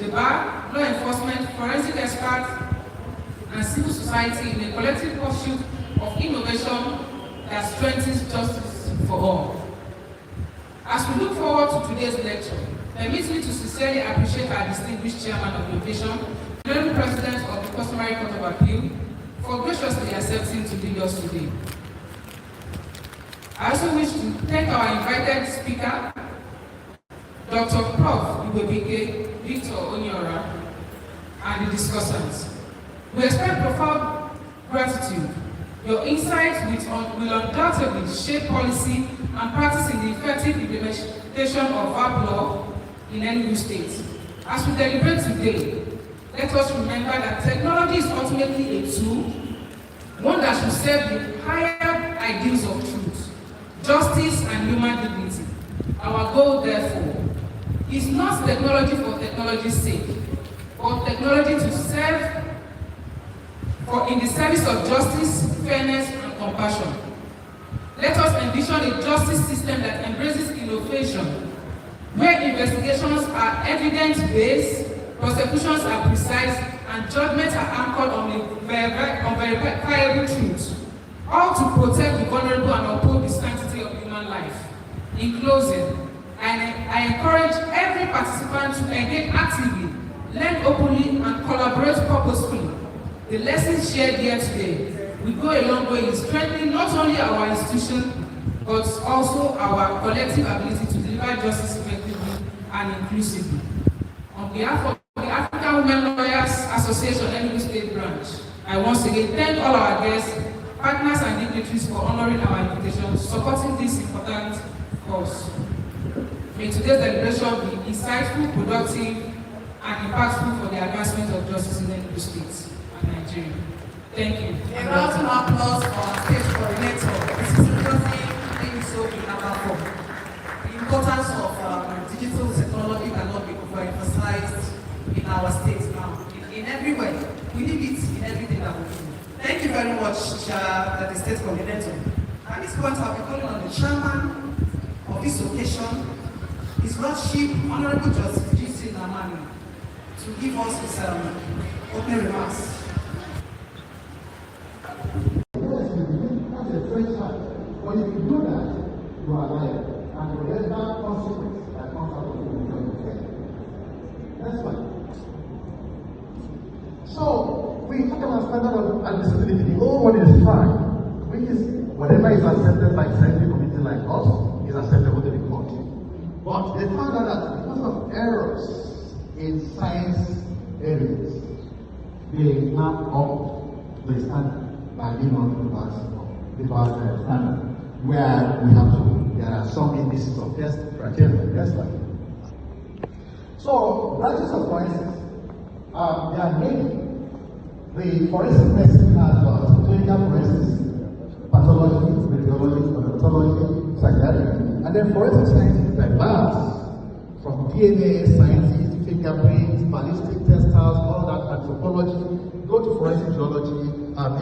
the bar, law enforcement, forensic experts, and civil society in a collective pursuit of innovation that strengthens justice for all. As we look forward to today's lecture, permit me to sincerely appreciate our distinguished chairman of the occasion, the Honorable President of the Customary Court of Appeal, for graciously accepting to lead us today. I also wish to thank our invited speaker, Dr. Prof. Igwebike Victor Onyora, and the discussants. We expect profound gratitude. Your insights will undoubtedly shape policy and practice in the effective implementation of our law in any new state. As we deliberate today, let us remember that technology is ultimately a tool, one that should serve the higher ideals of truth, justice, and human dignity. Our goal, therefore, is not technology for technology's sake, but technology to serve in the service of justice, fairness, and compassion. Let us envision a justice system that embraces innovation, where investigations are evidence-based, prosecutions are precise, and judgments are anchored on verifiable truths, all to protect the vulnerable and uphold the sanctity of human life. In closing, I encourage every participant to engage actively, learn openly, and collaborate purposefully. The lessons shared here today will go a long way in strengthening not only our institution, but also our collective ability to deliver justice effectively and inclusively. On behalf of the African Women Lawyers Association Enugu State Branch, I once again thank all our guests, partners, and dignitaries for honoring our invitation, supporting this important cause. May today's deliberation be insightful, productive, and impactful for the advancement of justice in Enugu State and Nigeria. Thank you. A round of applause for our state coordinator. This is seriously being so in our form. The importance of digital technology cannot be overemphasized in our state now. In every way. We need it in everything that we do. Thank you very much, the state coordinator. At this point, I'll be calling on the chairman of this occasion, His Lordship, Honorable Justice G.C. Namani, to give us his opening remarks. But if you do that, you are liable. And whatever consequence that comes out of it, you will get. That's fine. So, we talk about standard of admissibility. The old one is fine, which is whatever is accepted by a scientific committee like us is acceptable to the court. But they found out that because of errors in science areas, they map up the standard by being on the standard, where there are some indices of test criteria. That's right. So, branches of forensics, there are many. The forensic medicine has clinical forensics, pathology, radiology, odontology, psychiatry, and then forensic sciences like labs, from DNA, sciences, fingerprints, ballistic testers, all that, anthropology, go to forensic geology,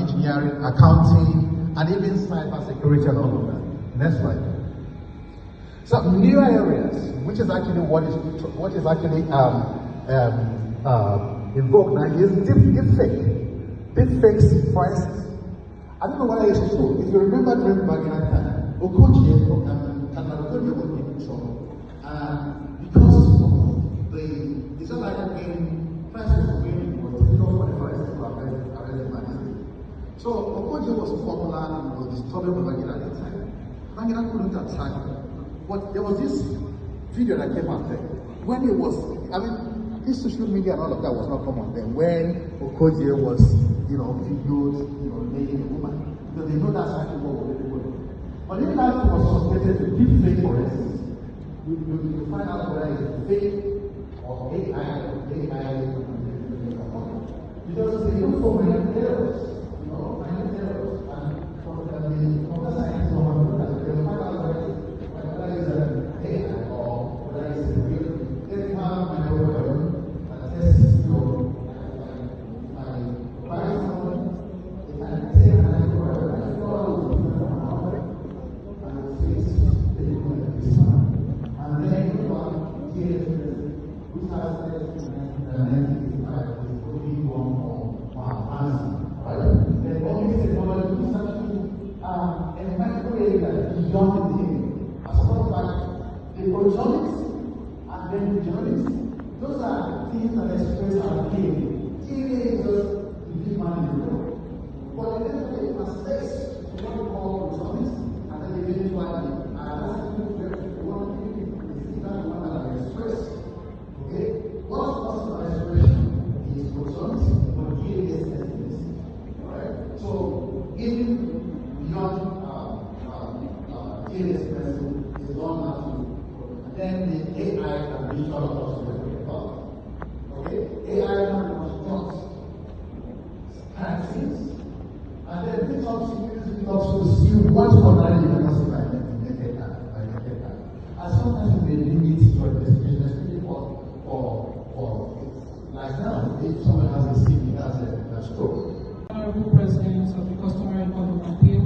engineering, accounting, and even cyber security and all of that. Next slide. So newer areas, which is actually what is actually invoked now, is deepfakes forensics. I don't know why it's true. If you remember during back in that time, Okoji was in trouble, and because of it's not like when first was winning, was difficult for the forensics to arrest the man. So Okoji was popular and was disturbing Babangida at the time. Babangida couldn't attack him. But there was this video that came out there when it was, this social media and all of that was not common then. When Okoji was, videoed, naked a woman, because they know that's actually what was really going on. But if that was subjected to deepfake forensics, you find out whether it's fake or AI. Because they look for minor errors, and for the computer science, they will find out whether it's AI or whether it's real. They have minor errors and test which started in 1985 with only one for advancing, right? Then all this technology started to in micro area beyond the thing. As a matter of fact, the proteomics and then the genomics, those are things that express our DNA. DNA is just the big man in the world. But then it has space to what we call proteomics, and then eventually, the one that I express. Okay? What's possible expression is proteomics, but DNA is estimates. Alright? So, even beyond DNA expression is done now to, and then the AI can be sort of also about. Okay? AI can construct taxes, and then virtopsy uses virtopsy to see what ordinarily you can classify by data. And sometimes we may limit your investigation, especially for like now, if someone has a CV, that's a stroke. Honorable President of the Customary Court of Appeal,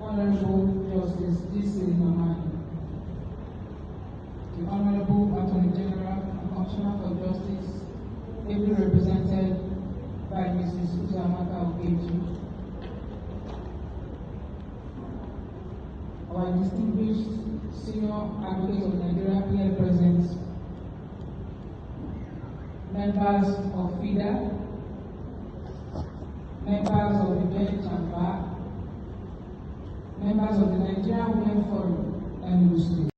Honorable Justice D.C. Mamani, the Honorable Attorney General and Commissioner for Justice, ably represented by Mrs. Uzamaka Ogechi, our distinguished senior advocate of Nigeria here present, members of FIDA, members of the bench and bar, members of the Nigerian Women Forum, and Muslims.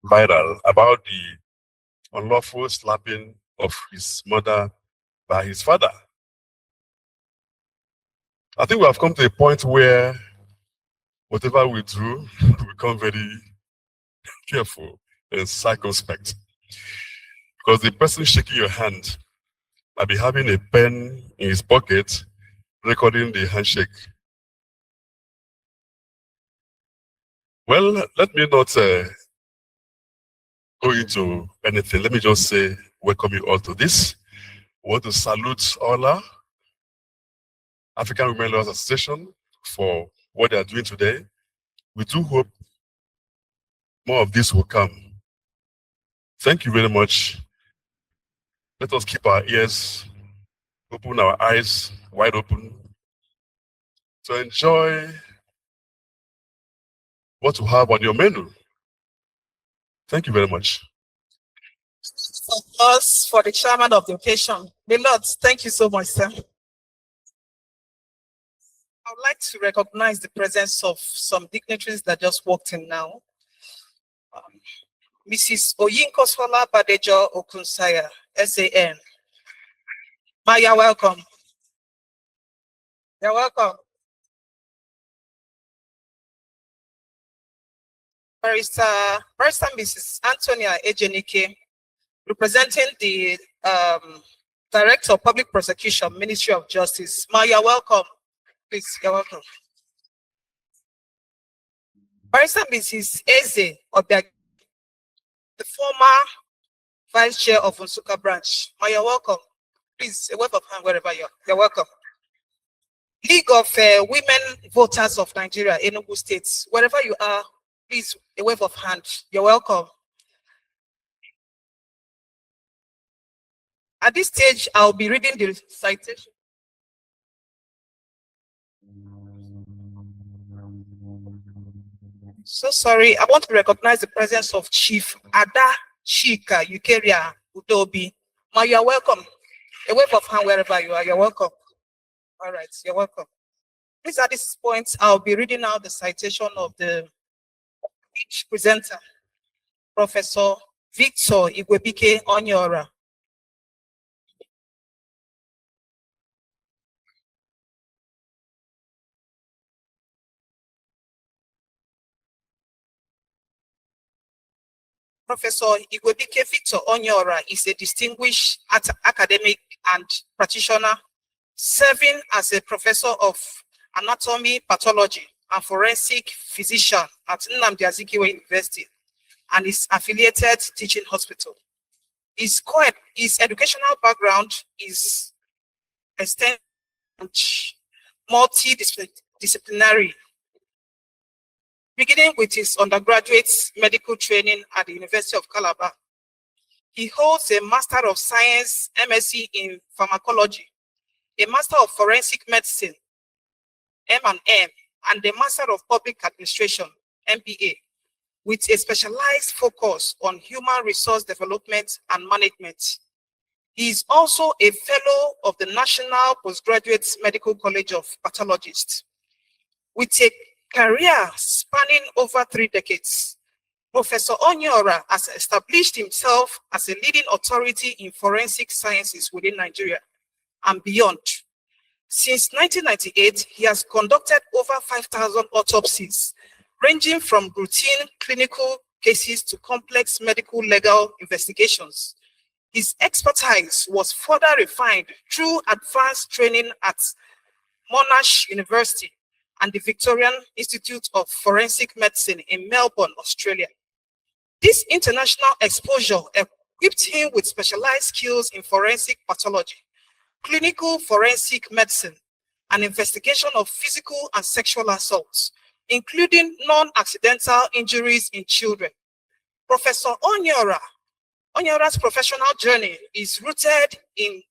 viral about the unlawful slapping of his mother by his father. I think we have come to a point where whatever we do, we become very careful and circumspect. Because the person shaking your hand might be having a pen in his pocket, recording the handshake. Well, let me not go into anything. Let me just say, welcome you all to this. I want to salute all our African Women Lawyers Association for what they are doing today. We do hope more of this will come. Thank you very much. Let us keep our ears open, our eyes wide open to enjoy what you have on your menu. Thank you very much. For us, for the chairman of the occasion, the Lord, thank you so much, sir. I would like to recognize the presence of some dignitaries that just walked in now. Mrs. Oyinkosola Badejo Okunsaya, SAN. Ma, you're welcome. You're welcome. Barrister Mrs. Antonia Ejenike, representing the Director of Public Prosecution, Ministry of Justice. Ma, you're welcome. Please, you're welcome. Barrister Mrs. Eze Obiag, the former Vice Chair of Nsukka Branch. Ma, you're welcome. Please, a wave of hand wherever you are. You're welcome. League of Women Voters of Nigeria, Enugu State. Wherever you are, please, a wave of hand. You're welcome. At this stage, I'll be reading the citation. So sorry, I want to recognize the presence of Chief Ada Chika Ukeria Udobi. Ma, you are welcome. A wave of hand wherever you are. You're welcome. All right, you're welcome. Please, at this point, I'll be reading out the citation of each presenter, Professor Victor Igwebike Onyora. Professor Igwebike Victor Onyora is a distinguished academic and practitioner, serving as a professor of anatomy, pathology, and forensic physician at Nnamdi Azikiwe University and his affiliated teaching hospital. His educational background is extensive and multidisciplinary, beginning with his undergraduate medical training at the University of Calabar. He holds a Master of Science, MSc in Pharmacology, a Master of Forensic Medicine, M&M, and a Master of Public Administration, MPA, with a specialized focus on human resource development and management. He is also a fellow of the National Postgraduate Medical College of Pathologists. With a career spanning over 3 decades, Professor Onyora has established himself as a leading authority in forensic sciences within Nigeria and beyond. Since 1998, he has conducted over 5,000 autopsies, ranging from routine clinical cases to complex medical legal investigations. His expertise was further refined through advanced training at Monash University and the Victorian Institute of Forensic Medicine in Melbourne, Australia. This international exposure equipped him with specialized skills in forensic pathology, clinical forensic medicine, and investigation of physical and sexual assaults, including non-accidental injuries in children. Professor Onyora's professional journey is rooted in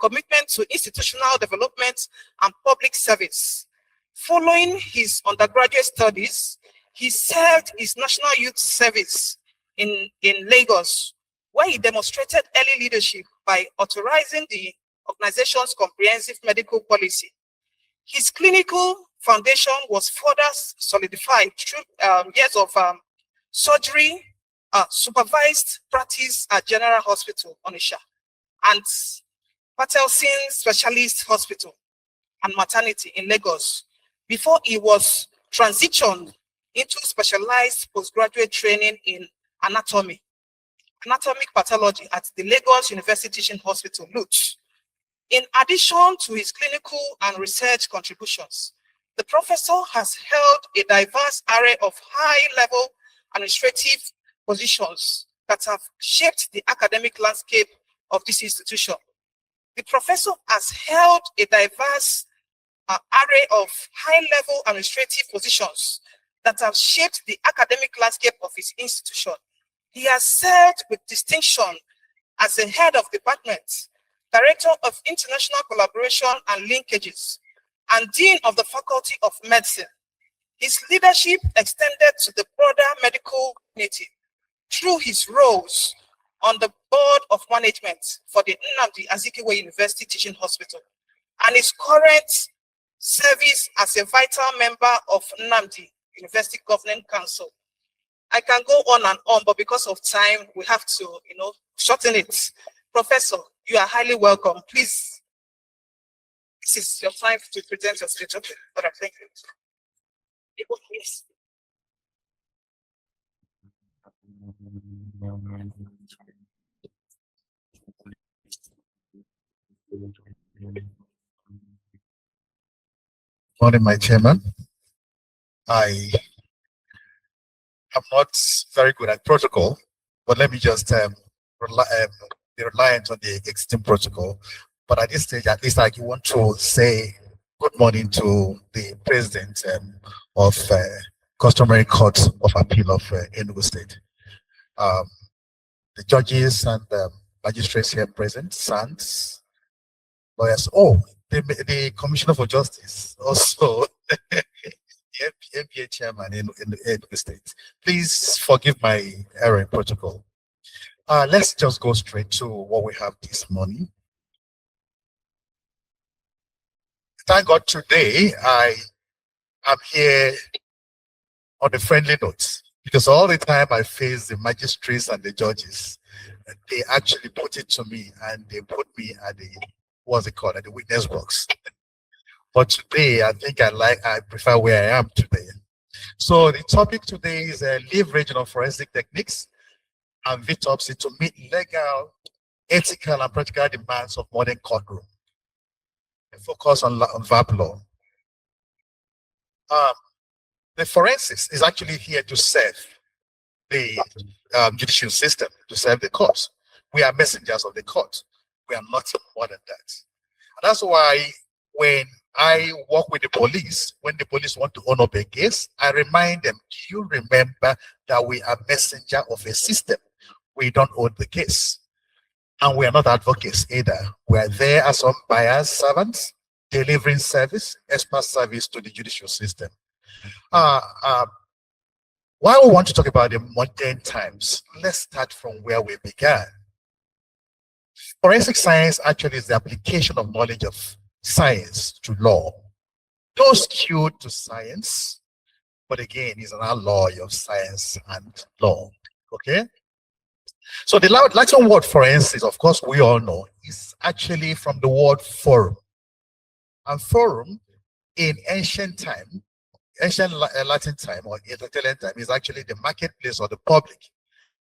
commitment to institutional development and public service. Following his undergraduate studies, he served his National Youth Service in Lagos, where he demonstrated early leadership by authorizing the organization's comprehensive medical policy. His clinical foundation was further solidified through years of surgery supervised practice at General Hospital, Onisha, and Patelson Specialist Hospital and Maternity in Lagos before he was transitioned into specialized postgraduate training in anatomic pathology at the Lagos University Teaching Hospital, LUTH. In addition to his clinical and research contributions, the professor has held a diverse array of high-level administrative positions that have shaped the academic landscape of this institution. The professor has held a diverse array of high-level administrative positions that have shaped the academic landscape of his institution. He has served with distinction as the head of department, director of international collaboration and linkages, and dean of the Faculty of Medicine. His leadership extended to the broader medical community through his roles on the board of management for the Nnamdi Azikiwe University Teaching Hospital and his current service as a vital member of Nnamdi University Governing Council. I can go on and on, but because of time, we have to, shorten it. Professor, you are highly welcome. Please, this is your time to present your speech. Okay, but I thank you. Yes. Morning, my chairman. I am not very good at protocol, but let me just be reliant on the existing protocol. But at this stage, at least I want to say good morning to the president of Customary Court of Appeal of Enugu State. The judges and magistrates here present, SANS, lawyers. Oh, the Commissioner for Justice, also the MPA chairman in Enugu State. Please forgive my error in protocol. Let's just go straight to what we have this morning. Thank God today I am here on a friendly note, because all the time I face the magistrates and the judges, they actually put it to me and they put me at the, what's it called, at the witness box. But today, I think I prefer where I am today. So the topic today is leveraging of forensic techniques and virtopsy to meet legal, ethical, and practical demands of modern courtroom. A focus on VAP law. The forensics is actually here to serve the judicial system, to serve the courts. We are messengers of the court. We are not more than that. And that's why when I work with the police, when the police want to own up a case, I remind them, do you remember that we are messenger of a system? We don't own the case. And we are not advocates either. We are there as some buyers, servants, delivering service, expert service to the judicial system. While we want to talk about the modern times, let's start from where we began. Forensic science actually is the application of knowledge of science to law. Though skewed to science, but again, is an alloy of science and law. Okay? So the Latin word forensics, of course, we all know, is actually from the word forum. And forum in ancient time, ancient Latin time or Italian time, is actually the marketplace or the public.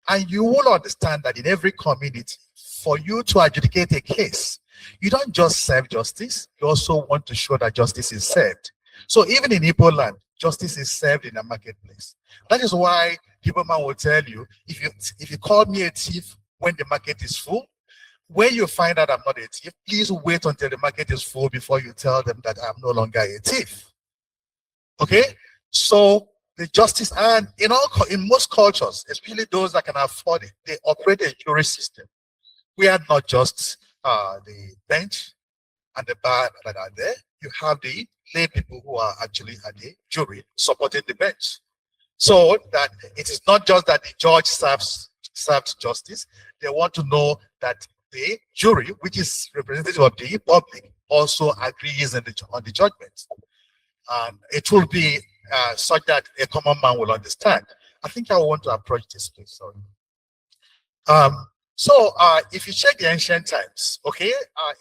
And you will understand that in every community, for you to adjudicate a case, you don't just serve justice, you also want to show that justice is served. So even in Igbo land, justice is served in a marketplace. That is why Igbo man will tell you, if you call me a thief when the market is full, when you find out I'm not a thief, please wait until the market is full before you tell them that I'm no longer a thief. Okay? So the justice, and in most cultures, especially those that can afford it, they operate a jury system. We are not just the bench and the bar that are there. You have the lay people who are actually at the jury supporting the bench. So that it is not just that the judge serves justice. They want to know that the jury, which is representative of the public, also agrees on the judgment. And it will be such that a common man will understand. I think I want to approach this, please. Sorry. If you check the ancient times, okay,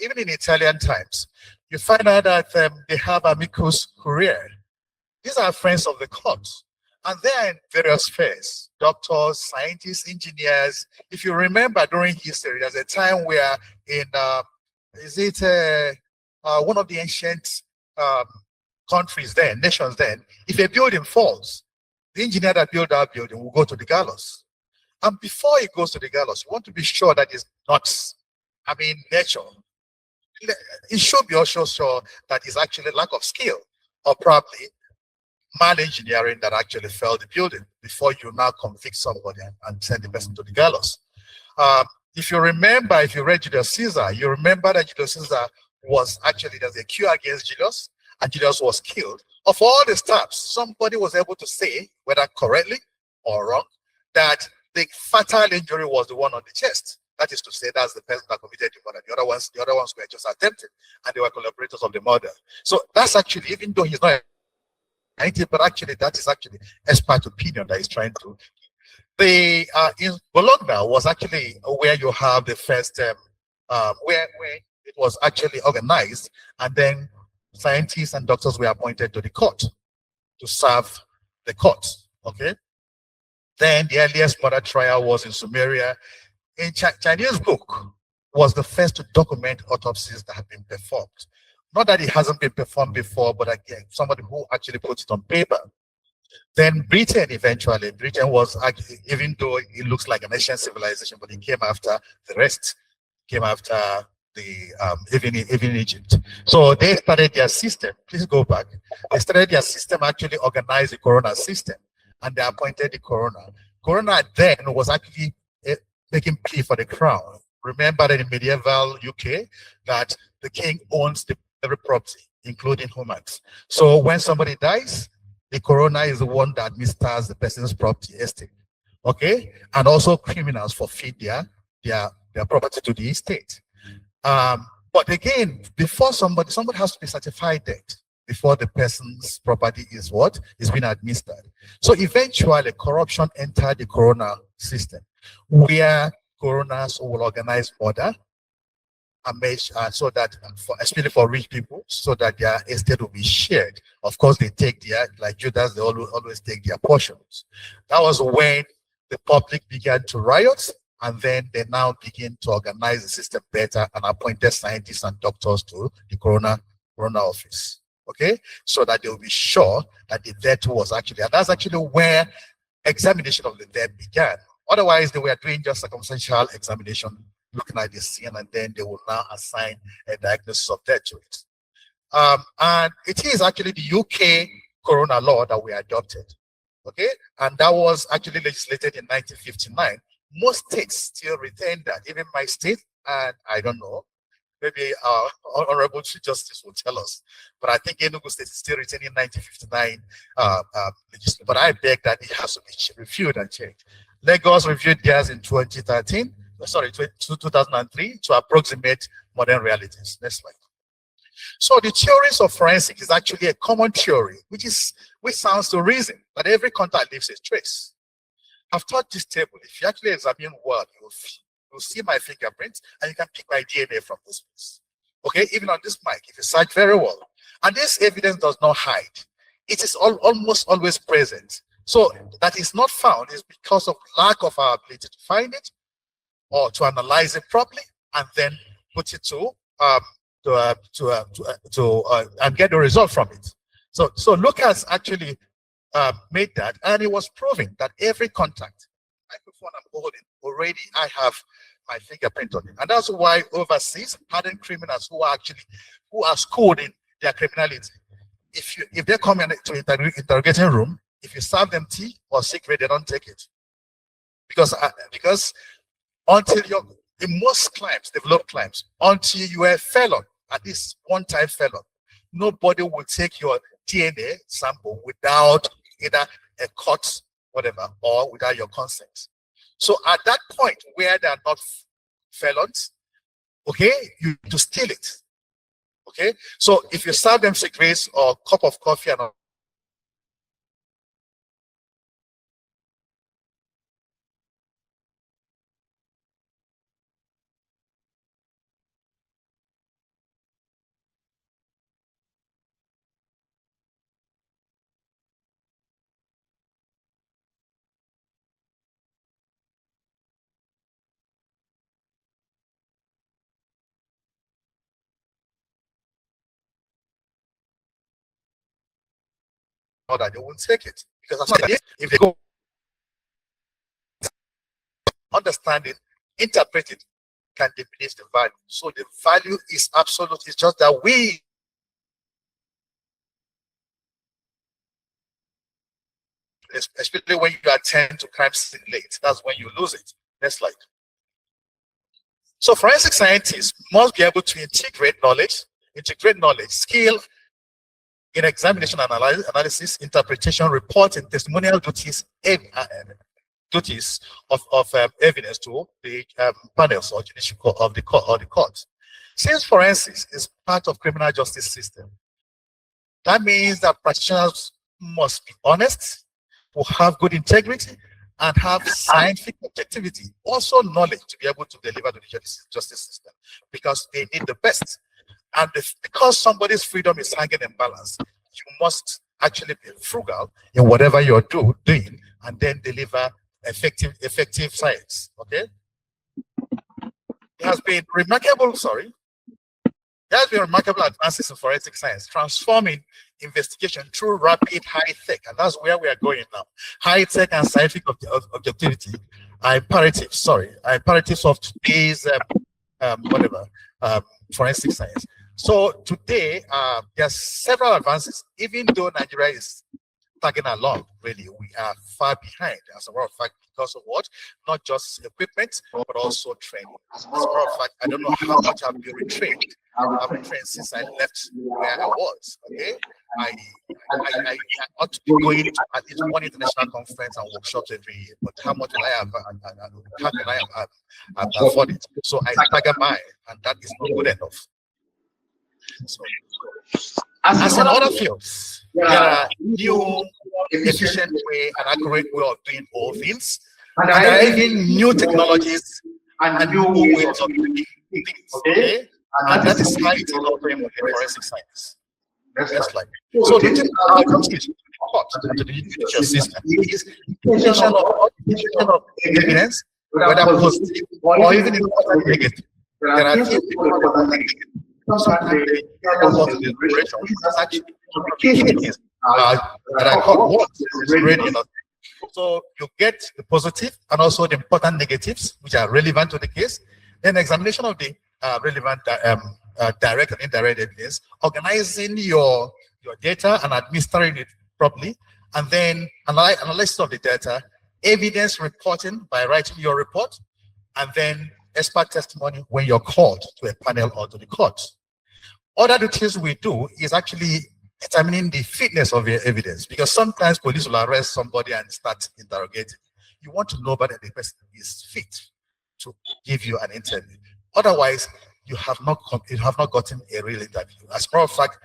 even in Italian times, you find out that they have amicus curiae. These are friends of the court, and they're in various spheres: doctors, scientists, engineers. If you remember during history, there's a time where in one of the ancient countries then, nations then, if a building falls, the engineer that built that building will go to the gallows. And before it goes to the gallows, you want to be sure that it's not, nature. It should be also sure that it's actually lack of skill or probably mal engineering that actually fell the building before you now convict somebody and send the person to the gallows. If you remember, if you read Julius Caesar, you remember that Julius Caesar was actually, there's a coup against Julius, and Julius was killed. Of all the stabs, somebody was able to say, whether correctly or wrong, that the fatal injury was the one on the chest. That is to say, that's the person that committed the murder. The other ones were just attempted, and they were collaborators of the murder. So that's actually, even though he's not, but actually that is actually expert opinion that he's trying to. In Bologna was actually where you have the first, where it was actually organized, and then scientists and doctors were appointed to the court to serve the court. Okay. Then the earliest murder trial was in Sumeria. In Chinese book was the first to document autopsies that have been performed. Not that it hasn't been performed before, but again, somebody who actually put it on paper. Then Britain eventually, Britain was actually, even though it looks like an ancient civilization, but it came after the rest, came after the even Egypt. So they started their system. Please go back. They started their system, actually organized the coroner system, and they appointed the coroner. Coroner then was actually making plea for the crown. Remember that in medieval UK that the king owns every property, including humans. So when somebody dies, the coroner is the one that administers the person's property estate. Okay, and also criminals forfeit their property to the estate. But again, before somebody has to be certified dead before the person's property is being administered. So eventually corruption entered the coroner system, where coroners will organize murder and make so that, especially for rich people, so that their estate will be shared. Of course, they take like Judas, they always take their portions. That was when the public began to riot, and then they now begin to organize the system better and appointed scientists and doctors to the coroner office. Okay, so that they will be sure that the death was actually, and that's actually where examination of the death began. Otherwise, they were doing just circumstantial examination, looking at the scene, and then they will now assign a diagnosis of death to it. And it is actually the UK coroner law that we adopted. Okay, and that was actually legislated in 1959. Most states still retain that, even my state, and I don't know, maybe Honorable Chief Justice will tell us, but I think Enugu State is still retaining 1959 legislation. But I beg that it has to be reviewed and changed. Lagos reviewed theirs in 2003 to approximate modern realities. Next slide. So the theories of forensic is actually a common theory, which sounds to reason that every contact leaves a trace. I've taught this table. If you actually examine well, you'll see my fingerprints, and you can pick my DNA from this place. Okay, even on this mic, if you search very well. And this evidence does not hide. It is almost always present. So that is not found is because of lack of our ability to find it or to analyze it properly and then put it and get the result from it. So Lucas actually made that, and it was proving that every contact, microphone I'm holding, already I have my fingerprint on it. And that's why overseas, hardened criminals who are schooled in their criminality, if they come into interrogating room, if you serve them tea or cigarette, they don't take it. Because until in most crimes, developed crimes, until you are a felon, at least one-time felon, nobody will take your DNA sample without either a court, whatever, or without your consent. So at that point where they are not felons, okay, you need to steal it. Okay, so if you serve them cigarettes or a cup of coffee and that they won't take it. Because that's what it is. If they go understand it, interpret it, can diminish the value. So the value is absolute. It's just that we, especially when you attend to crime scene late, that's when you lose it. Next slide. So forensic scientists must be able to integrate knowledge, skill in examination analysis, interpretation, reporting, testimonial duties, duties of evidence to the panels or judicial court of the court. Since forensics is part of criminal justice system, that means that practitioners must be honest, will have good integrity, and have scientific objectivity, also knowledge to be able to deliver to the justice system, because they need the best. And because somebody's freedom is hanging in balance, you must actually be frugal in whatever you're doing, and then deliver effective science. Okay. There has been remarkable advances in forensic science, transforming investigation through rapid high tech, and that's where we are going now. High tech and scientific objectivity are imperatives of today's forensic science. So today, there are several advances. Even though Nigeria is tagging along, really, we are far behind. As a matter of fact, because of what? Not just equipment, but also training. As a matter of fact, I don't know how much I've been retrained. I've been trained since I left where I was. Okay, I ought to be going to at least one international conference and workshops every year. But how much will I have? How can I afford it? So I stagger by, and that is not good enough. So, as in other fields, there are new, efficient way and accurate way of doing all things, and there are even new technologies and new ways of doing things. Okay, and that is how it is operating in forensic science. Next slide. So the judicial system is intention of evidence, whether positive or even important negative. There are people negative. Sometimes they get us to the duration, which is actually complicated that I call what is ready. So you get the positive and also the important negatives, which are relevant to the case. Then examination of the relevant direct and indirect evidence, organizing your data and administering it properly, and then analysis of the data, evidence reporting by writing your report, and then expert testimony when you're called to a panel or to the court. Other duties we do is actually determining the fitness of your evidence, because sometimes police will arrest somebody and start interrogating. You want to know whether the person is fit to give you an interview. Otherwise, you have not gotten a real interview. As a matter of fact,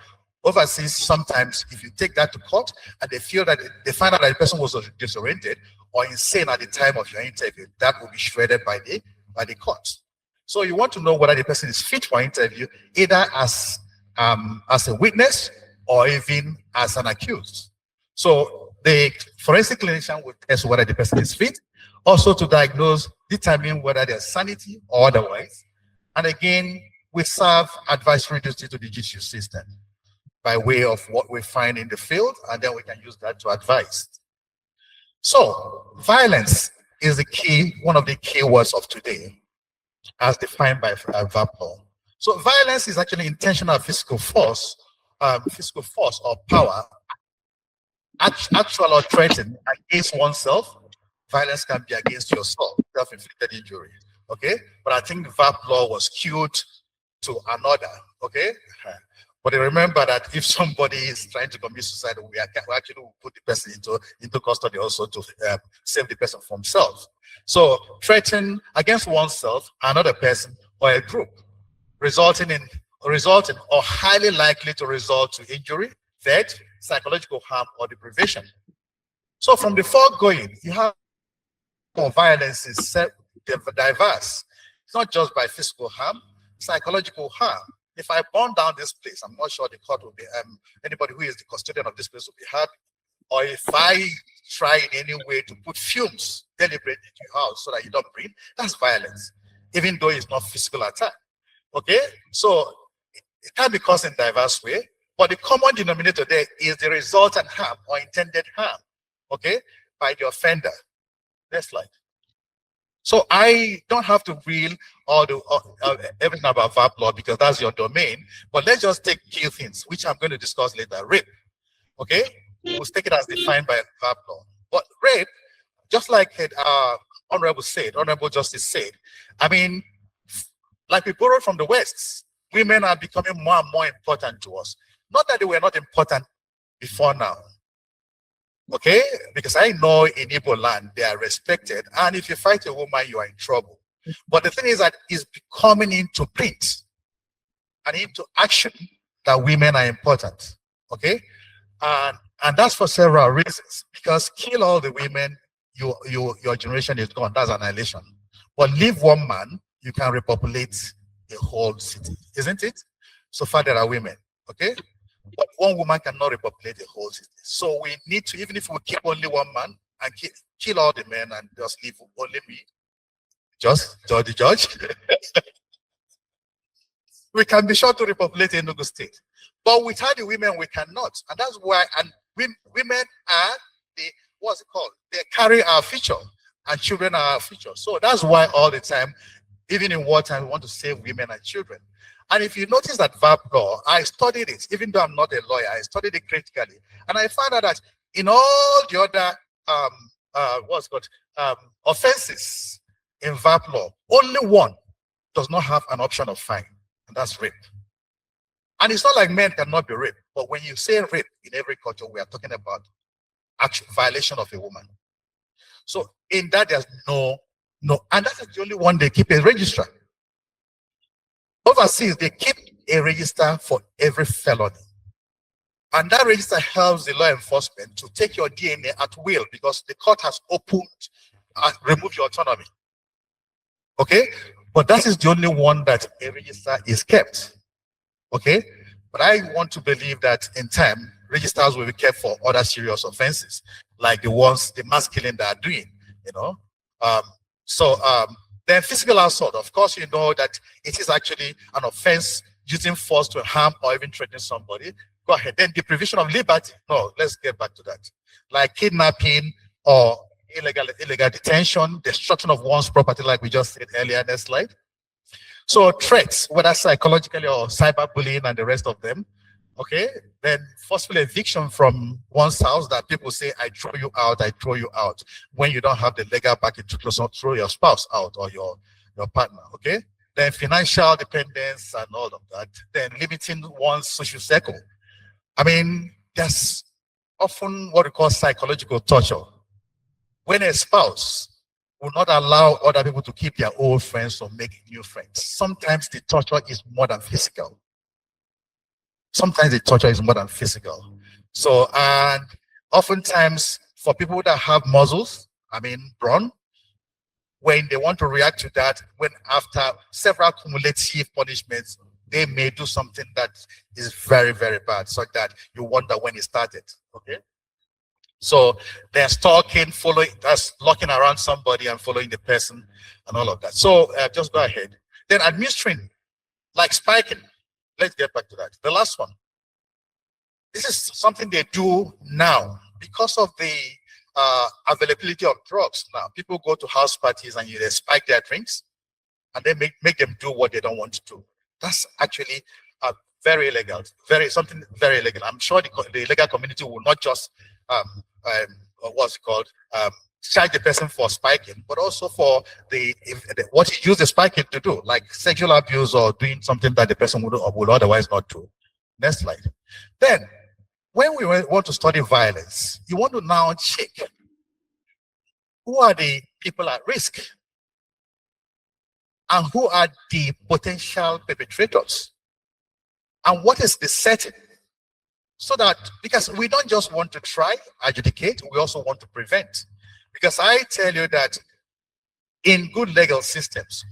overseas, sometimes if you take that to court and they find out that the person was disoriented or insane at the time of your interview, that will be shredded by the court. So you want to know whether the person is fit for interview, either as a witness or even as an accused. So the forensic clinician will test whether the person is fit, also to diagnose, determine whether there's sanity or otherwise. And again, we serve advisory duty to the judicial system by way of what we find in the field, and then we can use that to advise. So violence is one of the key words of today, as defined by VAP law. So violence is actually intentional physical force or power, actual or threatened against oneself. Violence can be against yourself, self-inflicted injury. Okay, but I think VAP law was skewed to another. Okay, but remember that if somebody is trying to commit suicide, we actually will put the person into custody also to save the person from self. So threaten against oneself, another person, or a group, resulting or highly likely to result to injury, death, psychological harm, or deprivation. So from the foregoing, you have violence is diverse. It's not just by physical harm, psychological harm. If I burn down this place, I'm not sure the court will be, anybody who is the custodian of this place will be happy. Or if I try in any way to put fumes deliberately into your house so that you don't breathe, that's violence, even though it's not physical attack. Okay, so it can be caused in diverse way, But the common denominator there is the resultant harm or intended harm, okay, by the offender. Next slide. So I don't have to read all the everything about VAP law because that's your domain. But let's just take key things, which I'm going to discuss later. Rape, okay? We'll take it as defined by VAP law. But rape, just like Honorable Justice said, I mean, like we borrowed from the West, women are becoming more and more important to us. Not that they were not important before now. Okay, because I know in Igbo land they are respected, and if you fight a woman, you are in trouble. But the thing is that it's coming into print and into action that women are important. Okay, and that's for several reasons. Because kill all the women, your generation is gone. That's annihilation. But leave one man, you can repopulate a whole city, isn't it? So far there are women. Okay. But one woman cannot repopulate the whole city. So we need to, even if we keep only one man and kill all the men and just leave only me, just the judge, we can be sure to repopulate Enugu State. But without the women, we cannot. And that's why, and women are the, what's it called? They carry our future, and children are our future. So that's why all the time, even in wartime, we want to save women and children. And if you notice that VAP law, I studied it, even though I'm not a lawyer, I studied it critically. And I found out that in all the other offenses in VAP law, only one does not have an option of fine, and that's rape. And it's not like men cannot be raped, but when you say rape in every culture, we are talking about actual violation of a woman. So in that, there's no, and that's the only one they keep a register. Overseas, they keep a register for every felony. And that register helps the law enforcement to take your DNA at will because the court has opened and removed your autonomy. Okay? But that is the only one that a register is kept. Okay? But I want to believe that in time, registers will be kept for other serious offenses, like the mass killing they are doing, you know? Then physical assault, of course, you know that it is actually an offense using force to harm or even threaten somebody. Go ahead. Then deprivation of liberty. No, let's get back to that. Like kidnapping or illegal detention, destruction of one's property, like we just said earlier. Next slide. So threats, whether psychologically or cyberbullying and the rest of them. Okay. Then forceful eviction from one's house that people say, I throw you out, when you don't have the legal backing to throw your spouse out or your partner. Okay. Then financial dependence and all of that. Then limiting one's social circle. I mean, that's often what we call psychological torture. When a spouse will not allow other people to keep their old friends or make new friends, sometimes the torture is more than physical. Sometimes the torture is more than physical. So, and oftentimes for people that have muscles, I mean, brawn, when they want to react to that, when after several cumulative punishments, they may do something that is very, very bad, so that you wonder when it started, okay? So they're stalking, following, that's looking around somebody and following the person and all of that. So just go ahead. Then administering, like spiking. Let's get back to that. The last one. This is something they do now because of the availability of drugs. Now, people go to house parties and they spike their drinks and they make them do what they don't want to do. That's actually very illegal, something very illegal. I'm sure the legal community will not just what's it called, charge the person for spiking, but also for what he used the spiking to do, like sexual abuse or doing something that the person would otherwise not do. Next slide. Then, when we want to study violence, you want to now check who are the people at risk and who are the potential perpetrators and what is the setting. So that, because we don't just want to try, adjudicate, we also want to prevent. Because I tell you that in good legal systems,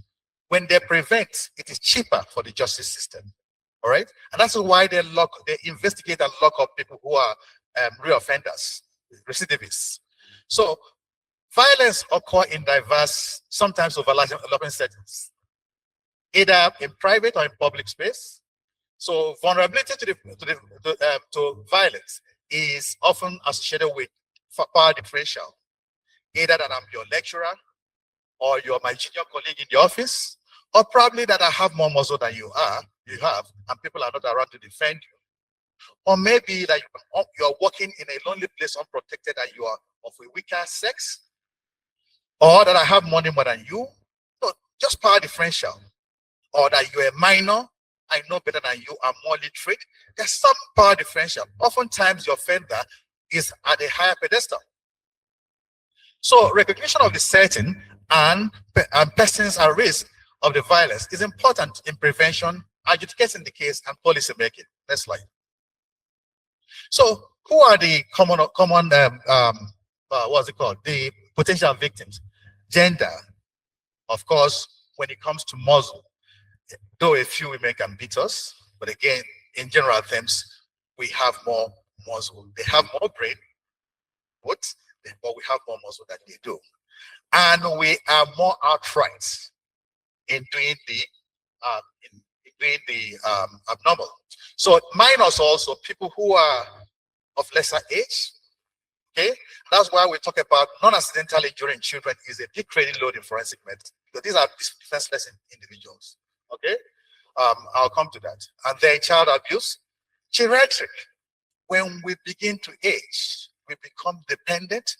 when they prevent, it is cheaper for the justice system. All right? And that's why they investigate and lock up people who are reoffenders, recidivists. So violence occurs in diverse, sometimes overlapping settings, either in private or in public space. So vulnerability to violence is often associated with power differential, either that I'm your lecturer or you're my junior colleague in the office, or probably that I have more muscle than you have, and people are not around to defend you. Or maybe that you're working in a lonely place, unprotected, and you are of a weaker sex, or that I have money more than you. No, just power differential. Or that you're a minor, I know better than you, I'm more literate. There's some power differential. Oftentimes, the offender is at a higher pedestal. So recognition of the setting and persons at risk of the violence is important in prevention, adjudicating the case, and policy making. Next slide. So who are the common what's it called? The potential victims. Gender, of course, when it comes to muzzle, though a few women can beat us, but again, in general terms, we have more muzzle. They have more brain, but we have more muscle than they do. And we are more outright in doing the abnormal. So minors also, people who are of lesser age, okay? That's why we talk about non-accidental injury in children is a big credit load in forensic medicine, because these are defenseless individuals, okay? I'll come to that. And then child abuse, geriatric. When we begin to age, we become dependent,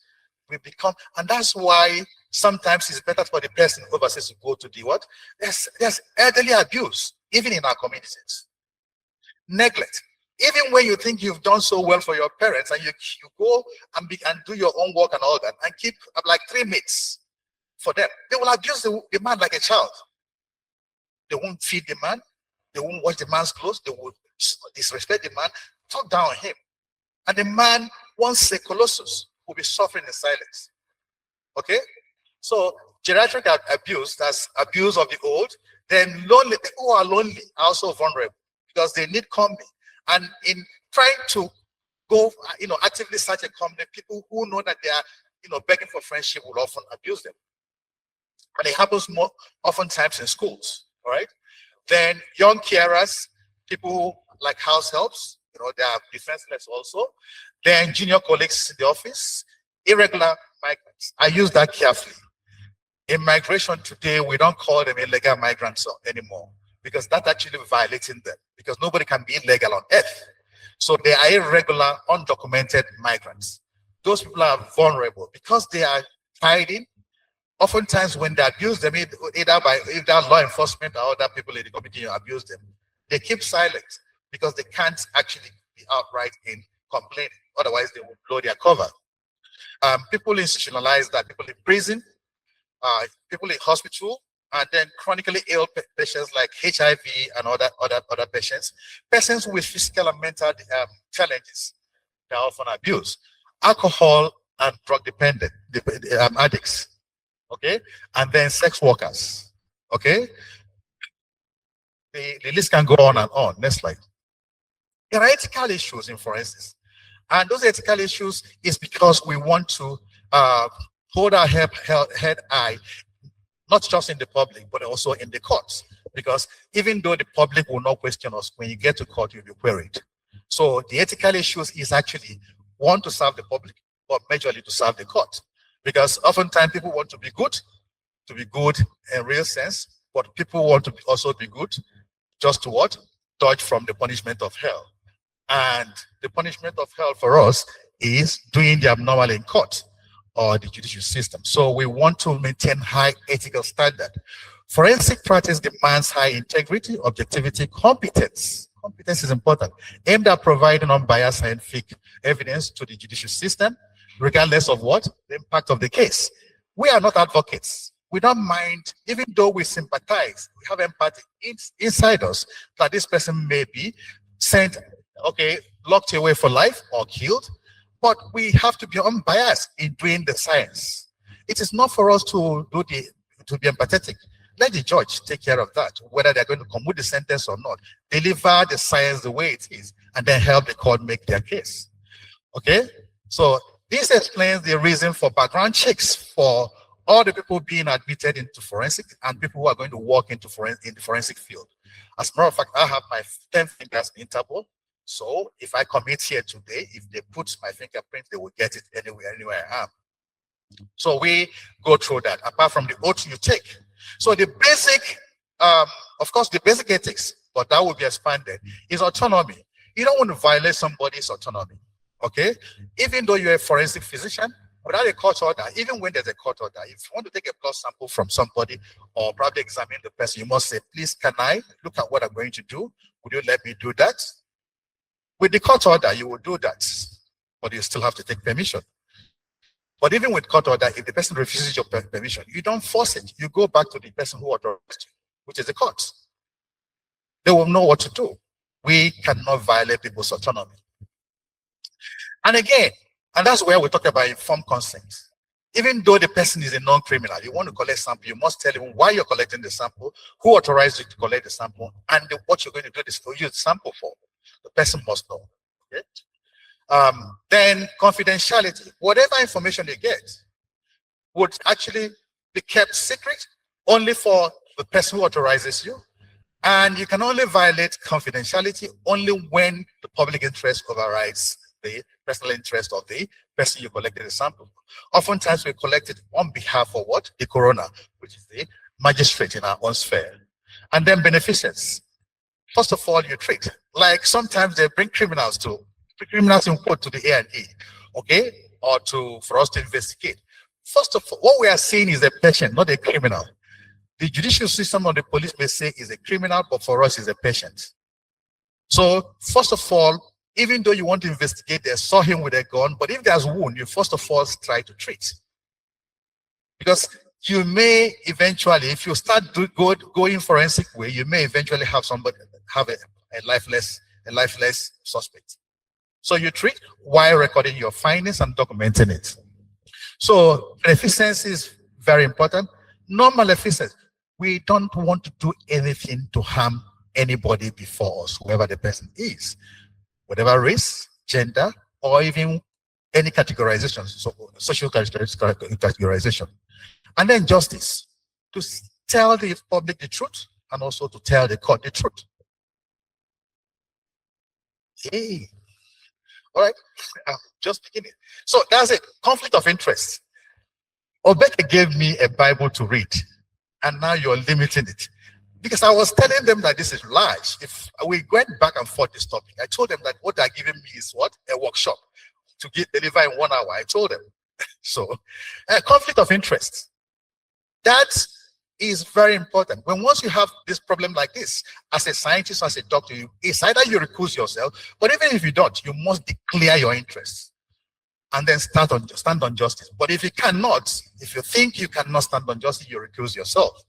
and that's why sometimes it's better for the person overseas to go to the what? There's elderly abuse, even in our communities. Neglect. Even when you think you've done so well for your parents and you go and do your own work and all that and keep like 3 mates for them, they will abuse the man like a child. They won't feed the man, they won't wash the man's clothes, they will disrespect the man, talk down on him. And the man, once a colossus, will be suffering in silence. Okay? So geriatric abuse, that's abuse of the old. Then lonely, people who are lonely are also vulnerable because they need company. And in trying to go, actively search a company, people who know that they are, begging for friendship will often abuse them. And it happens more oftentimes in schools, all right? Then young carers, people like house helps, they are defenseless also. Then junior colleagues in the office, irregular migrants. I use that carefully. In migration today, we don't call them illegal migrants anymore because that's actually violating them because nobody can be illegal on earth. So they are irregular, undocumented migrants. Those people are vulnerable because they are hiding. Oftentimes when they abuse them, either law enforcement or other people in the community abuse them, they keep silent because they can't actually be outright in complaining. Otherwise, they will blow their cover. People institutionalized, that people in prison, people in hospital, and then chronically ill patients like HIV and other patients, persons with physical and mental challenges, they are often abused. Alcohol and drug dependent addicts, okay, and then sex workers, okay. The list can go on and on. Next slide. There are ethical issues in forensics, and those ethical issues is because we want to hold our head high, not just in the public, but also in the courts. Because even though the public will not question us, when you get to court, you'll be queried. So the ethical issues is actually want to serve the public, but majorly to serve the court. Because oftentimes people want to be good in real sense, but people want to also be good just to what? Dodge from the punishment of hell. And the punishment of hell for us is doing the abnormal in court or the judicial system. So we want to maintain high ethical standard. Forensic practice demands high integrity, objectivity, competence. Competence is important, aimed at providing unbiased scientific evidence to the judicial system, regardless of what? The impact of the case. We are not advocates. We don't mind, even though we sympathize, we have empathy inside us that this person may be sent, okay, locked away for life or killed, but we have to be unbiased in doing the science. It is not for us to be empathetic. Let the judge take care of that, whether they're going to commute the sentence or not. Deliver the science the way it is, and then help the court make their case. Okay? So this explains the reason for background checks for all the people being admitted into forensic and people who are going to work into in the forensic field. As a matter of fact, I have my 10 fingers in Interpol. So if I commit here today, if they put my fingerprint, they will get it anywhere I am. So we go through that, apart from the oath you take. So the basic, of course, the basic ethics, but that will be expanded, is autonomy. You don't want to violate somebody's autonomy, okay? Even though you're a forensic physician, without a court order, even when there's a court order, if you want to take a blood sample from somebody or probably examine the person, you must say, please, can I look at what I'm going to do? Would you let me do that? With the court order, you will do that, but you still have to take permission. But even with court order, if the person refuses your permission, you don't force it. You go back to the person who authorized you, which is the court. They will know what to do. We cannot violate people's autonomy. And again, and that's where we talk about informed consent. Even though the person is a non-criminal, you want to collect sample, you must tell him why you're collecting the sample, who authorized you to collect the sample, and what you're going to do this for, use the sample for. The person must know. Okay? Then confidentiality. Whatever information you get would actually be kept secret only for the person who authorizes you. And you can only violate confidentiality only when the public interest overrides the personal interest of the person you collected the sample. Oftentimes we collect it on behalf of what? The coroner, which is the magistrate in our own sphere. And then beneficence. First of all, you treat. Like sometimes they bring criminals in court to the A&E, okay? Or for us to investigate. First of all, what we are seeing is a patient, not a criminal. The judicial system of the police may say is a criminal, but for us is a patient. So first of all, even though you want to investigate, they saw him with a gun, but if there's a wound, you first of all try to treat. Because you may eventually, if you start going forensic way, you may eventually have somebody have a lifeless suspect. So you treat while recording your findings and documenting it. So beneficence is very important. Non-maleficence. We don't want to do anything to harm anybody before us, whoever the person is, whatever race, gender, or even any categorization, so social categorization. And then justice, to tell the public the truth and also to tell the court the truth. Hey, all right, I'm just beginning. So that's it, conflict of interest. Obeka gave me a Bible to read, and now you're limiting it. Because I was telling them that this is lies. If we went back and forth this topic, I told them that what they're giving me is what? A workshop to deliver in 1 hour. I told them. So, conflict of interest. That is very important. Once you have this problem like this, as a scientist, as a doctor, it's either you recuse yourself, but even if you don't, you must declare your interests and then stand on justice. But if you cannot, if you think you cannot stand on justice, you recuse yourself.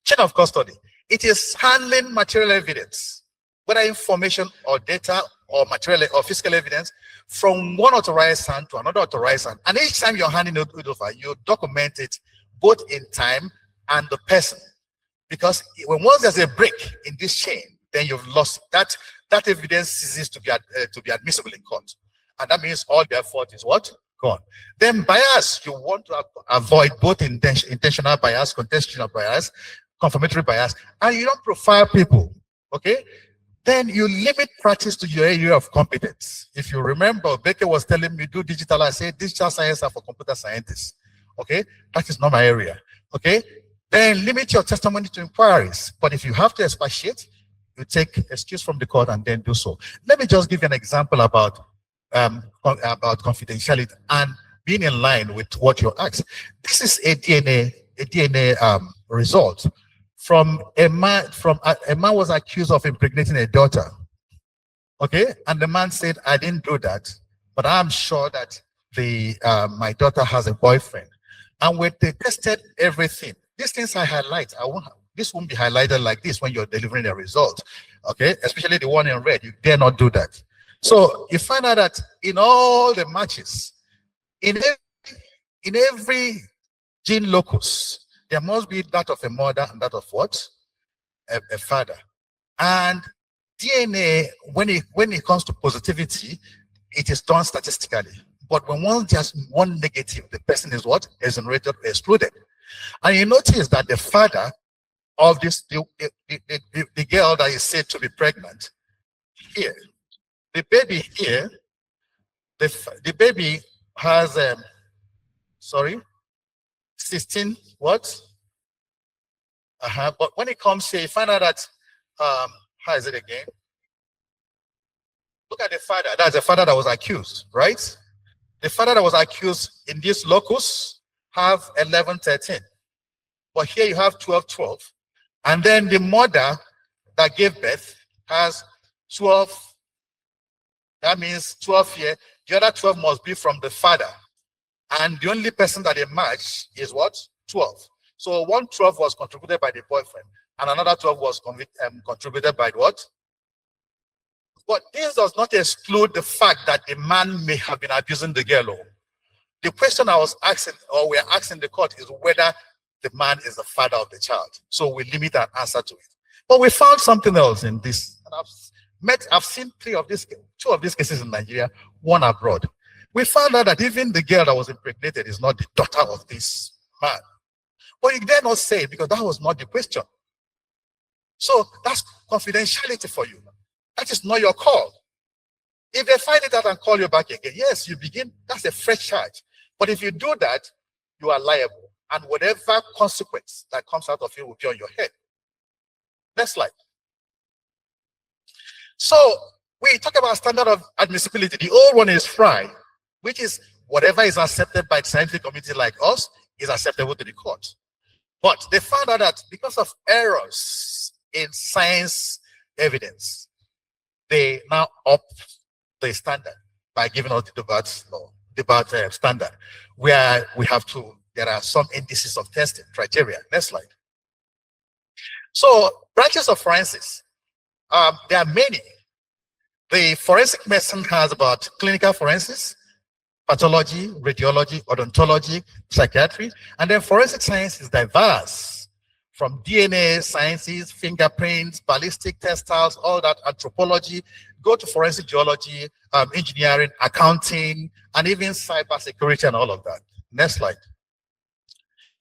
Chain of custody. It is handling material evidence, whether information or data or material or physical evidence, from one authorized hand to another authorized hand. And each time you're handing it over, you document it both in time and the person. Because once there's a break in this chain, then you've lost that evidence ceases to be admissible in court. And that means all the effort is what? Gone. Then bias, you want to avoid both intentional bias, contextual bias, confirmatory bias, and you don't profile people, okay? Then you limit practice to your area of competence. If you remember, Becker was telling me, do digital. I said, digital science are for computer scientists, okay? That is not my area, okay? Then limit your testimony to inquiries. But if you have to expatiate, you take excuse from the court and then do so. Let me just give you an example about confidentiality and being in line with what you asked. This is a DNA result from a man. A man was accused of impregnating a daughter. Okay, and the man said, "I didn't do that, but I'm sure that my daughter has a boyfriend." And when they tested everything, these things I highlight. This won't be highlighted like this when you're delivering a result. Okay, especially the one in red. You dare not do that. So you find out that in all the matches, in every gene locus, there must be that of a mother and that of what? A father. And DNA, when it comes to positivity, it is done statistically. But when one just one negative, the person is what? Exonerated, excluded. And you notice that the father of this, the girl that is said to be pregnant, here, the baby here, the baby has, sorry, 16, what? But when it comes here, you find out that, how is it again? Look at the father. That's the father that was accused, right? The father that was accused in this locus have 11, 13. But here you have 12, 12. And then the mother that gave birth has 12. That means 12 here. The other 12 must be from the father. And the only person that they match is what? 12. So 112 was contributed by the boyfriend, and another 12 was contributed by what? But this does not exclude the fact that the man may have been abusing the girl. The question I was asking, or we're asking the court, is whether the man is the father of the child. So we limit our answer to it. But we found something else in this. And I've seen two of these cases in Nigeria, one abroad. We found out that even the girl that was impregnated is not the daughter of this man. But you dare not say it because that was not the question. So that's confidentiality for you. That is not your call. If they find it out and call you back again, yes, you begin, that's a fresh charge. But if you do that, you are liable. And whatever consequence that comes out of it will be on your head. Next slide. So we talk about standard of admissibility. The old one is FRI, which is whatever is accepted by the scientific community like us is acceptable to the court. But they found out that because of errors in science evidence, they now up the standard by giving us the debate standard, where we have to, there are some indices of testing criteria. Next slide. So branches of forensics, there are many. The forensic medicine has about clinical forensics, pathology, radiology, odontology, psychiatry, and then forensic science is diverse, from DNA sciences, fingerprints, ballistic textiles, all that, anthropology, go to forensic geology, engineering, accounting, and even cybersecurity and all of that. Next slide.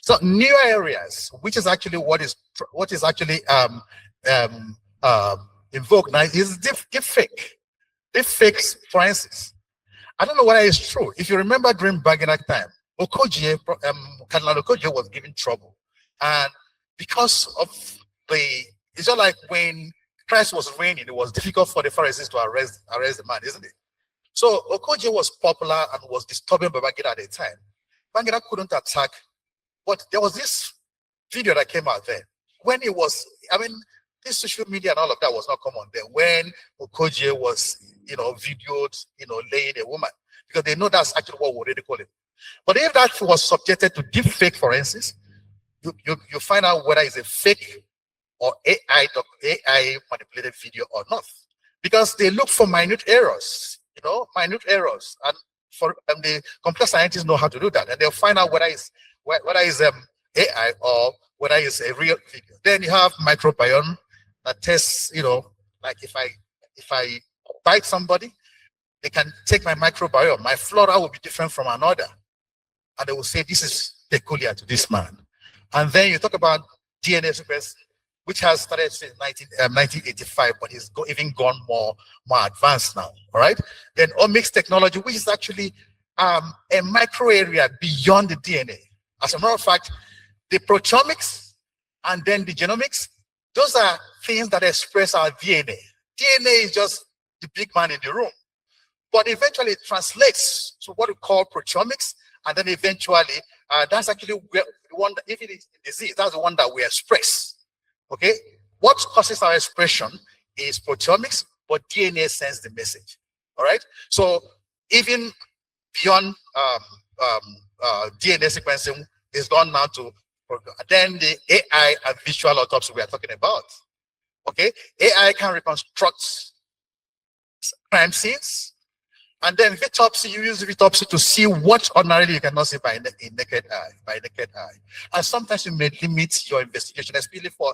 So new areas, which is actually what is actually in vogue now, is deepfake. Deepfake forensics. I don't know whether it's true. If you remember during Baginac time, Cardinal Okoje was given trouble. And because of it's just like when Christ was reigning, it was difficult for the Pharisees to arrest the man, isn't it? So Okoje was popular and was disturbing Babangida at the time. Babangida couldn't attack, but there was this video that came out then when it was, I mean, this social media and all of that was not common then, when Okoje was, videoed, laying a woman, because they know that's actually what we already call it. But if that was subjected to deep fake forensics, you find out whether it's a fake or AI manipulated video or not, because they look for minute errors, minute errors, and the computer scientists know how to do that, and they'll find out whether it's AI or whether it's a real video. Then you have microbiome that tests, like if I bite somebody, they can take my microbiome. My flora will be different from another, and they will say this is peculiar to this man. And then you talk about DNA sequence, which has started since 1985, but it's even gone more advanced now. All right. Then omics technology, which is actually a micro area beyond the DNA. As a matter of fact, the proteomics and then the genomics, those are things that express our DNA. DNA is just the big man in the room. But eventually it translates to what we call proteomics, and then eventually that's actually the one that, if it is disease, that's the one that we express. Okay? What causes our expression is proteomics, but DNA sends the message. All right? So even beyond DNA sequencing is gone now to then the AI and visual autopsy we are talking about. Okay? AI can reconstruct crime scenes, and then virtopsy, you use virtopsy to see what ordinarily you cannot see by naked eye. And sometimes you may limit your investigation, especially for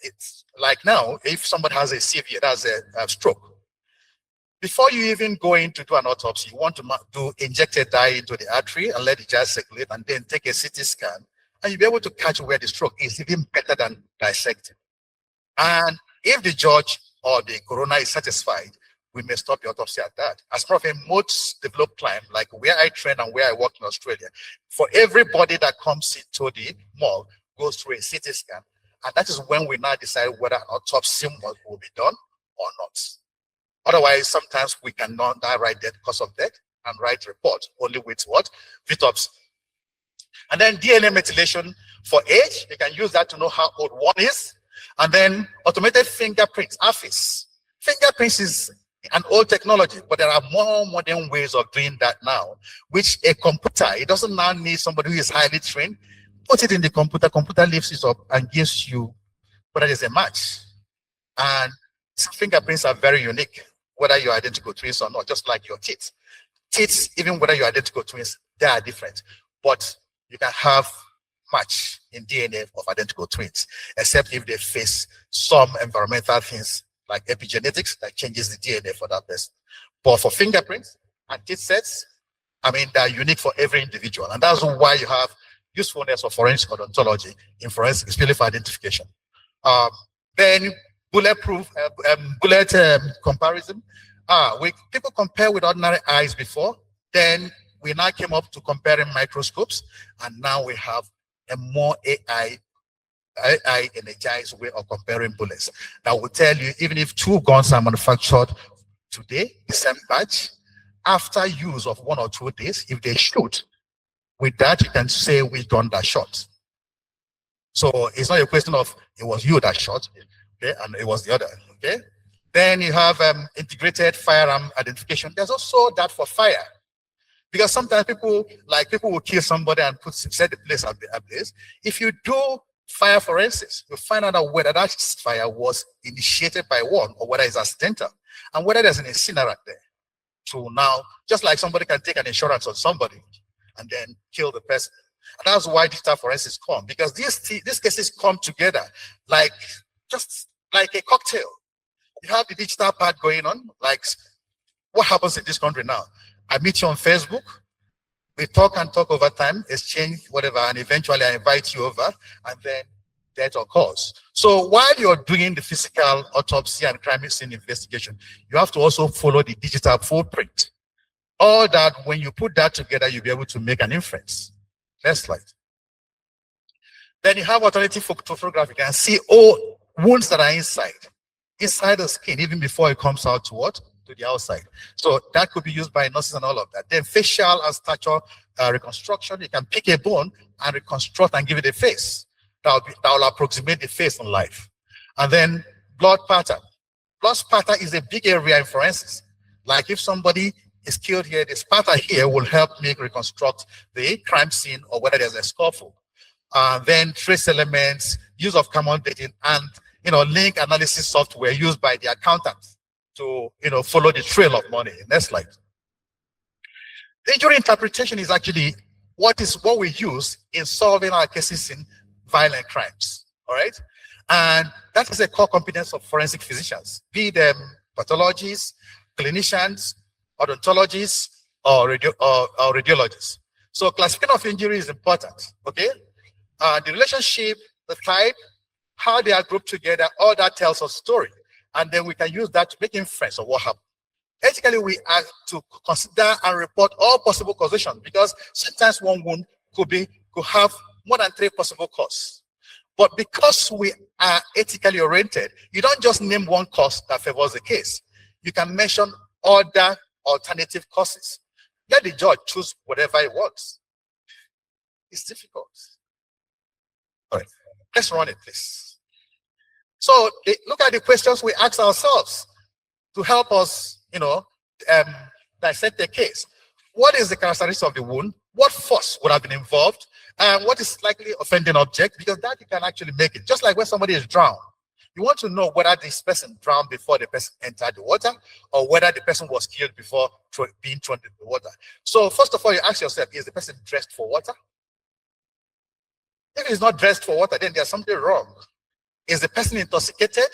it's like now, if somebody has a severe, that's a stroke. Before you even go in to do an autopsy, you want to do injected dye into the artery and let it just circulate, and then take a CT scan, and you'll be able to catch where the stroke is, even better than dissecting. And if the judge or the coroner is satisfied, we may stop the autopsy at that. As part of a most developed clime, like where I train and where I work in Australia, for everybody that comes into the morgue goes through a CT scan. And that is when we now decide whether an autopsy will be done or not. Otherwise, sometimes we cannot write death, cause of death, and write report only with what? Virtopsy. And then DNA methylation for age, you can use that to know how old one is. And then automated fingerprints, AFIS. Fingerprints is an old technology, but there are more modern ways of doing that now, which a computer, it doesn't now need somebody who is highly trained. Put it in the computer lifts it up and gives you whether there's a match. And fingerprints are very unique, whether you're identical twins or not, just like your teeth. Teeth, even whether you're identical twins, they are different. But you can have match in DNA of identical twins, except if they face some environmental things like epigenetics that changes the DNA for that person. But for fingerprints and teeth sets, I mean, they're unique for every individual. And that's why you have usefulness of forensic odontology in forensic, especially for identification. Then bulletproof, bullet comparison. People compare with ordinary eyes before, then we now came up to comparing microscopes, and now we have a more AI energized way of comparing bullets that will tell you, even if 2 guns are manufactured today, the same batch, after use of 1 or 2 days, if they shoot, with that you can say which gun that shot. So it's not a question of it was you that shot, okay, and it was the other, okay. Then you have integrated firearm identification. There's also that for fire, because sometimes people will kill somebody and set the place ablaze. If you do fire forensics, you find out whether that fire was initiated by one or whether it's accidental, and whether there's an incinerant there. So now, just like somebody can take an insurance on somebody and then kill the person. And that's why digital forensics come, because these cases come together just like a cocktail. You have the digital part going on, like what happens in this country now. I meet you on Facebook, we talk over time, exchange whatever, and eventually I invite you over, and then death occurs. So while you're doing the physical autopsy and crime scene investigation, you have to also follow the digital footprint. All that, when you put that together, you'll be able to make an inference. Next slide. Then you have alternative photography. You can see all wounds that are inside the skin, even before it comes out to what? To the outside. So that could be used by nurses and all of that. Then facial and stature reconstruction. You can pick a bone and reconstruct and give it a face. That will approximate the face in life. And then blood pattern. Blood pattern is a big area in forensics. Like if somebody is killed here, this pattern here will help me reconstruct the crime scene or whether there's a scuffle. Then trace elements, use of common dating, and link analysis software used by the accountants to follow the trail of money. Next slide. Injury interpretation is actually what we use in solving our cases in violent crimes. All right, and that is a core competence of forensic physicians, be them pathologists, clinicians, odontologists, or radiologists. So classification of injury is important. Okay, the relationship, the type, how they are grouped together, all that tells a story. And then we can use that to make inference of what happened. Ethically, we are to consider and report all possible causations, because sometimes one wound could have more than 3 possible causes. But because we are ethically oriented, you don't just name one cause that favors the case. You can mention other alternative causes. Let the judge choose whatever he wants. It's difficult. All right, let's run it, please. So look at the questions we ask ourselves to help us, dissect the case. What is the characteristics of the wound? What force would have been involved? And what is likely offending object? Because that you can actually make it. Just like when somebody is drowned, you want to know whether this person drowned before the person entered the water, or whether the person was killed before being thrown into the water. So first of all, you ask yourself, is the person dressed for water? If he's not dressed for water, then there's something wrong. Is the person intoxicated?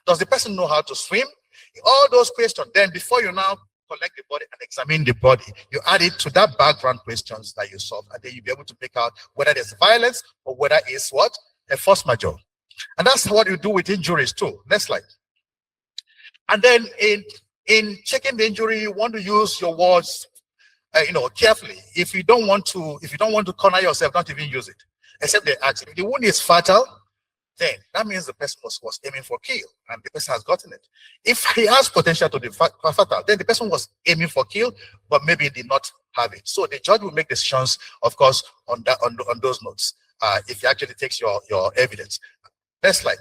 Does the person know how to swim? All those questions, then before you now collect the body and examine the body, you add it to that background questions that you solve, and then you'll be able to make out whether there's violence or whether it's what? A force majeure. And that's what you do with injuries too. Next slide. And then in checking the injury, you want to use your words carefully. If you don't want to corner yourself, don't even use it. Except they ask, if the wound is fatal, then that means the person was aiming for kill and the person has gotten it. If he has potential to be fatal, then the person was aiming for kill, but maybe did not have it. So the judge will make decisions, of course, on those notes, if he actually takes your evidence. Next slide.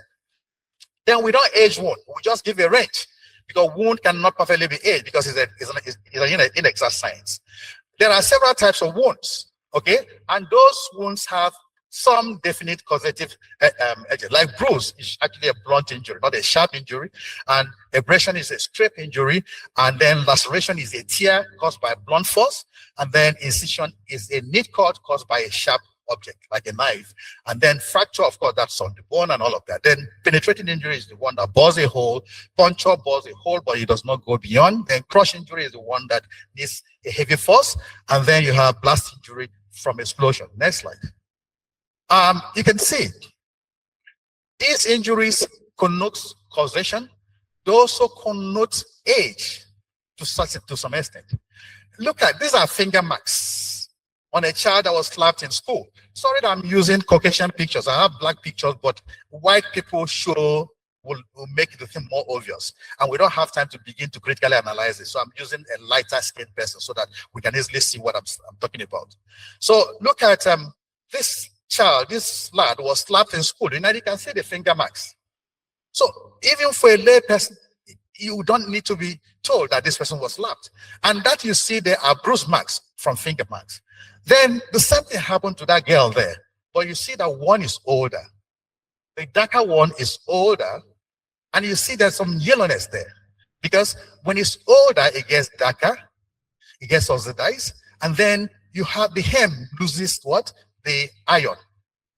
Then we don't age wound. We just give a range, because wound cannot perfectly be aged because it's an inexact science. There are several types of wounds, okay? And those wounds have some definite causative agent. Like bruise is actually a blunt injury, not a sharp injury. And abrasion is a scrape injury. And then laceration is a tear caused by blunt force. And then incision is a neat cut caused by a sharp object, like a knife. And then fracture, of course, that's on the bone and all of that. Then penetrating injury is the one that bores a hole. Puncture bores a hole, but it does not go beyond. Then crush injury is the one that needs a heavy force. And then you have blast injury from explosion. Next slide. You can see these injuries connote causation. They also connote age to some extent. Look at, these are finger marks on a child that was slapped in school. Sorry that I'm using Caucasian pictures. I have black pictures, but white people will make the thing more obvious. And we don't have time to begin to critically analyze it. So I'm using a lighter skinned person so that we can easily see what I'm talking about. So look at this child, this lad was slapped in school. You can see the finger marks. So even for a lay person, you don't need to be told that this person was slapped. And that you see there are bruise marks from finger marks. Then the same thing happened to that girl there. But you see that one is older. The darker one is older. And you see there's some yellowness there. Because when it's older, it gets darker. It gets oxidized. And then you have the hem loses what? The iron.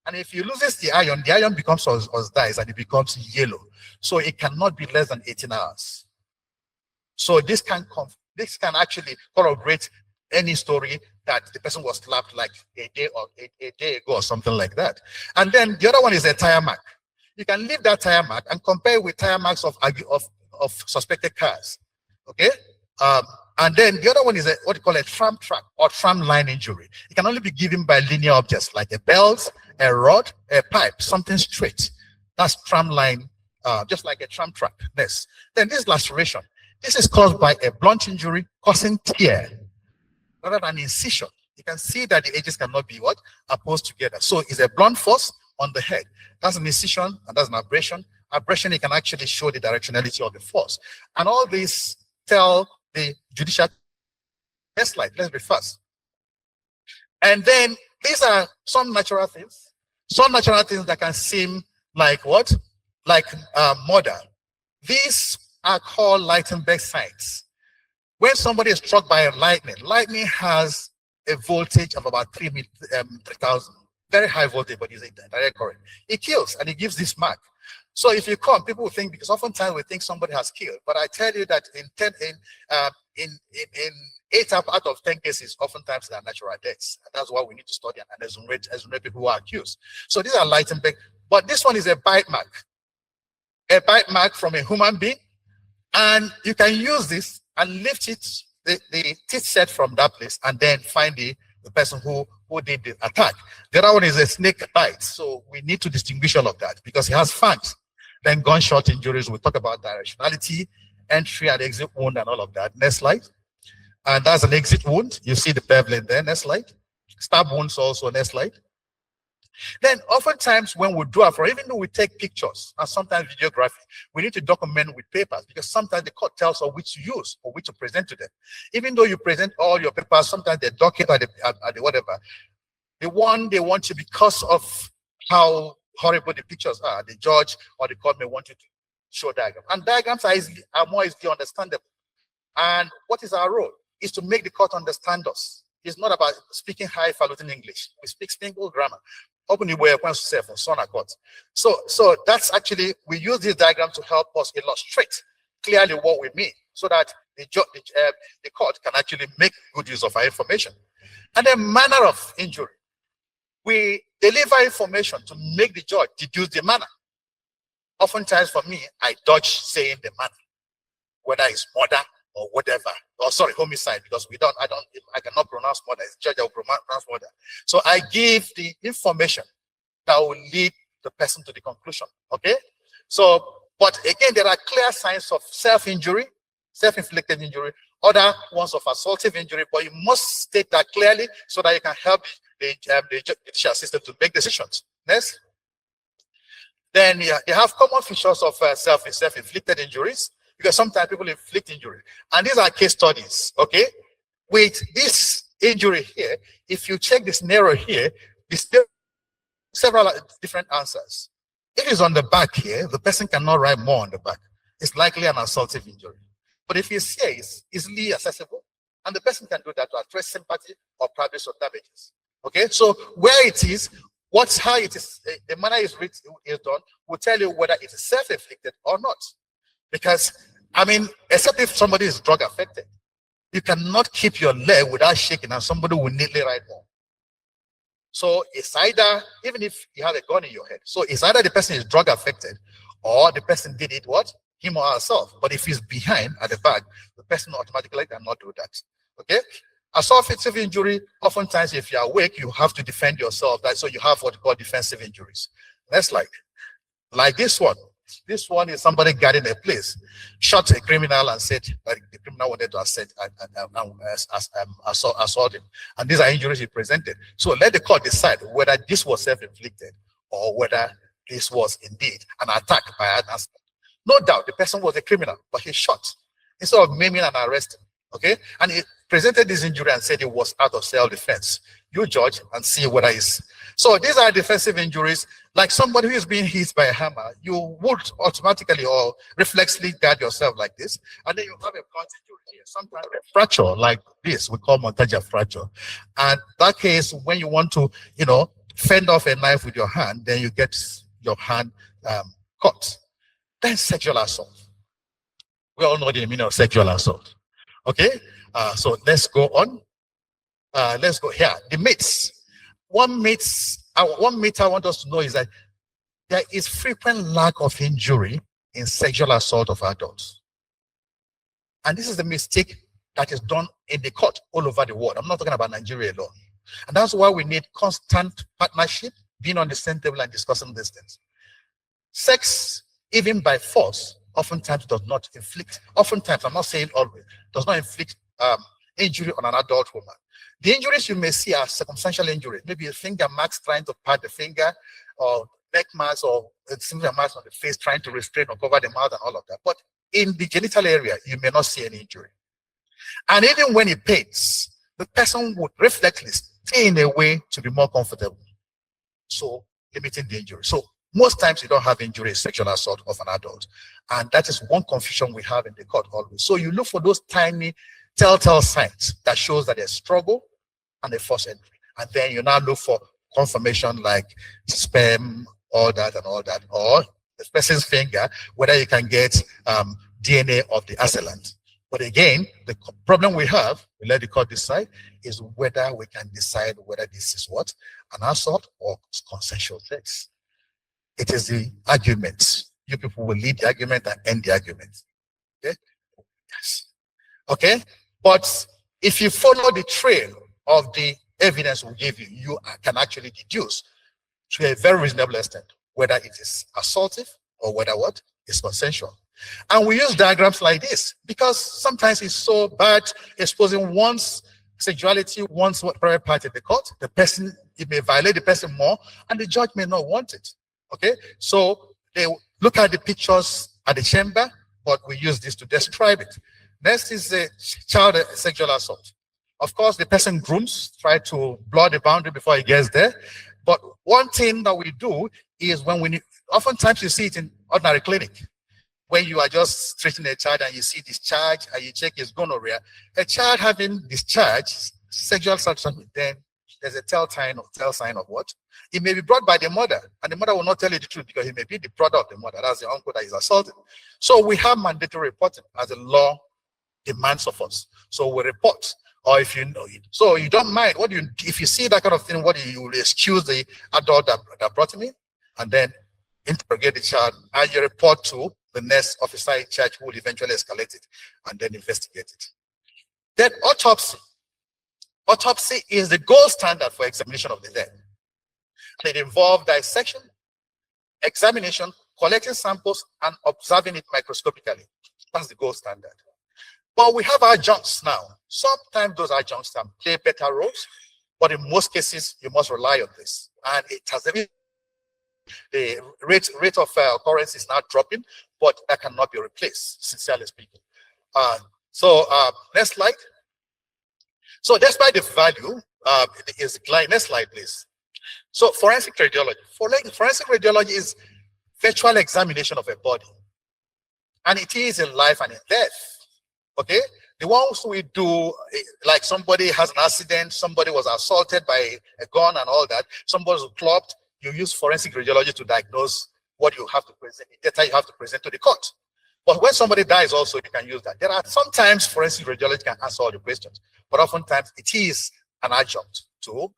And if you lose the iron becomes oxidized and it becomes yellow. So it cannot be less than 18 hours. So this can actually corroborate any story that the person was slapped like a day ago or something like that. And then the other one is a tire mark. You can leave that tire mark and compare with tire marks of suspected cars. Okay? And then the other one is what you call a tram track or tram line injury. It can only be given by linear objects like a belt, a rod, a pipe, something straight. That's tram line, just like a tram track. Next. Then this laceration. This is caused by a blunt injury causing tear rather than incision. You can see that the edges cannot be what? Opposed together. So it's a blunt force on the head. That's an incision and that's an abrasion. Abrasion, it can actually show the directionality of the force. And all these tell the judicial. Next slide, let's be fast. And then these are some natural things. Some natural things that can seem like what? Like murder. These are called Lichtenberg signs. When somebody is struck by lightning has a voltage of about 3,000. Very high voltage, but it's a direct current. It kills and it gives this mark. So if you come, people will think, because oftentimes we think somebody has killed, but I tell you that in 8 out of 10 cases, oftentimes they are natural deaths. And that's why we need to study and exonerate people who are accused. So these are Lichtenberg, but this one is a bite mark. A bite mark from a human being. And you can use this and lift it, the teeth set from that place, and then find the person who did the attack. The other one is a snake bite. So we need to distinguish all of that because it has fangs. Then gunshot injuries, we'll talk about directionality, entry and exit wound and all of that. Next slide. And that's an exit wound. You see the beveling there. Next slide. Stab wounds also. Next slide. Then oftentimes when we draw, even though we take pictures and sometimes videography, we need to document with papers because sometimes the court tells us which to use or which to present to them. Even though you present all your papers, sometimes they docket or the whatever. The one they want you because of how horrible the pictures are, the judge or the court may want you to show diagrams. And diagrams are more easily understandable. And what is our role? Is to make the court understand us. It's not about speaking highfalutin English. We speak single grammar. Open the way for son court. So that's actually, we use this diagram to help us illustrate clearly what we mean so that the court can actually make good use of our information. And then manner of injury. We deliver information to make the judge deduce the manner. Oftentimes for me, I dodge saying the manner, whether it's murder or whatever, or sorry, homicide, because I cannot pronounce murder. It's judge that will pronounce murder. So I give the information that will lead the person to the conclusion. Okay? So, but again, there are clear signs of self-injury, self-inflicted injury, other ones of assaultive injury, but you must state that clearly so that you can help the judicial system to make decisions. Next. Then you have common features of self-inflicted injuries, because sometimes people inflict injury. And these are case studies, okay? With this injury here, if you check this narrow here, there's several different answers. If it's on the back here, the person cannot write more on the back. It's likely an assaultive injury. But if it's here, it's easily accessible, and the person can do that to address sympathy or probably some damages. Okay, so where it is, how it is, the manner is done will tell you whether it is self-inflicted or not. Because, I mean, except if somebody is drug affected, you cannot keep your leg without shaking and somebody will neatly write more. So it's either, even if you have a gun in your head, so it's either the person is drug affected or the person did it what? Him or herself. But if he's behind at the back, the person automatically cannot do that. Okay? Assaultive injury, oftentimes if you're awake, you have to defend yourself. So you have what we call defensive injuries. That's like this one. This one is somebody guarding a place, shot a criminal and said that the criminal wanted to assault him. And these are injuries he presented. So let the court decide whether this was self-inflicted or whether this was indeed an attack by an assailant. No doubt the person was a criminal, but he shot instead of maiming and arresting. Okay, and he presented this injury and said it was out of self-defense. You judge and see whether it's so. These are defensive injuries, like somebody who is being hit by a hammer. You would automatically or reflexively guard yourself like this, and then you have a blunt injury here. Sometimes a fracture like this we call montagia fracture, and that case when you want to, fend off a knife with your hand, then you get your hand cut. Then sexual assault. We all know the meaning of sexual assault. Okay, so let's go on. Let's go here. The myths. One myth I want us to know is that there is frequent lack of injury in sexual assault of adults. And this is the mistake that is done in the court all over the world. I'm not talking about Nigeria alone. And that's why we need constant partnership, being on the same table and discussing these things. Sex, even by force, oftentimes does not inflict, oftentimes, I'm not saying always, does not inflict injury on an adult woman. The injuries you may see are circumstantial injuries, maybe a finger marks trying to pat the finger, or neck marks, or similar marks on the face trying to restrain or cover the mouth and all of that. But in the genital area, you may not see any injury. And even when it pains, the person would reflexively stay in a way to be more comfortable. So limiting the injury. So most times you don't have injury, sexual assault of an adult. And that is one confusion we have in the court always. So you look for those tiny telltale signs that shows that there's struggle and a forced entry. And then you now look for confirmation like sperm, all that, or the person's finger, whether you can get DNA of the assailant. But again, the problem we have, we let the court decide, is whether we can decide whether this is what? An assault or consensual sex. It is the argument. You people will lead the argument and end the argument. Okay? Yes. Okay? But if you follow the trail of the evidence we give you, you can actually deduce to a very reasonable extent whether it is assaultive or whether what is consensual. And we use diagrams like this because sometimes it's so bad exposing one's sexuality, one's private part in the court. The person, it may violate the person more, and the judge may not want it. Okay, so they look at the pictures at the chamber, but we use this to describe it. Next is the child sexual assault. Of course, the person grooms, try to blur the boundary before he gets there. But one thing that we do is when we, oftentimes you see it in ordinary clinic, when you are just treating a child and you see discharge and you check his gonorrhea, a child having discharge, sexual assault, then there's a tell sign of what? It may be brought by the mother, and the mother will not tell you the truth because he may be the brother of the mother. That's the uncle that is assaulted. So we have mandatory reporting as the law demands of us. So we report. Or if you know it, so you don't mind, if you see that kind of thing, you will excuse the adult that brought him in, and then interrogate the child, and you report to the next officer in charge, who will eventually escalate it and then investigate it. Then autopsy. Autopsy is the gold standard for examination of the dead. It involves dissection, examination, collecting samples, and observing it microscopically. That's the gold standard. But we have adjuncts now. Sometimes those adjuncts can play better roles, but in most cases, you must rely on this. And it has the rate of occurrence is now dropping, but that cannot be replaced, sincerely speaking. Next slide. So despite the value, is declining. Next slide, please. So forensic radiology. Forensic radiology is virtual examination of a body. And it is in life and in death. Okay? The ones we do, like somebody has an accident, somebody was assaulted by a gun and all that, somebody was clubbed, you use forensic radiology to diagnose what you have to present, the data you have to present to the court. But when somebody dies also, you can use that. There are sometimes forensic radiology can answer all the questions, but oftentimes it is an adjunct to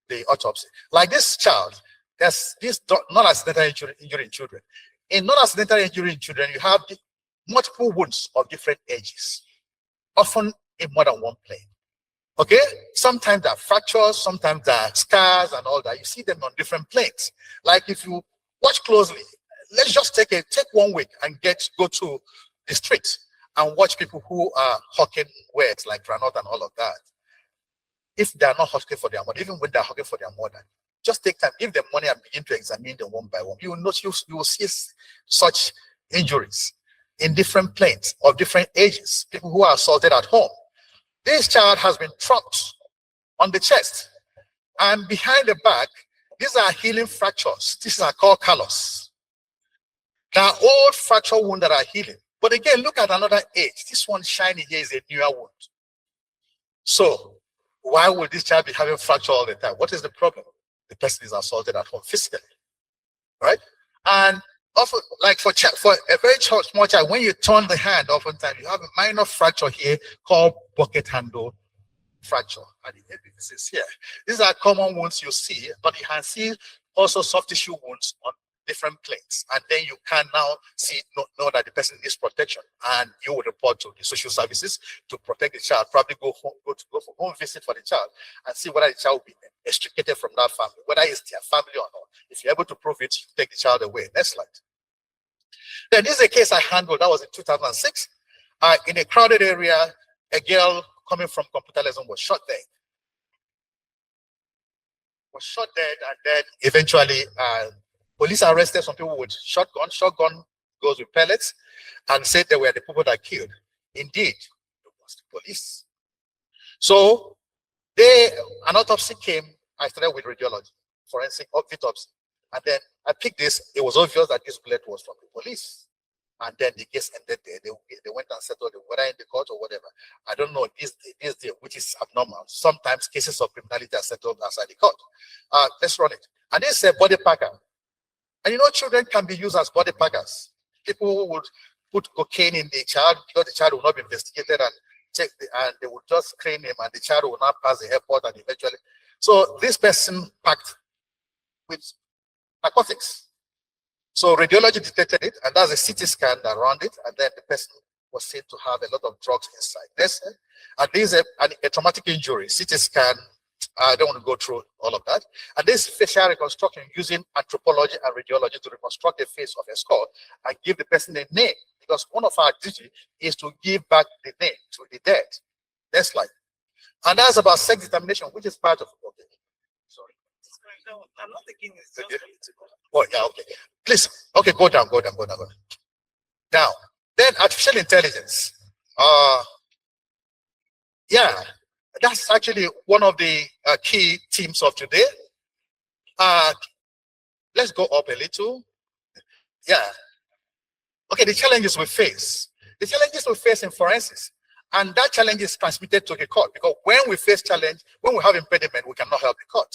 the autopsy. Like this child, there's this non-accidental injury in children. In non-accidental injury in children, you have multiple wounds of different ages, often in more than one plane. Okay? Sometimes there are fractures, sometimes there are scars and all that. You see them on different planes. Like if you watch closely, let's just take 1 week and go to the street and watch people who are hawking wares like granite and all of that. If they are not hawking for their mother, even when they're hawking for their mother, just take time, give them money and begin to examine them one by one. You will notice, you will see such injuries in different planes of different ages, people who are assaulted at home. This child has been trucked on the chest and behind the back. These are healing fractures. These are called callus. There are old fracture wounds that are healing. But again, look at another age. This one shiny here is a newer wound. So why would this child be having fracture all the time? What is the problem? The person is assaulted at home physically, right? And often, like for a very small child, when you turn the hand, oftentimes you have a minor fracture here called bucket handle fracture. And the evidence is here. These are common wounds you see, but you can see also soft tissue wounds on different planes. And then you can now know that the person needs protection, and you will report to the social services to protect the child. Probably go for home visit for the child and see whether the child will be extricated from that family, whether it's their family or not. If you're able to prove it, you take the child away. Next slide. Then this is a case I handled. That was in 2006. In a crowded area, a girl coming from computer lesson was shot dead. And then eventually police arrested some people with shotgun. Shotgun goes with pellets, and said they were the people that killed. Indeed, it was the police. So an autopsy came. I started with radiology, forensic autopsy. And then I picked this. It was obvious that this bullet was from the police. And then the case ended there. They went and settled it, whether in the court or whatever. I don't know this which is abnormal. Sometimes cases of criminality are settled outside the court. Let's run it. And this is a body packer. And you know, children can be used as body packers. People would put cocaine in the child because the child will not be investigated and checked, and they would just screen him, and the child will not pass the airport, and eventually. So this person packed with narcotics. So radiology detected it, and that's a CT scan that ran it, and then the person was seen to have a lot of drugs inside. This, and this is a traumatic injury. CT scan. I don't want to go through all of that. And this facial reconstruction using anthropology and radiology to reconstruct the face of a skull and give the person a name, because one of our duty is to give back the name to the dead. Next slide. And that's about sex determination, which is part of okay. Sorry. No, I'm not thinking it's Okay. Oh yeah, okay. Please, okay, go down. Now, then artificial intelligence. Yeah. That's actually one of the key themes of today. Let's go up a little. Yeah. Okay, the challenges we face. The challenges we face in forensics And that challenge is transmitted to the court, because when we face challenge, when we have impediment, we cannot help the court.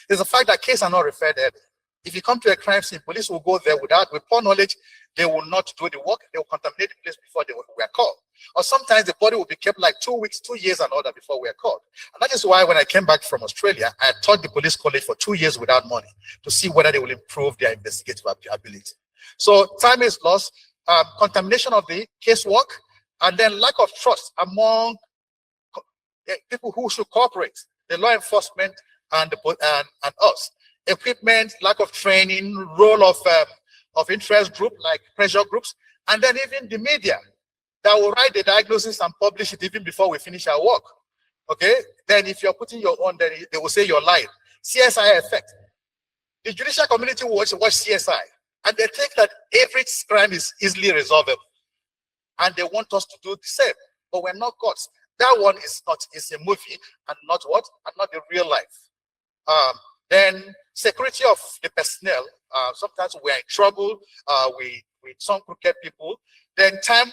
There's a fact that cases are not referred early. If you come to a crime scene, police will go there with poor knowledge. They will not do the work. They will contaminate the place before they were called. Or sometimes the body will be kept like 2 weeks, 2 years and all that before we are called. And that is why when I came back from Australia, I taught the police college for 2 years without money to see whether they will improve their investigative ability. So time is lost, contamination of the casework, and then lack of trust among people who should cooperate, the law enforcement and us. Equipment, lack of training, role of interest group like pressure groups, and then even the media that will write the diagnosis and publish it even before we finish our work. Okay, then if you're putting your own, then they will say you're lying. CSI effect. The judicial community will watch CSI, and they think that every crime is easily resolvable, and they want us to do the same, but we're not courts. That one is not, it's a movie and not what, and not the real life. Then security of the personnel. Sometimes we're in trouble with some crooked people. Then time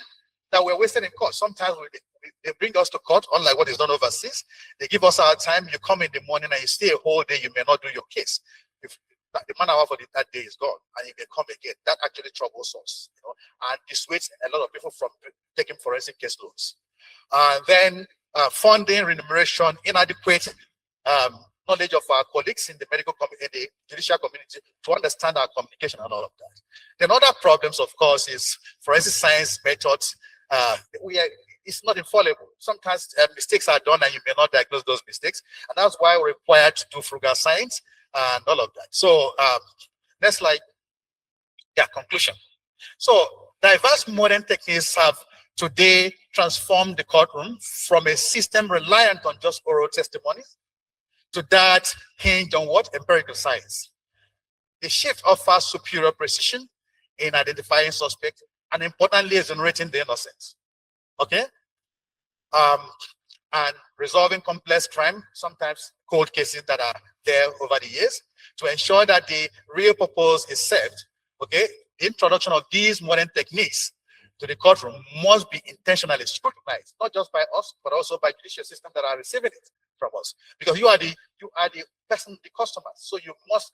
that we're wasting in court. Sometimes they bring us to court, unlike what is done overseas. They give us our time. You come in the morning and you stay a whole day. You may not do your case. If the man hour for that day is gone, and you may come again. That actually troubles us, and dissuades a lot of people from taking forensic case loads. Then funding, remuneration, inadequate knowledge of our colleagues in the medical community, the judicial community, to understand our communication and all of that. Then other problems, of course, is forensic science methods. It's not infallible. Sometimes mistakes are done and you may not diagnose those mistakes. And that's why we're required to do frugal science and all of that. So next slide. Yeah, conclusion. So diverse modern techniques have today transformed the courtroom from a system reliant on just oral testimonies to that hinged on what? Empirical science. The shift offers superior precision in identifying suspects and importantly exonerating the innocent. Okay? And resolving complex crime, sometimes cold cases that are there over the years, to ensure that the real purpose is served. Okay? The introduction of these modern techniques to the courtroom must be intentionally scrutinized, not just by us, but also by judicial systems that are receiving it from us. Because you are the person, the customer. So you must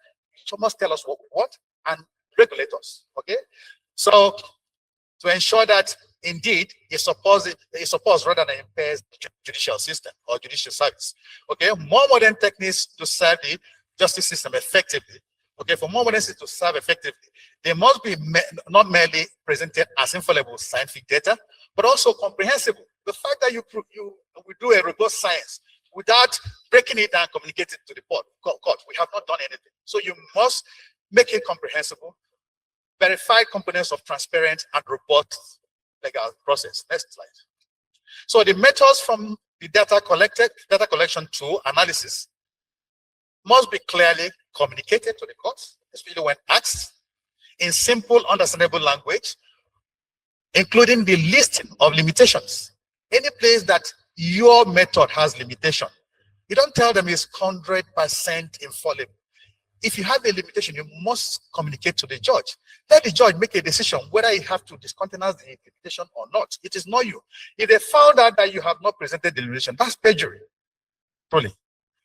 tell us what and regulate us. Okay? So to ensure that indeed it supports rather than impairs the judicial system or judicial service. Okay, more modern techniques to serve the justice system effectively. Okay, for more modern systems to serve effectively, they must be not merely presented as infallible scientific data, but also comprehensible. The fact that we do a robust science without breaking it down, communicating to the court, we have not done anything. So you must make it comprehensible, verify components of transparent and robust legal process. Next slide. So the methods from the data collection to analysis must be clearly communicated to the courts, especially when asked in simple, understandable language, including the listing of limitations. Any place that your method has limitation, you don't tell them it's 100% infallible. If you have a limitation, you must communicate to the judge. Let the judge make a decision whether you have to discontinue the limitation or not. It is not you. If they found out that you have not presented the limitation, that's perjury. Truly.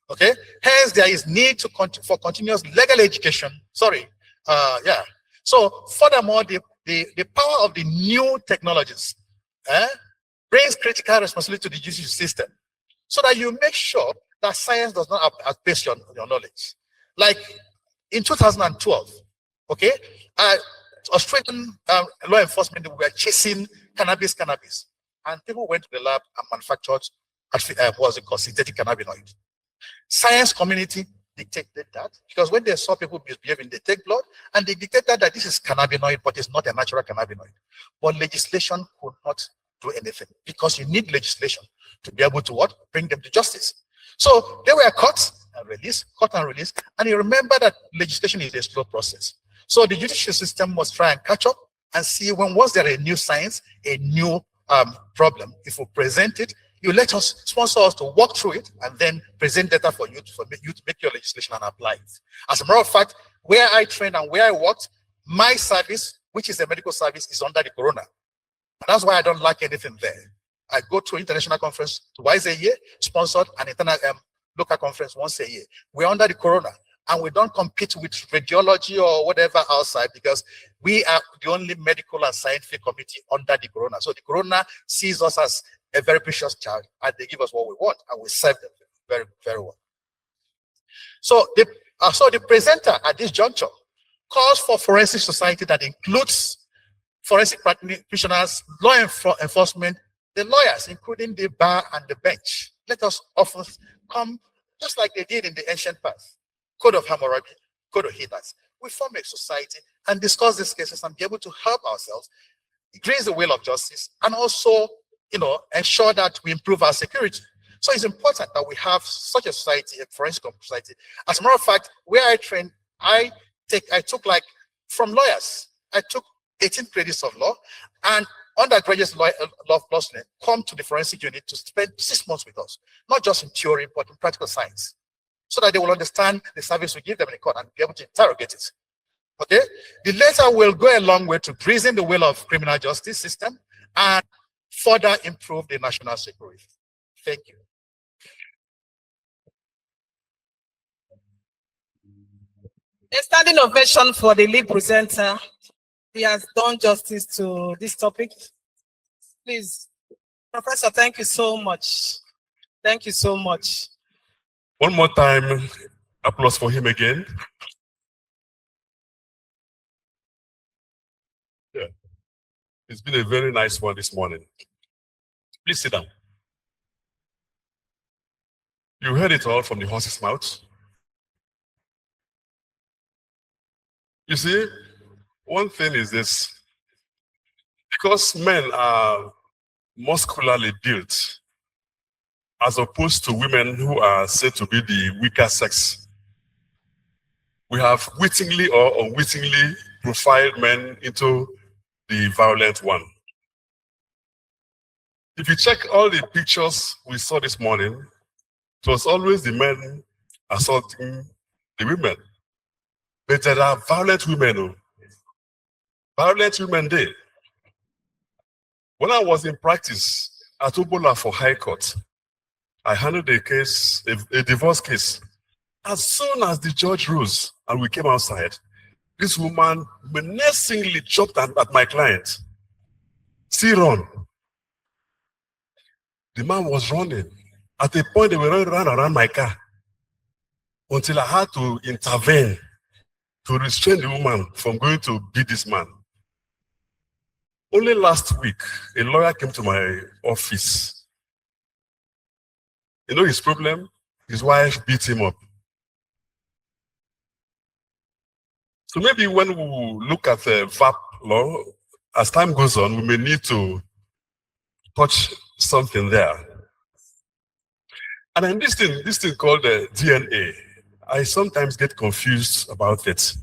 Okay? Hence, there is need for continuous legal education. So, furthermore, the power of the new technologies brings critical responsibility to the judicial system so that you make sure that science does not outpace your knowledge. Like in 2012, okay, Australian law enforcement were chasing cannabis, and people went to the lab and manufactured synthetic cannabinoid. Science community dictated that because when they saw people misbehaving, they take blood and they dictated that this is cannabinoid, but it's not a natural cannabinoid. But legislation could not do anything because you need legislation to be able to bring them to justice. So they were caught and released, and you remember that legislation is a slow process. So the judicial system must try and catch up and see when was there a new science, a new problem. If we present it, you let us sponsor us to walk through it and then present data for you to make your legislation and apply it. As a matter of fact, where I trained and where I worked, my service, which is a medical service, is under the corona. And that's why I don't like anything there. I go to international conference twice a year, sponsored, and internal local conference once a year. We're under the corona, and we don't compete with radiology or whatever outside because we are the only medical and scientific committee under the corona. So the corona sees us as a very precious child, and they give us what we want, and we serve them very, very well. So the presenter at this juncture calls for forensic society that includes forensic practitioners, law enforcement, the lawyers, including the bar and the bench. Let us often come, just like they did in the ancient past, Code of Hammurabi, Code of Hittite. We form a society and discuss these cases and be able to help ourselves, increase the will of justice, and also, ensure that we improve our security. So it's important that we have such a society, a forensic society. As a matter of fact, where I trained, I took like from lawyers, I took 18 credits of law, and undergraduate law students come to the forensic unit to spend 6 months with us, not just in theory, but in practical science, so that they will understand the service we give them in the court and be able to interrogate it. Okay? The letter will go a long way to greasing the wheel of criminal justice system and further improve the national security. Thank you. A standing ovation for the lead presenter. He has done justice to this topic. Please, Professor, thank you so much. Thank you so much. One more time, applause for him again. Yeah, it's been a very nice one this morning. Please sit down. You heard it all from the horse's mouth. You see, one thing is this: because men are muscularly built, as opposed to women who are said to be the weaker sex, we have wittingly or unwittingly profiled men into the violent one. If you check all the pictures we saw this morning, it was always the men assaulting the women. But there are violent women. Violent women there. When I was in practice at Obola for High Court, I handled a case, a divorce case. As soon as the judge rose and we came outside, this woman menacingly jumped at my client. See, run. The man was running. At a point, they were running around my car until I had to intervene to restrain the woman from going to beat this man. Only last week, a lawyer came to my office. You know his problem? His wife beat him up. So maybe when we look at the VAP law, as time goes on, we may need to touch something there. And then this thing called the DNA, I sometimes get confused about it.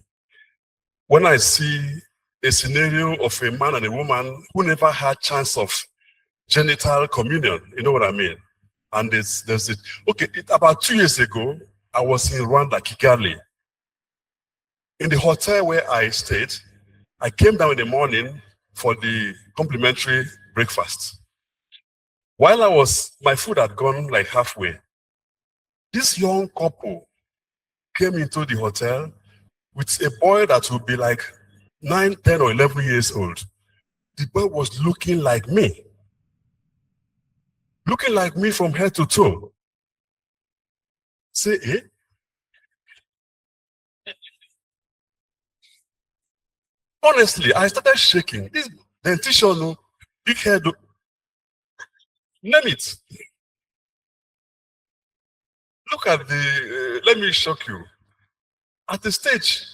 When I see a scenario of a man and a woman who never had chance of genital communion, you know what I mean? And there's it. Okay, about 2 years ago, I was in Rwanda, Kigali. In the hotel where I stayed, I came down in the morning for the complimentary breakfast. While my food had gone like halfway, this young couple came into the hotel with a boy that would be like 9, 10, or 11 years old. The boy was looking like me. Looking like me from head to toe. Say, eh? Honestly, I started shaking. This dentition, big head, name it. Look at let me shock you. At the stage,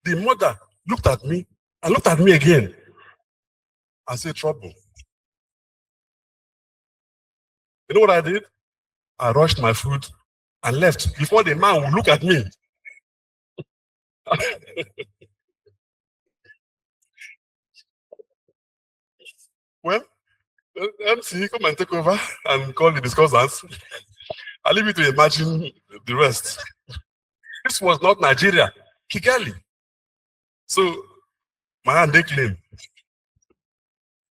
the mother looked at me and looked at me again. I said, trouble. You know what I did? I rushed my food and left before the man would look at me. Well, MC, come and take over and call the discussants. I leave you to imagine the rest. This was not Nigeria, Kigali. So, my hand they clean.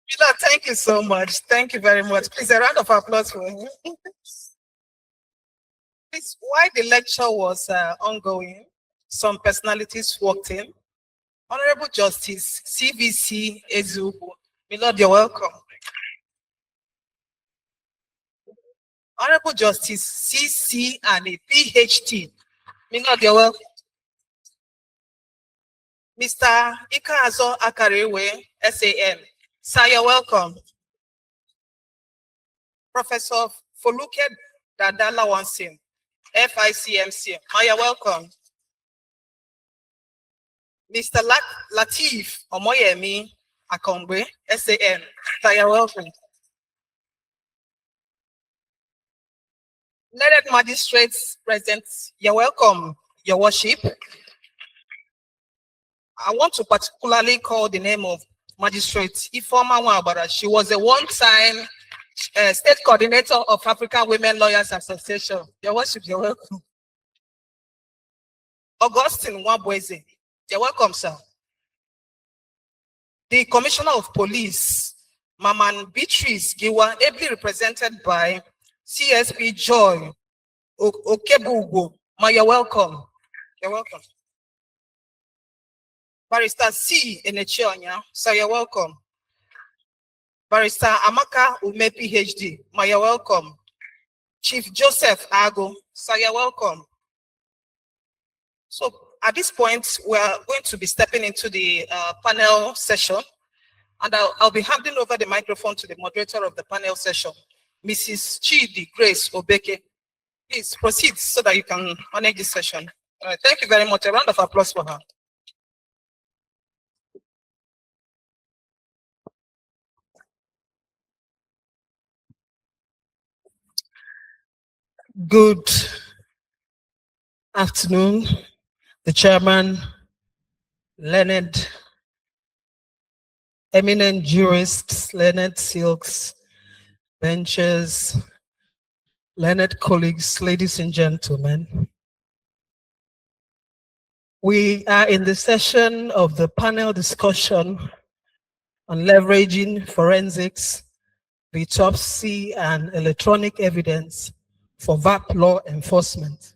Mila, thank you so much. Thank you very much. Please, a round of applause for him. Please, while the lecture was ongoing, some personalities walked in. Honorable Justice CVC Ezubu. Milord, you're welcome. Honorable Justice CC and a PhD. Milord, you're welcome. Mr. Ikazo Akarewe, SAN. Sir, you're welcome. Professor Foluke Dadala Wansim, FICMC. You're welcome. Mr. Latif Omoyemi Akongbe, SAN. Sir, you're welcome. Learned magistrates present, you're welcome, Your Worship. I want to particularly call the name of Magistrate Ifeoma Nwabara. She was a one-time state coordinator of African Women Lawyers Association. Your Worship, you're welcome. Augustine Wabweze, you're welcome, sir. The Commissioner of Police, Maman Beatrice Giwa, ably represented by CSP Joy Okebugo. You're welcome. You're welcome. Barrister C. Enechionya, so you're welcome. Barrister Amaka Ume PhD, you're welcome. Chief Joseph Ago, so you're welcome. So at this point, we're going to be stepping into the panel session, and I'll be handing over the microphone to the moderator of the panel session, Mrs. Chidi Grace Obeke. Please proceed so that you can manage this session. Thank you very much. A round of applause for her. Good afternoon, the chairman, learned, eminent jurists, learned silks, benches, learned colleagues, ladies and gentlemen. We are in the session of the panel discussion on leveraging forensics, virtopsy, and electronic evidence for VAP law enforcement.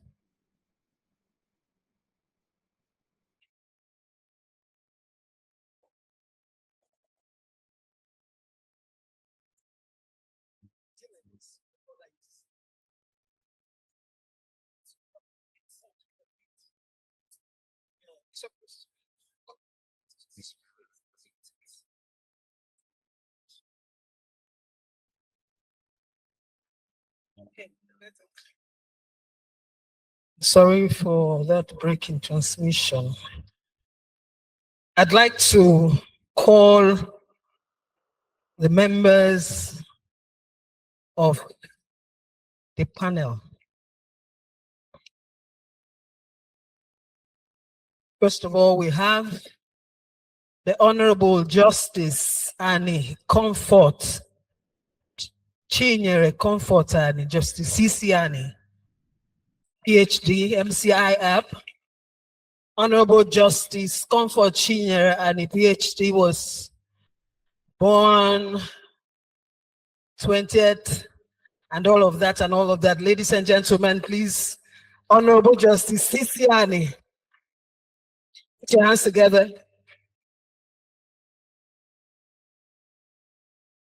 Sorry for that break in transmission. I'd like to call the members of the panel. First of all, we have the Honorable Justice Annie Comfort, Chinyere Comfort Annie, Justice CC Annie, PhD, MCI app. Honorable Justice Comfort Chinyere Annie, PhD, was born 20th, and all of that. Ladies and gentlemen, please, Honorable Justice CC Annie, put your hands together.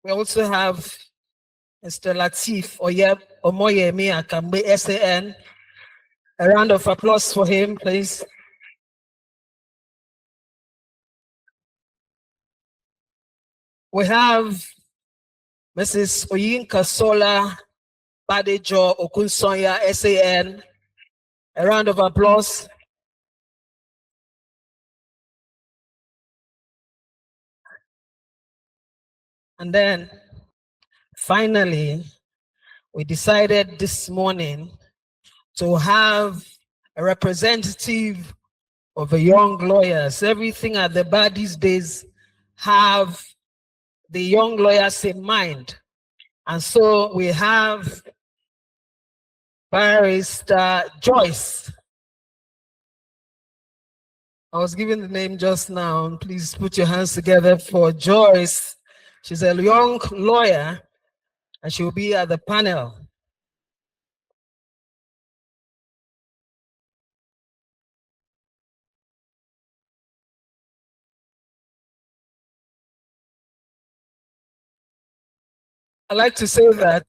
We also have Mr. Latif Omoyemi Akambe, SAN. A round of applause for him, please. We have Mrs. Oyinka Sola Badejo Okunsoya, SAN. A round of applause. And then, finally, we decided this morning to have a representative of the young lawyers. Everything at the bar these days have the young lawyers in mind. And so we have Barrister Joyce. I was given the name just now. Please put your hands together for Joyce She's a young lawyer, and she will be at the panel. I like to say that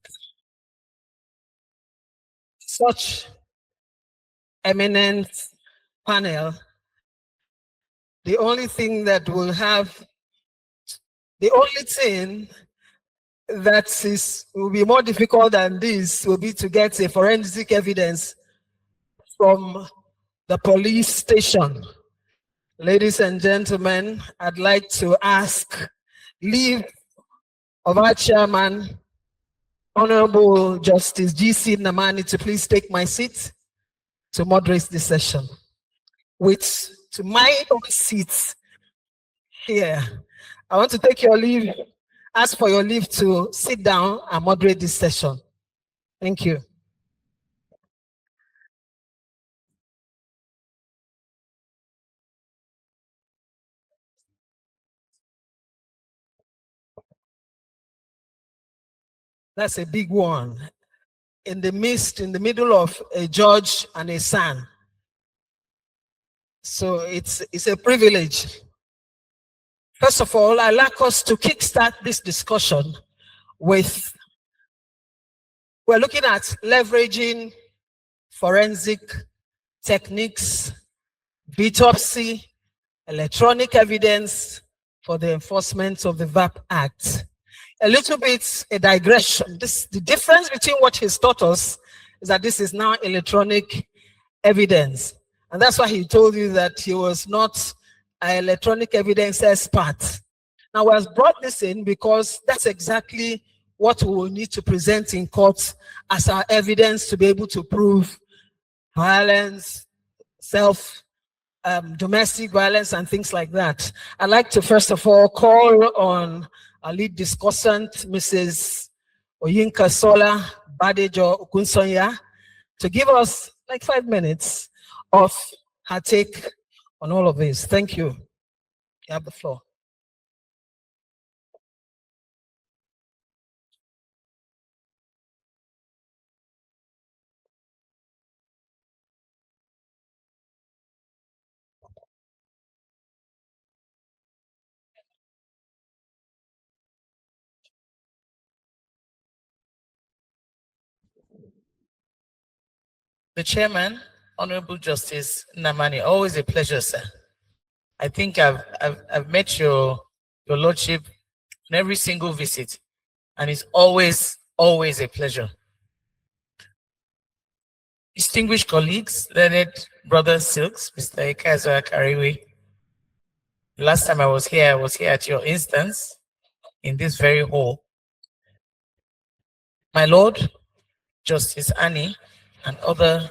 such eminent panel, the only thing that will have, the only thing that will be more difficult than this will be to get a forensic evidence from the police station. Ladies and gentlemen, I'd like to ask leave of our chairman, Honorable Justice G.C. Namani, to please take my seat to moderate this session. To my own seat here, I want to take your leave, ask for your leave to sit down and moderate this session. Thank you. That's a big one. In the middle of a judge and a son. So it's a privilege. First of all, I'd like us to kickstart this discussion with, we're looking at leveraging forensic techniques, virtopsy, electronic evidence for the enforcement of the VAP Act. A little bit a digression. The difference between what he's taught us is that this is now electronic evidence. And that's why he told you that he was not an electronic evidence expert. Now, we have brought this in because that's exactly what we will need to present in court as our evidence to be able to prove violence, domestic violence, and things like that. I'd like to first of all call on our lead discussant, Mrs. Oyinka Sola Badejo Okunsonya, to give us like 5 minutes of her take on all of this. Thank you. You have the floor. The chairman, Honorable Justice Namani, always a pleasure, sir. I think I've met your lordship on every single visit, and it's always a pleasure. Distinguished colleagues, learned brother Silks, Mr. Ekazo Kariwe. The last time I was here at your instance in this very hall. My Lord, Justice Annie, and other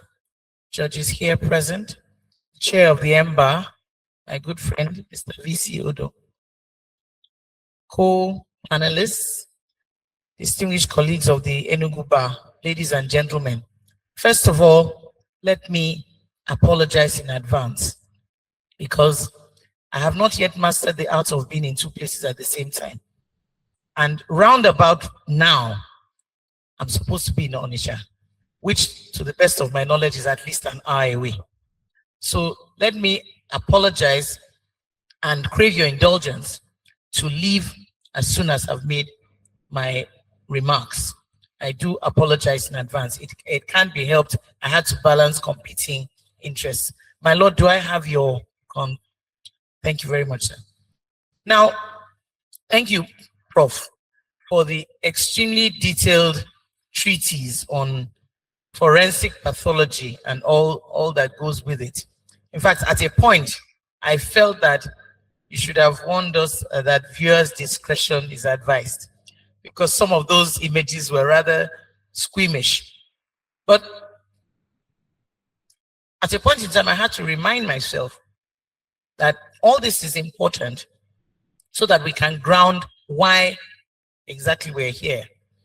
judges here present, Chair of the EMBA, my good friend, Mr. V.C. Odo, co-panelists, distinguished colleagues of the Enugu Bar, ladies and gentlemen. First of all, let me apologize in advance because I have not yet mastered the art of being in two places at the same time. And roundabout now, I'm supposed to be in Onitsha, which to the best of my knowledge is at least an hour away. So let me apologize and crave your indulgence to leave as soon as I've made my remarks. I do apologize in advance. It can't be helped. I had to balance competing interests. My Lord, do I have your Thank you very much, sir. Now, thank you, Prof, for the extremely detailed treatise on forensic pathology and all that goes with it. In fact, at a point, I felt that you should have warned us that viewers' discretion is advised, because some of those images were rather squeamish. But at a point in time, I had to remind myself that all this is important so that we can ground why exactly we're here.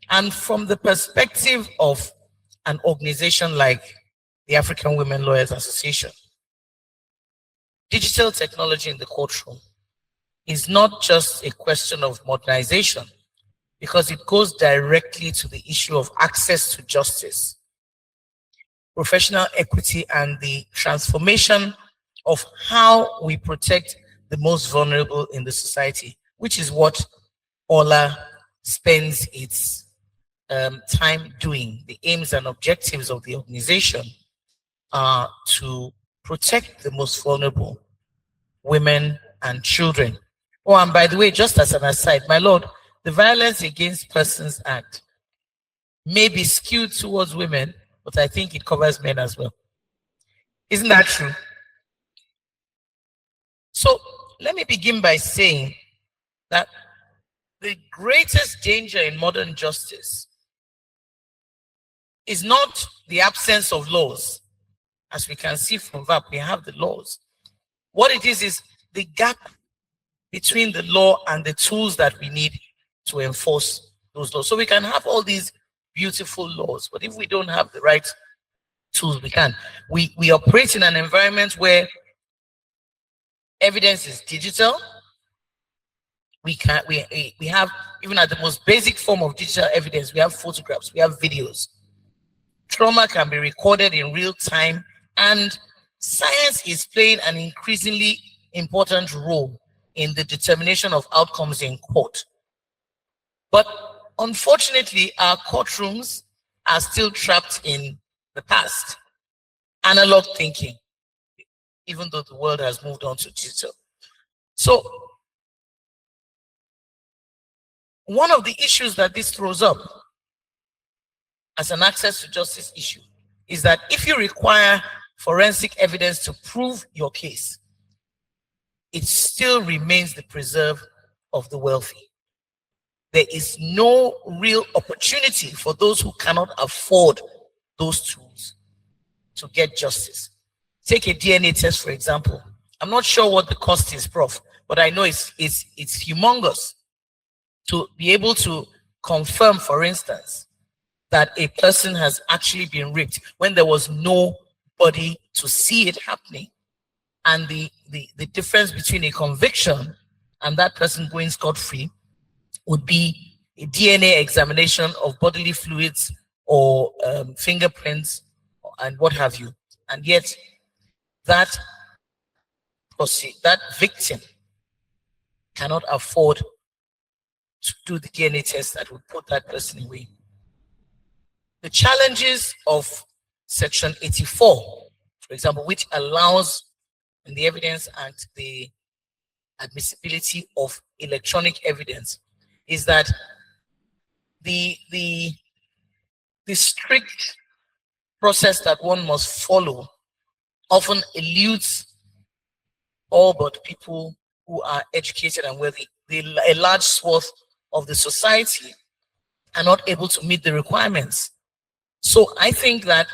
And from the perspective of an organization like the African Women Lawyers Association, digital technology in the courtroom is not just a question of modernization, because it goes directly to the issue of access to justice, professional equity, and the transformation of how we protect the most vulnerable in the society, which is what OLA spends its time doing. The aims and objectives of the organization are to protect the most vulnerable, women and children. Oh, and by the way, just as an aside, my lord, the Violence Against Persons Act may be skewed towards women, but I think it covers men as well. Isn't that true? So let me begin by saying that the greatest danger in modern justice is not the absence of laws. As we can see from VAP, we have the laws. What it is the gap between the law and the tools that we need to enforce those laws. So we can have all these beautiful laws, but if we don't have the right tools, we can't. We operate in an environment where evidence is digital. We have, even at the most basic form of digital evidence, we have photographs, we have videos. Trauma can be recorded in real time, and science is playing an increasingly important role in the determination of outcomes in court. But unfortunately, our courtrooms are still trapped in the past, analog thinking, even though the world has moved on to digital. So one of the issues that this throws up as an access to justice issue is that if you require forensic evidence to prove your case, it still remains the preserve of the wealthy. There is no real opportunity for those who cannot afford those tools to get justice. Take a DNA test, for example. I'm not sure what the cost is, Prof, but I know it's humongous to be able to confirm, for instance, that a person has actually been raped when there was nobody to see it happening. And the difference between a conviction and that person going scot-free would be a DNA examination of bodily fluids or fingerprints and what have you. And yet that victim cannot afford to do the DNA test that would put that person away. The challenges of Section 84, for example, which allows in the Evidence Act the admissibility of electronic evidence, is that the strict process that one must follow often eludes all but people who are educated and wealthy. A large swath of the society are not able to meet the requirements. So I think that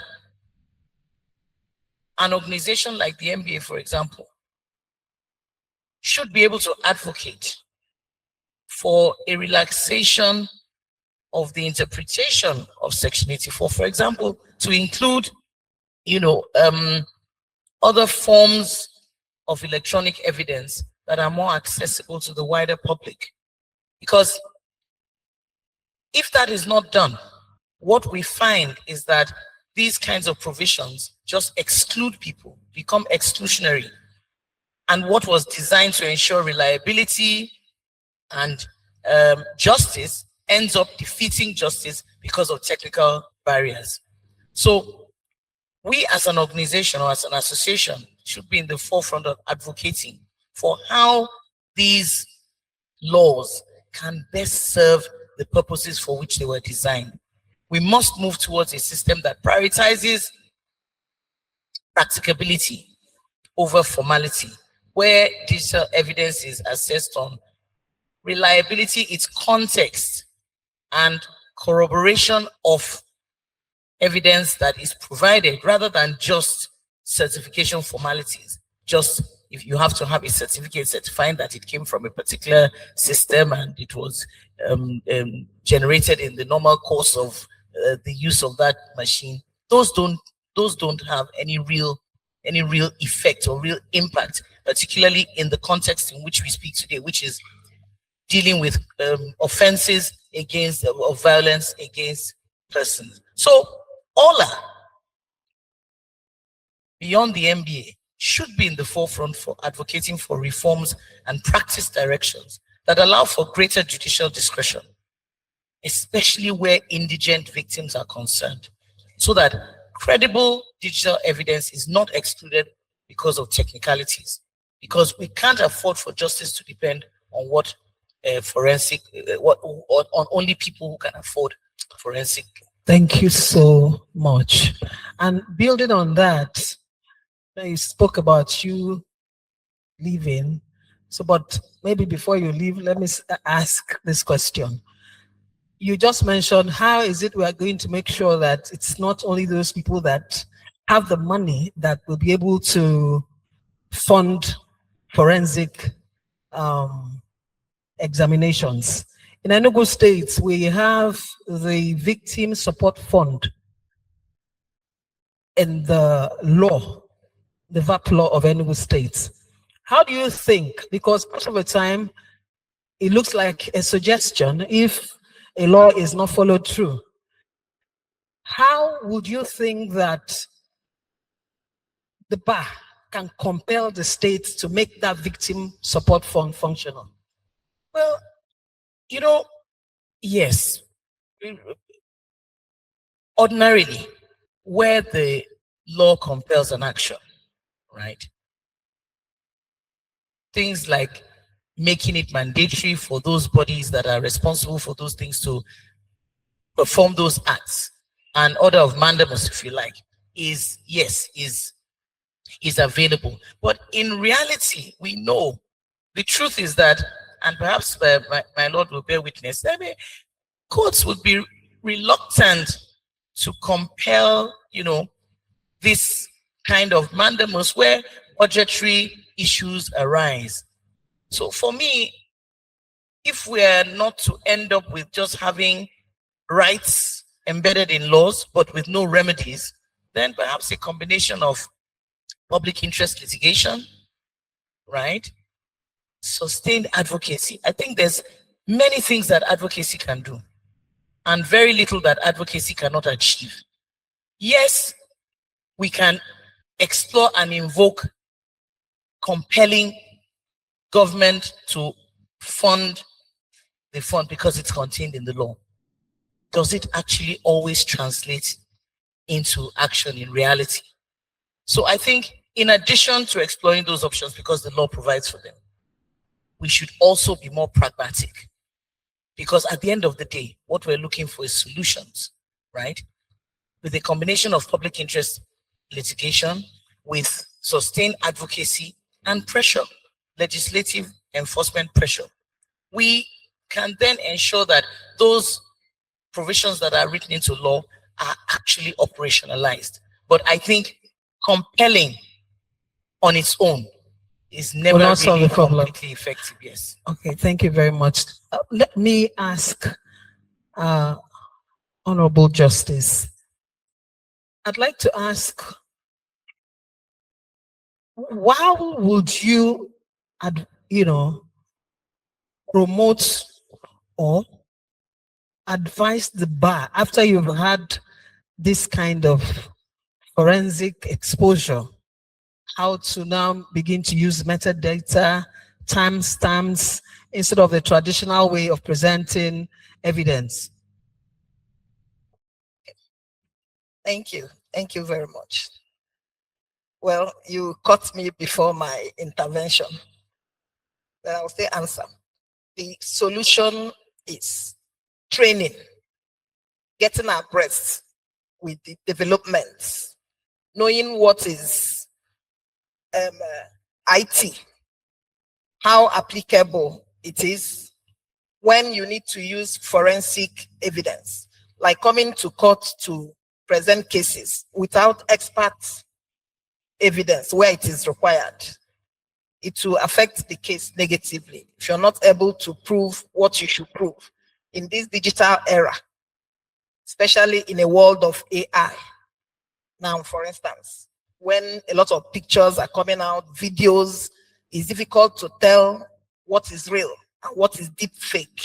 an organization like the MBA, for example, should be able to advocate for a relaxation of the interpretation of Section 84, for example, to include, other forms of electronic evidence that are more accessible to the wider public. Because if that is not done, what we find is that these kinds of provisions just exclude people, become exclusionary. And what was designed to ensure reliability and justice ends up defeating justice because of technical barriers. So we as an organization or as an association should be in the forefront of advocating for how these laws can best serve the purposes for which they were designed. We must move towards a system that prioritizes practicability over formality, where digital evidence is assessed on reliability, its context, and corroboration of evidence that is provided, rather than just certification formalities. Just if you have to have a certificate certifying that it came from a particular system and it was generated in the normal course of the use of that machine, those don't have any real effect or real impact particularly in the context in which we speak today, which is dealing with offenses against of violence against persons. So OLA, beyond the MBA, should be in the forefront for advocating for reforms and practice directions that allow for greater judicial discretion, especially where indigent victims are concerned, so that credible digital evidence is not excluded because of technicalities, because we can't afford for justice to depend on what on only people who can afford forensic. Thank you so much. And building on that, you spoke about you leaving. So, but maybe before you leave, let me ask this question. You just mentioned, how is it we are going to make sure that it's not only those people that have the money that will be able to fund forensic examinations? In Enugu State, we have the Victim Support Fund in the law, the VAP law of Enugu State. How do you think, because most of the time, it looks like a suggestion if a law is not followed through, how would you think that the bar can compel the state to make that victim support fund functional? Well, you know, yes. Ordinarily, where the law compels an action, right? Things like making it mandatory for those bodies that are responsible for those things to perform those acts, an order of mandamus, if you like, is available. But in reality, we know the truth is that, and perhaps my Lord will bear witness, I mean, courts would be reluctant to compel, this kind of mandamus where budgetary issues arise. So for me, if we are not to end up with just having rights embedded in laws, but with no remedies, then perhaps a combination of public interest litigation, right? Sustained advocacy. I think there's many things that advocacy can do, and very little that advocacy cannot achieve. Yes, we can explore and invoke compelling government to fund the fund because it's contained in the law. Does it actually always translate into action in reality? So I think in addition to exploring those options because the law provides for them, we should also be more pragmatic, because at the end of the day, what we're looking for is solutions, right? With a combination of public interest litigation with sustained advocacy and pressure, legislative enforcement pressure, we can then ensure that those provisions that are written into law are actually operationalized. But I think compelling on its own is never really completely effective. Yes. Okay, thank you very much. Let me ask Honorable Justice. I'd like to ask, how would you, promote or advise the bar after you've had this kind of forensic exposure, how to now begin to use metadata, timestamps, instead of the traditional way of presenting evidence? Thank you. Thank you very much. Well, you caught me before my intervention. But I'll say answer. The solution is training, getting abreast with the developments, knowing what is IT, how applicable it is when you need to use forensic evidence, like coming to court to present cases without expert evidence where it is required. It will affect the case negatively if you're not able to prove what you should prove in this digital era, especially in a world of AI. Now, for instance, when a lot of pictures are coming out, videos, it's difficult to tell what is real and what is deep fake.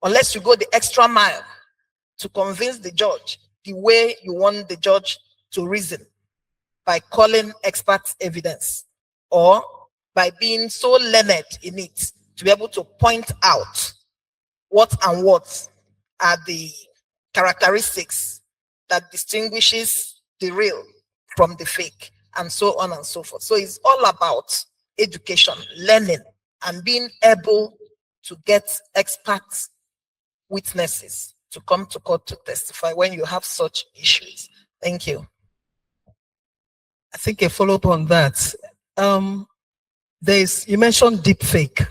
Unless you go the extra mile to convince the judge the way you want the judge to reason, by calling expert evidence or by being so learned in it to be able to point out what and what are the characteristics that distinguishes the real from the fake, and so on and so forth. So it's all about education, learning, and being able to get expert witnesses to come to court to testify when you have such issues. Thank you. I think a follow-up on that. You mentioned deep fake.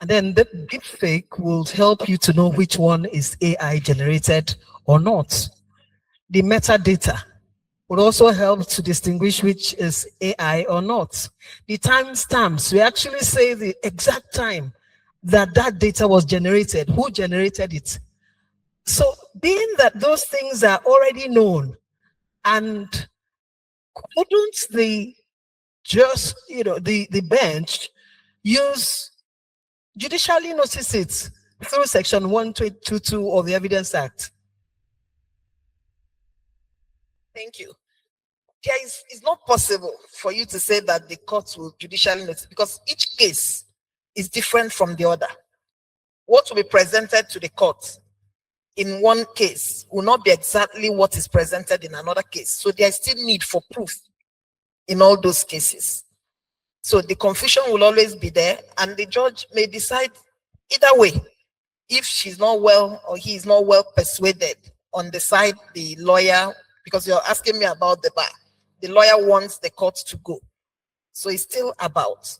And then the deep fake will help you to know which one is AI generated or not. The metadata would also help to distinguish which is AI or not. The timestamps, we actually say the exact time that that data was generated, who generated it. So being that those things are already known, and couldn't the bench use judicially notice it through section 1222 of the Evidence Act? Thank you. It's not possible for you to say that the courts will judicially notice, because each case is different from the other. What will be presented to the court in one case will not be exactly what is presented in another case. So there is still need for proof in all those cases. So the confusion will always be there, and the judge may decide either way. If she's not well or he is not well persuaded on the side the lawyer, because you're asking me about the bar, the lawyer wants the court to go. So it's still about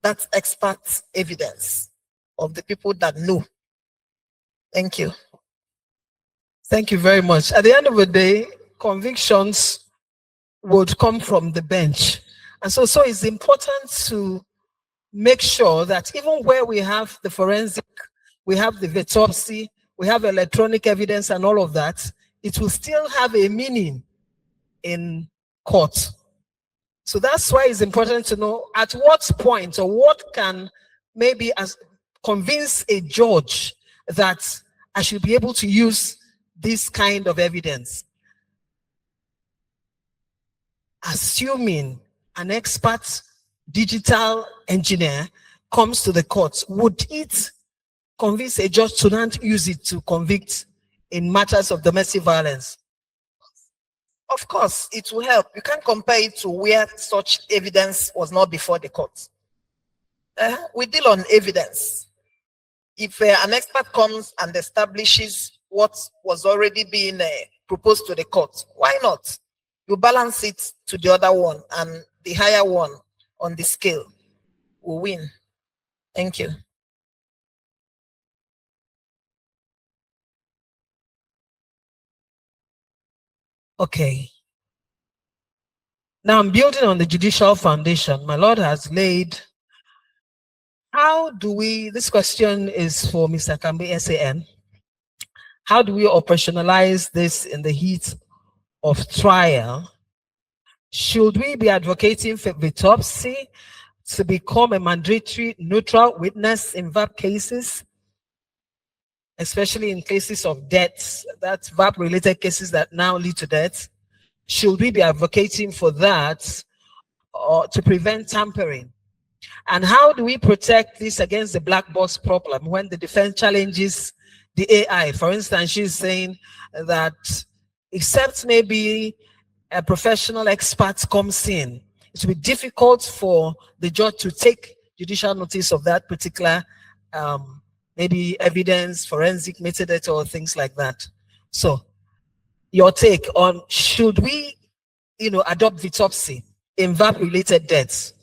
that expert evidence of the people that know. Thank you. Thank you very much. At the end of the day, convictions would come from the bench. And so it's important to make sure that even where we have the forensic, we have the virtopsy, we have electronic evidence and all of that, it will still have a meaning in court. So that's why it's important to know at what point or what can maybe convince a judge that I should be able to use this kind of evidence. Assuming an expert digital engineer comes to the court, would it convince a judge to not use it to convict in matters of domestic violence? Of course, it will help. You can't compare it to where such evidence was not before the court. We deal on evidence. If an expert comes and establishes what was already being proposed to the court, why not? You balance it to the other one, and the higher one on the scale will win. Thank you. Okay. Now I'm building on the judicial foundation my Lord has laid. How do we, this question is for Mr. Kambi SAN. How do we operationalize this in the heat of trial? Should we be advocating for virtopsy to become a mandatory neutral witness in VAP cases, especially in cases of deaths, that's VAP-related cases that now lead to death? Should we be advocating for that or to prevent tampering? And how do we protect this against the black box problem when the defense challenges the AI? For instance, she's saying that except maybe a professional expert comes in, it will be difficult for the judge to take judicial notice of that particular maybe evidence, forensic metadata, or things like that. So your take on, should we adopt virtopsy in VAP-related deaths?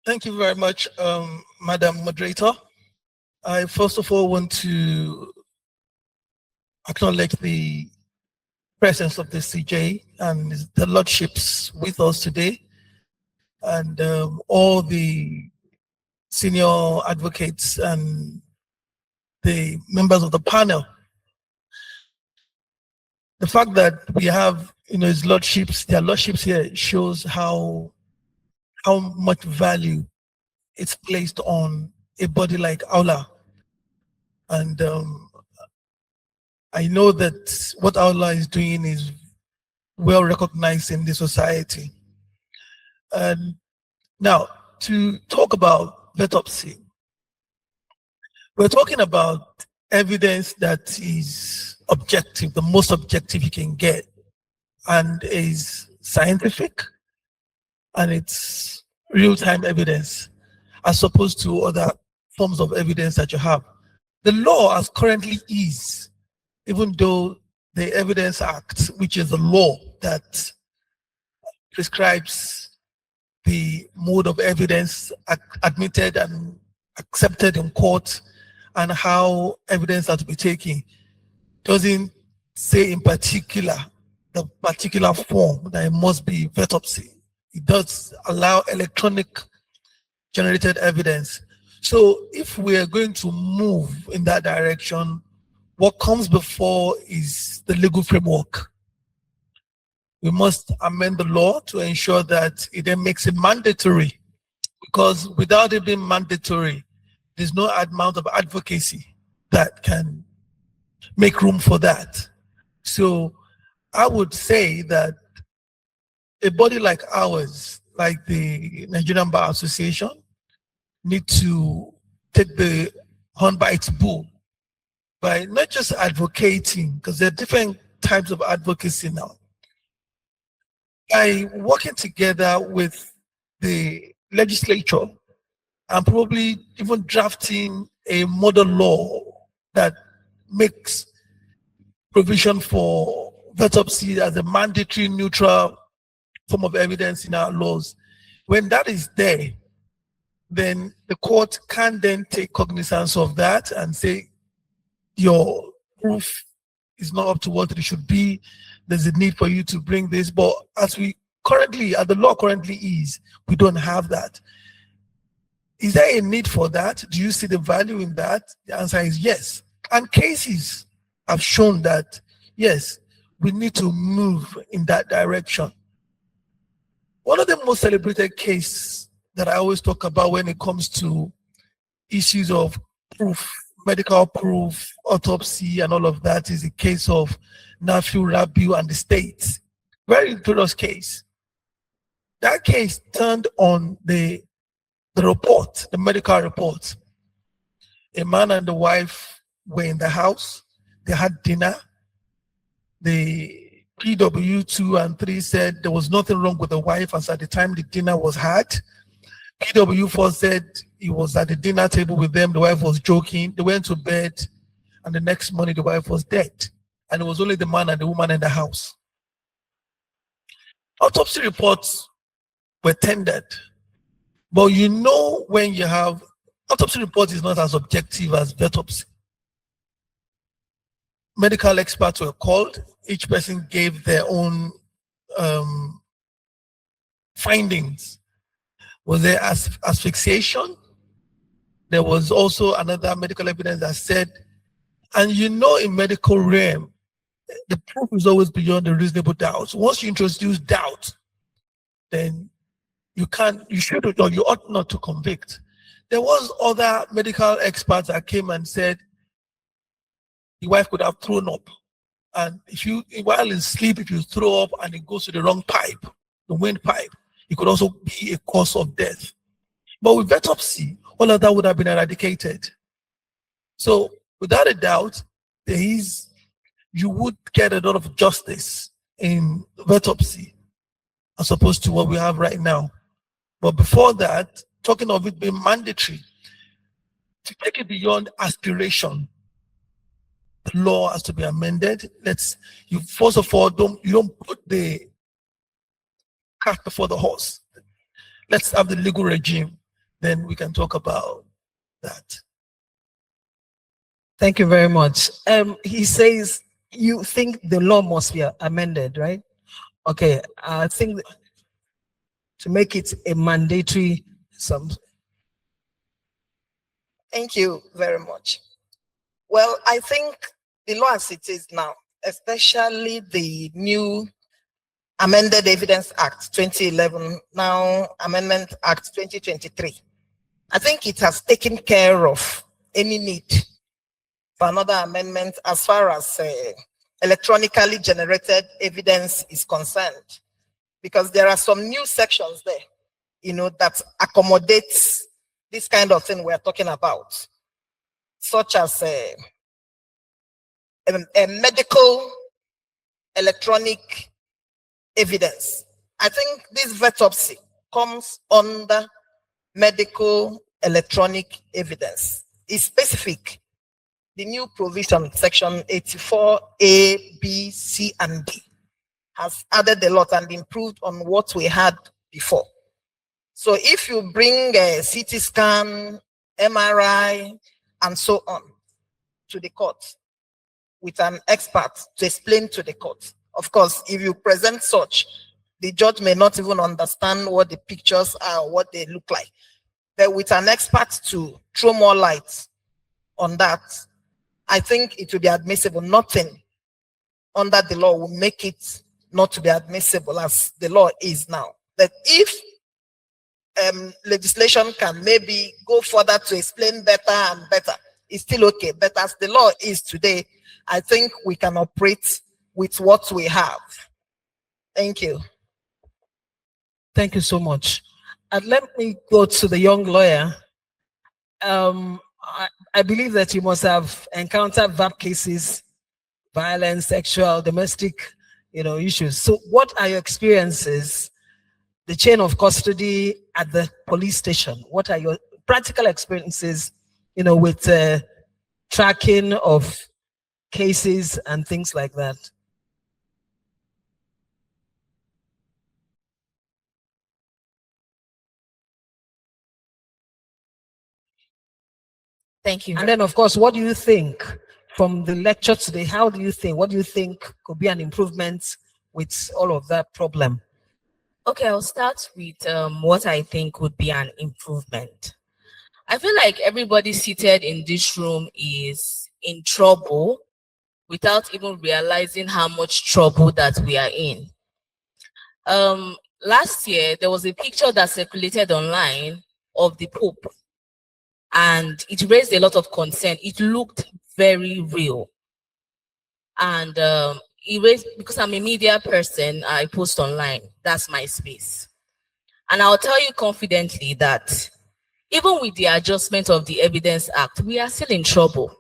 Thank you very much, Madam Moderator. I first of all want to acknowledge the presence of the CJ and the lordships with us today, and all the senior advocates and the members of the panel. The fact that we have his lordships, their lordships here shows how much value it's placed on a body like Aula. And I know that what Aula is doing is well recognized in the society. And now, to talk about virtopsy, we're talking about evidence that is objective, the most objective you can get, and is scientific, and it's real-time evidence, as opposed to other forms of evidence that you have. The law as currently is, even though the Evidence Act, which is the law that prescribes the mode of evidence admitted and accepted in court and how evidence has to be taken, doesn't say in particular the particular form that it must be virtopsy. It does allow electronic generated evidence. So if we are going to move in that direction, what comes before is the legal framework. We must amend the law to ensure that it then makes it mandatory, because without it being mandatory, there's no amount of advocacy that can make room for that. So I would say that a body like ours, like the Nigerian Bar Association, need to take the horn by its bull by not just advocating, because there are different types of advocacy now, by working together with the legislature and probably even drafting a model law that makes provision for virtopsy as a mandatory neutral form of evidence in our laws. When that is there, then the court can then take cognizance of that and say, your proof is not up to what it should be. There's a need for you to bring this. But as the law currently is, we don't have that. Is there a need for that? Do you see the value in that? The answer is yes. And cases have shown that, yes, we need to move in that direction. One of the most celebrated cases that I always talk about when it comes to issues of proof, medical proof, autopsy, and all of that is the case of Nafiu Rabiu and the state. Very notorious case. That case turned on the report, the medical report. A man and the wife were in the house. They had dinner. The PW 2 and 3 said there was nothing wrong with the wife as at the time the dinner was had. PW 4 said he was at the dinner table with them. The wife was joking. They went to bed, and the next morning the wife was dead. And it was only the man and the woman in the house. Autopsy reports were tendered. But you know, when you have autopsy report is not as objective as virtopsy. Medical experts were called. Each person gave their own findings. Was there asphyxiation? There was also another medical evidence that said, and you know, in medical realm, the proof is always beyond a reasonable doubt. Once you introduce doubt, then you should or you ought not to convict. There was other medical experts that came and said the wife could have thrown up. And while in sleep, if you throw up and it goes to the wrong pipe, the windpipe, it could also be a cause of death. But with virtopsy, all of that would have been eradicated. So without a doubt, you would get a lot of justice in virtopsy as opposed to what we have right now. But before that, talking of it being mandatory, to take it beyond aspiration, the law has to be amended. First of all, you don't put the cart before the horse. Let's have the legal regime, then we can talk about that. Thank you very much. He says you think the law must be amended, right? Okay, I think to make it a mandatory Thank you very much. Well, I think the law as it is now, especially the new Amended Evidence Act 2011, now Amendment Act 2023. I think it has taken care of any need for another amendment as far as electronically generated evidence is concerned, because there are some new sections there, you know, that accommodates this kind of thing we're talking about, such as a medical electronic evidence. I think this virtopsy comes under medical electronic evidence. It's specific. The new provision, section 84A, B, C, and D, has added a lot and improved on what we had before. So if you bring a CT scan, MRI, and so on to the court with an expert to explain to the court, of course, if you present such, the judge may not even understand what the pictures are, what they look like. But with an expert to throw more light on that, I think it will be admissible. Nothing under the law will make it not to be admissible as the law is now. But if legislation can maybe go further to explain better and better, it's still okay. But as the law is today, I think we can operate with what we have. Thank you. Thank you so much. And let me go to the young lawyer. I believe that you must have encountered VAP cases, violence, sexual, domestic, issues. So what are your experiences, the chain of custody at the police station? What are your practical experiences, with tracking of cases and things like that? Thank you. And then, of course, what do you think from the lecture today? What do you think could be an improvement with all of that problem? Okay, I'll start with what I think would be an improvement. I feel like everybody seated in this room is in trouble without even realizing how much trouble that we are in. Last year, there was a picture that circulated online of the Pope, and it raised a lot of concern. It looked very real. And it raised, because I'm a media person, I post online. That's my space. And I'll tell you confidently that even with the adjustment of the Evidence Act, we are still in trouble.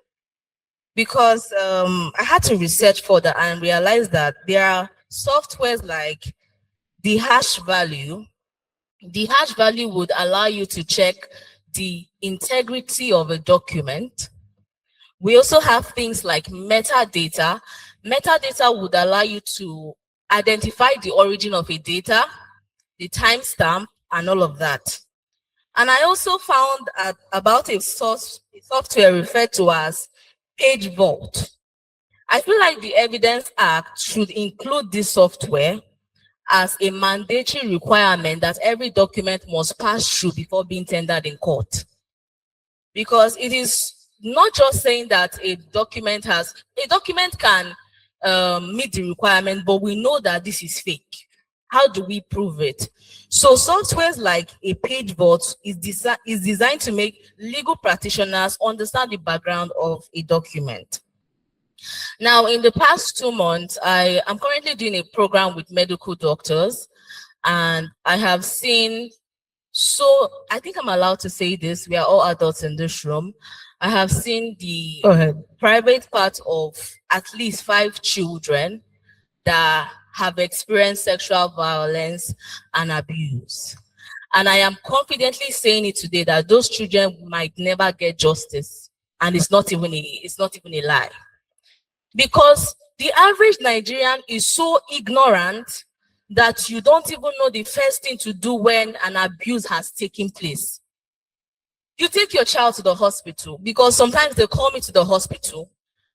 Because I had to research further and realize that there are softwares like the hash value. The hash value would allow you to check the integrity of a document. We also have things like metadata. Metadata would allow you to identify the origin of a data, the timestamp, and all of that. And I also found about a software referred to as Page Vault. I feel like the Evidence Act should include this software as a mandatory requirement that every document must pass through before being tendered in court. Because it is not just saying that a document can meet the requirement, but we know that this is fake. How do we prove it? So softwares like a Page Vault is designed to make legal practitioners understand the background of a document. Now, in the past 2 months, I am currently doing a program with medical doctors, and I have seen, so I think I'm allowed to say this, we are all adults in this room. I have seen the private part of at least 5 children that have experienced sexual violence and abuse. And I am confidently saying it today that those children might never get justice. And it's not even a lie. Because the average Nigerian is so ignorant that you don't even know the first thing to do when an abuse has taken place. You take your child to the hospital, because sometimes they call me to the hospital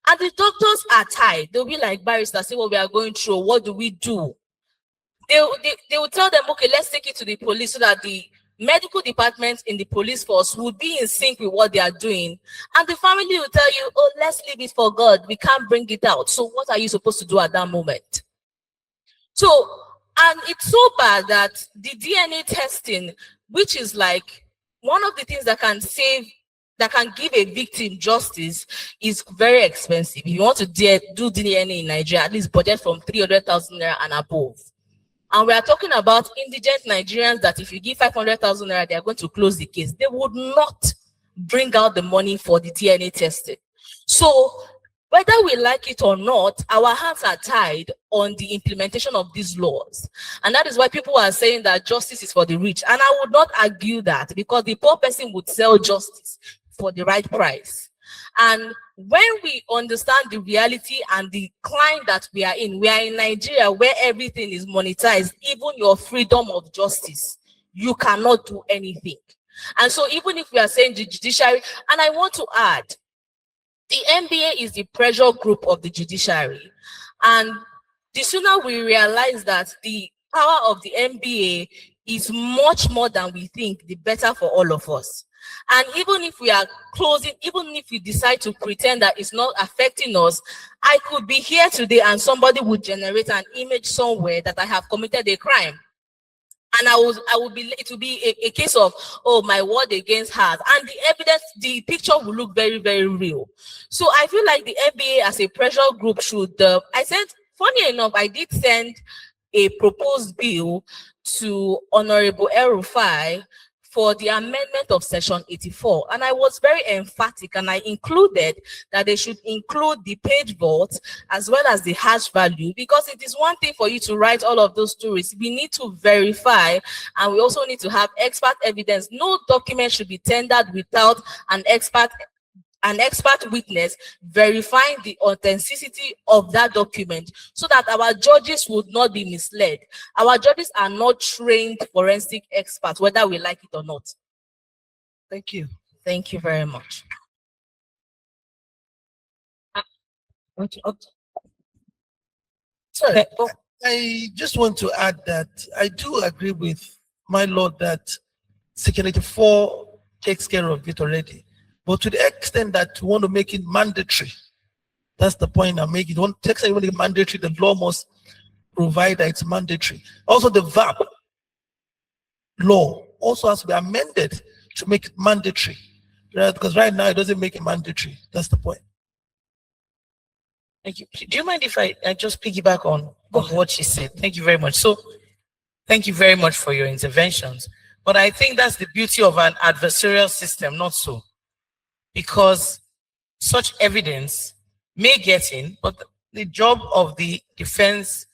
and the doctors are tired. They'll be like, barrister, say what we are going through. What do we do? They will tell them, okay, let's take it to the police so that the medical department in the police force will be in sync with what they are doing. And the family will tell you, oh, let's leave it for God. We can't bring it out. So what are you supposed to do at that moment? So And it's so bad that the DNA testing, which is like one of the things that can save, that can give a victim justice, is very expensive. If you want to do DNA in Nigeria, at least budget from 300,000 naira and above. And we are talking about indigent Nigerians that if you give 500,000 naira, they are going to close the case. They would not bring out the money for the DNA testing. So whether we like it or not, our hands are tied on the implementation of these laws. And that is why people are saying that justice is for the rich. And I would not argue that, because the poor person would sell justice for the right price. And when we understand the reality and the climate that we are in Nigeria, where everything is monetized, even your freedom of justice, you cannot do anything. And so even if we are saying the judiciary, and I want to add, the NBA is the pressure group of the judiciary. And the sooner we realize that the power of the NBA is much more than we think, the better for all of us. And even if we are closing, even if we decide to pretend that it's not affecting us, I could be here today and somebody would generate an image somewhere that I have committed a crime. And it will be a case of, oh, my word against hers. And the evidence, the picture will look very, very real. So I feel like the NBA as a pressure group should, funny enough, I did send a proposed bill to Honorable El-Rufai for the amendment of Section 84. And I was very emphatic, and I included that they should include the page vault as well as the hash value, because it is one thing for you to write all of those stories. We need to verify, and we also need to have expert evidence. No document should be tendered without an expert witness verifying the authenticity of that document, so that our judges would not be misled. Our judges are not trained forensic experts, whether we like it or not. Thank you. Thank you very much. Sorry, I just want to add that I do agree with my lord that Section 84 takes care of it already. But to the extent that you want to make it mandatory, that's the point I'm making. You want to make it mandatory, the law must provide that it's mandatory. Also, the VAP law also has to be amended to make it mandatory. Right? Because right now it doesn't make it mandatory. That's the point. Thank you. Do you mind if I just piggyback on what she said? Thank you very much. So, thank you very much for your interventions. But I think that's the beauty of an adversarial system, not so. Because such evidence may get in, but the job of the defense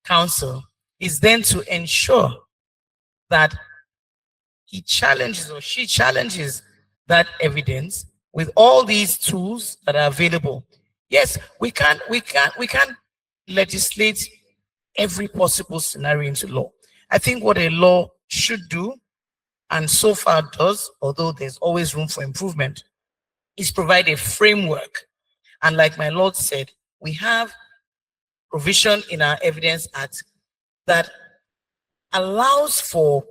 counsel is then to ensure that he challenges or she challenges that evidence with all these tools that are available. Yes, we can't legislate every possible scenario into law. I think what a law should do, and so far does, although there's always room for improvement, is provide a framework. And like my lord said, we have provision in our Evidence Act that allows for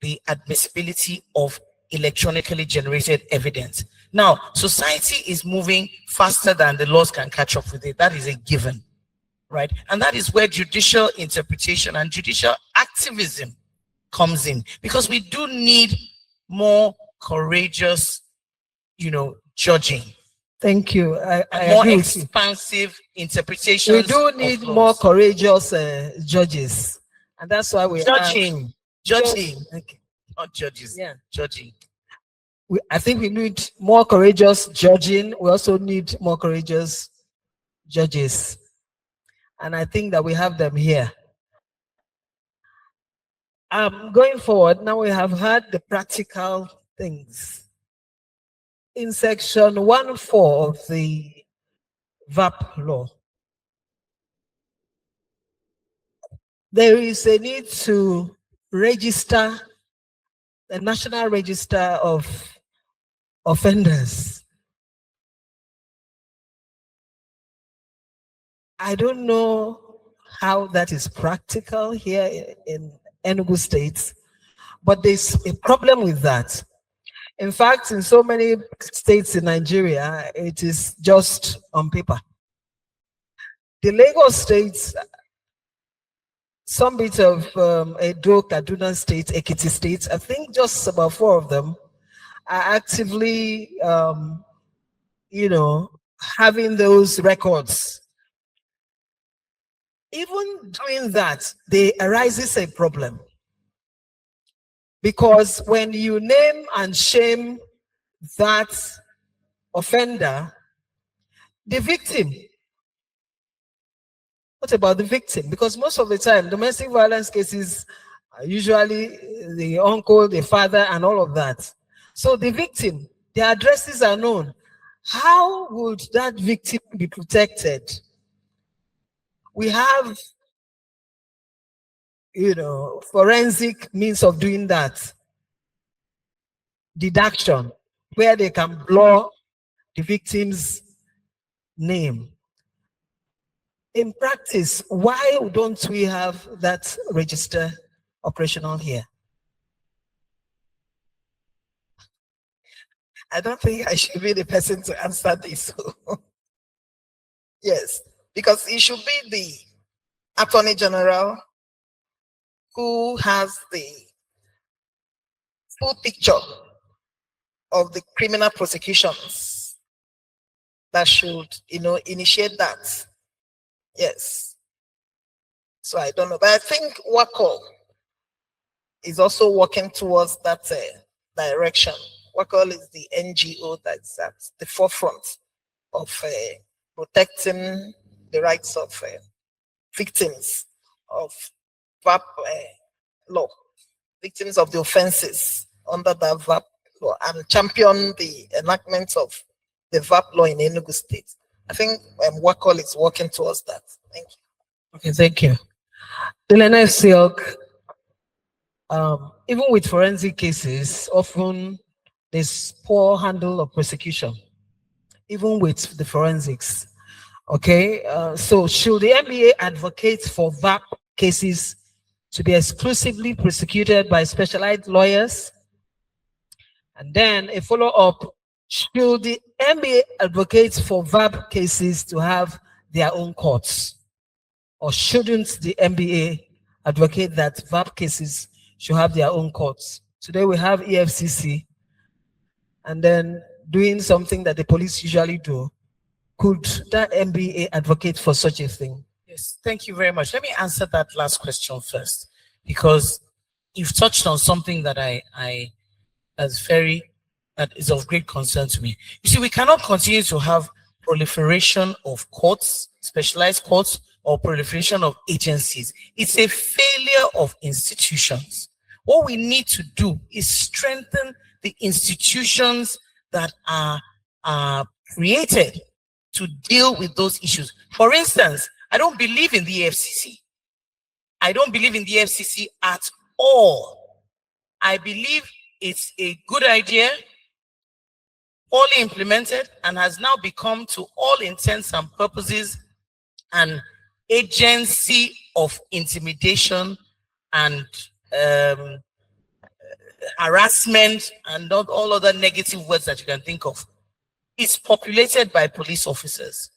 the admissibility of electronically generated evidence. Now, society is moving faster than the laws can catch up with it. That is a given, right? And that is where judicial interpretation and judicial activism comes in, because we do need more courageous, judging. Thank you. I more agree expansive interpretations. We do need more courageous judges, and that's why we judging. Okay. Not judges. Yeah, judging. I think we need more courageous judging. We also need more courageous judges, and I think that we have them here. Going forward, now we have had the practical things. In section 1.4 of the VAP law, there is a need to register the National Register of Offenders. I don't know how that is practical here in Enugu State, but there's a problem with that. In fact, in so many states in Nigeria, it is just on paper. The Lagos State some bit of Edo, Kaduna State, Ekiti State, I think just about 4 of them are actively, you know, having those records. Even doing that, there arises a problem. Because when you name and shame that offender, the victim, what about the victim? Because most of the time, domestic violence cases are usually the uncle, the father, and all of that. So the victim, their addresses are known. How would that victim be protected? We have, you know, forensic means of doing that. Deduction, where they can blur the victim's name. In practice, why don't we have that register operational here? I don't think I should be the person to answer this. Yes, because it should be the Attorney General who has the full picture of the criminal prosecutions that should, you know, initiate that. Yes. So I don't know, but I think WACO is also working towards that direction. WACO is the NGO that's at the forefront of protecting the rights of victims of VAP law, victims of the offenses under the VAP law, and champion the enactment of the VAP law in Enugu State. I think WACO is working towards that. Thank you. Okay, thank you. The Lena Silk, even with forensic cases, often there's poor handle of prosecution, even with the forensics. Okay, so should the NBA advocate for VAP cases to be exclusively prosecuted by specialized lawyers? And then a follow-up, should the NBA advocate for VAP cases to have their own courts? Or shouldn't the NBA advocate that VAP cases should have their own courts? Today we have EFCC, and then doing something that the police usually do. Could that NBA advocate for such a thing? Yes, thank you very much. Let me answer that last question first, because you've touched on something that that is of great concern to me. You see, we cannot continue to have proliferation of courts, specialized courts, or proliferation of agencies. It's a failure of institutions. What we need to do is strengthen the institutions that are created to deal with those issues. For instance, I don't believe in the FCC. I don't believe in the FCC at all. I believe it's a good idea, poorly implemented, and has now become, to all intents and purposes, an agency of intimidation and harassment and not all other negative words that you can think of. It's populated by police officers.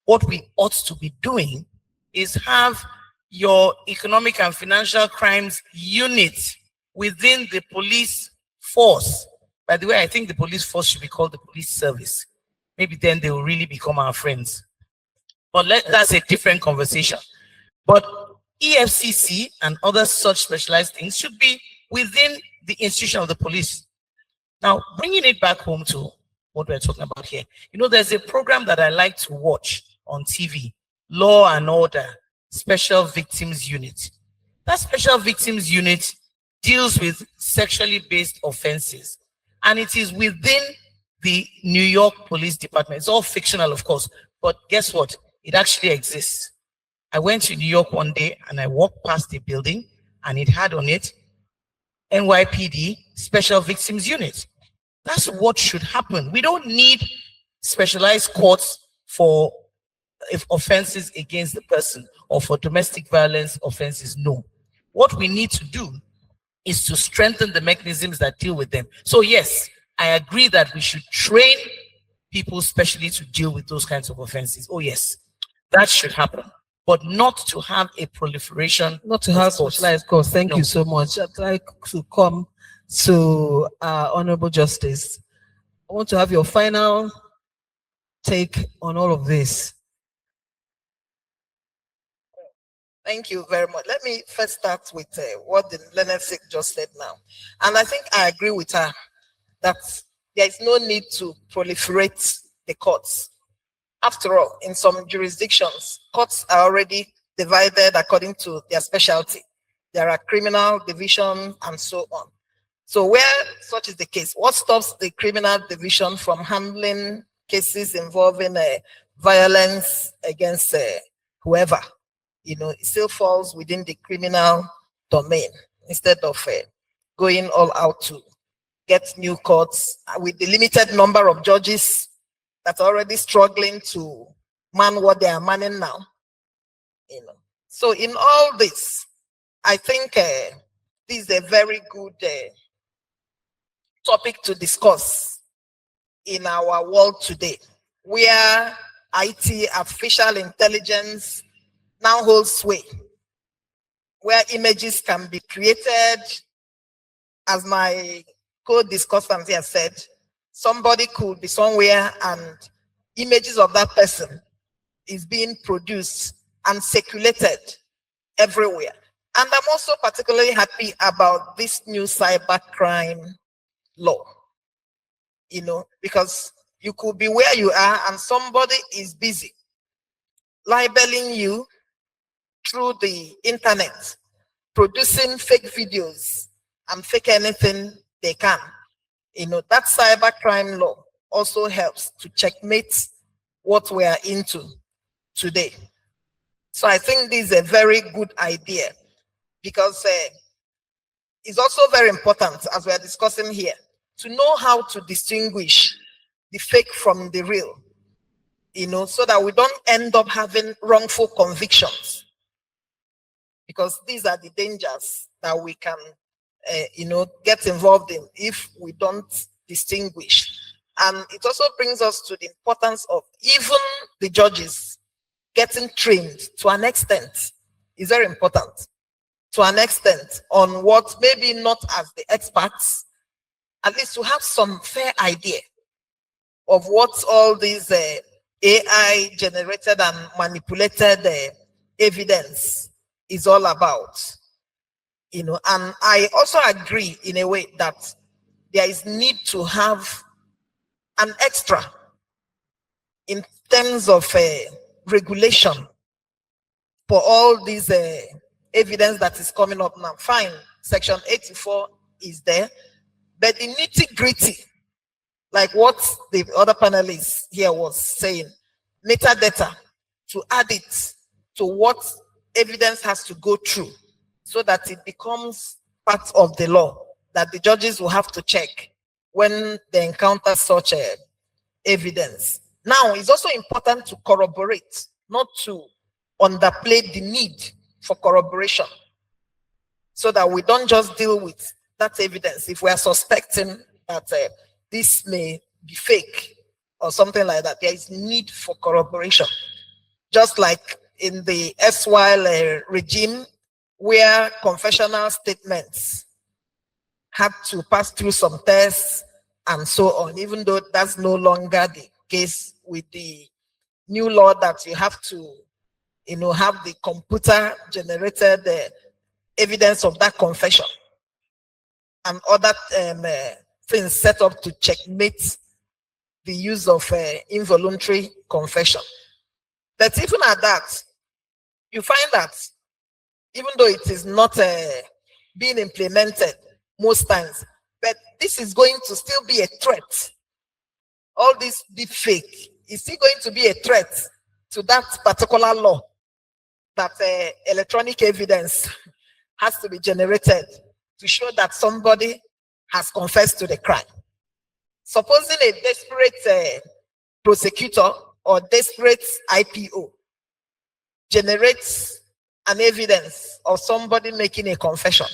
What we ought to be doing is have your economic and financial crimes unit within the police force. By the way, I think the police force should be called the police service. Maybe then they will really become our friends. But that's a different conversation. But EFCC and other such specialized things should be within the institution of the police. Now, bringing it back home to what we're talking about here. You know, there's a program that I like to watch on TV, Law and Order, Special Victims Unit. That Special Victims Unit deals with sexually based offenses. And it is within the New York Police Department. It's all fictional, of course. But guess what? It actually exists. I went to New York one day and I walked past a building and it had on it NYPD Special Victims Unit. That's what should happen. We don't need specialized courts for offenses against the person or for domestic violence offenses. No. What we need to do is to strengthen the mechanisms that deal with them. So yes, I agree that we should train people specially to deal with those kinds of offenses. Oh yes, that should happen. but not to have a proliferation. Not to have courts. specialized courts. Thank No. you so much. I'd like to come to Honorable Justice. I want to have your final take on all of this. Thank you very much. Let me first start with what the learned Sik just said now. And I think I agree with her that there is no need to proliferate the courts. After all, in some jurisdictions, courts are already divided according to their specialty. There are criminal division and so on. So where such is the case, what stops the criminal division from handling cases involving violence against whoever? You know, it still falls within the criminal domain instead of going all out to get new courts with the limited number of judges that are already struggling to man what they are manning now. You know, so in all this, I think this is a very good topic to discuss in our world today, where IT, artificial intelligence, now holds sway, where images can be created, as my co-discussant here said, somebody could be somewhere and images of that person is being produced and circulated everywhere. And I'm also particularly happy about this new cybercrime law, you know, because you could be where you are and somebody is busy libeling you through the internet, producing fake videos and fake anything they can. You know, that cybercrime law also helps to checkmate what we are into today. So I think this is a very good idea because it's also very important, as we are discussing here, to know how to distinguish the fake from the real, you know, so that we don't end up having wrongful convictions. Because these are the dangers that we can, you know, get involved in if we don't distinguish. And it also brings us to the importance of even the judges getting trained to an extent. Is very important. To an extent on what, maybe not as the experts, at least to have some fair idea of what all these AI generated and manipulated evidence is all about, you know. And I also agree in a way that there is need to have an extra in terms of regulation for all these evidence that is coming up now. Fine, section 84 is there, but the nitty-gritty, like what the other panelists here was saying, metadata, to add it to what evidence has to go through so that it becomes part of the law that the judges will have to check when they encounter such evidence. Now, it's also important to corroborate, not to underplay the need for corroboration, so that we don't just deal with that evidence if we are suspecting that this may be fake or something like that. There is need for corroboration. Just like in the SWILE regime, where confessional statements had to pass through some tests and so on, even though that's no longer the case with the new law that you have to, you know, have the computer generated evidence of that confession and other things set up to checkmate the use of involuntary confession. But even at that, you find that even though it is not being implemented most times, but this is going to still be a threat. All this deep fake is still going to be a threat to that particular law that electronic evidence has to be generated to show that somebody has confessed to the crime. Supposing a desperate prosecutor or desperate IPO generates an evidence of somebody making a confession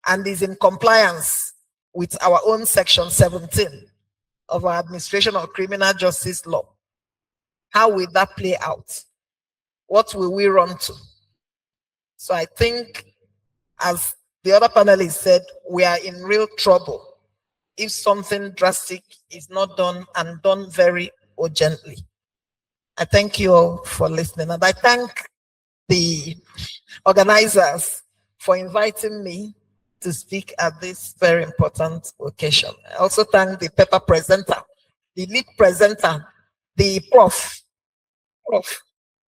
and is in compliance with our own section 17 of our Administration of Criminal Justice Law, how will that play out? what will we run to? So I think, as the other panelists said, we are in real trouble if something drastic is not done and done very urgently. I thank you all for listening, and I thank the organizers for inviting me to speak at this very important occasion. I also thank the paper presenter, the lead presenter, the prof.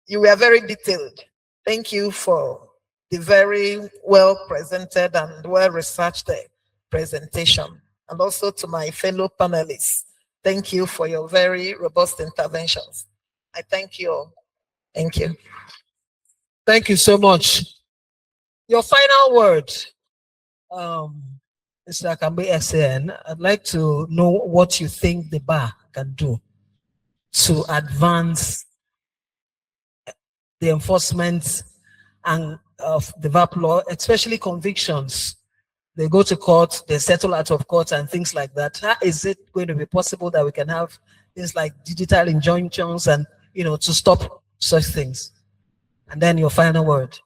You were very detailed. Thank you for the very well presented and well researched presentation. And also to my fellow panelists, thank you for your very robust interventions. I thank you all. Thank you. Thank you so much. Your final word, Mr. Akambe SN, I'd like to know what you think the bar can do to advance the enforcement and of the VAP law, especially convictions. They go to court, they settle out of court and things like that. How is it going to be possible that we can have things like digital injunctions and, to stop such things? And then your final word.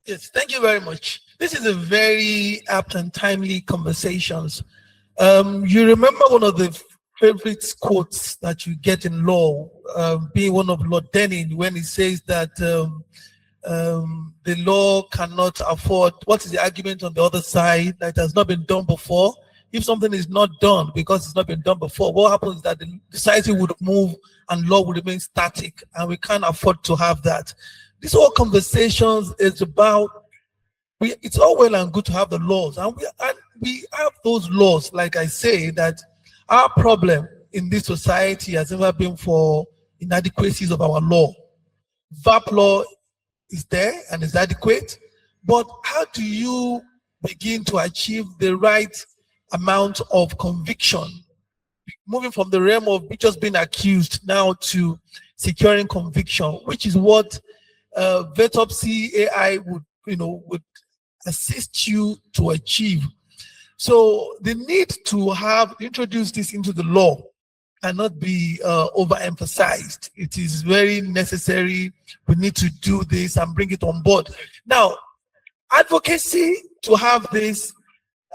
Yes, thank you very much. This is a very apt and timely conversations. You remember one of the favorite quotes that you get in law, being one of Lord Denning, when he says that the law cannot afford, what is the argument on the other side, that has not been done before? If something is not done because it's not been done before, what happens is that the society would move and law would remain static, and we can't afford to have that. This whole conversations is about, it's all well and good to have the laws, and we have those laws. Like I say, that our problem in this society has never been for inadequacies of our law. VAP law is there and is adequate, but how do you begin to achieve the right amount of conviction, moving from the realm of just being accused now to securing conviction, which is what virtopsy AI would assist you to achieve. So the need to introduce this into the law cannot be overemphasized. It is very necessary. We need to do this and bring it on board. Now, advocacy, to have this,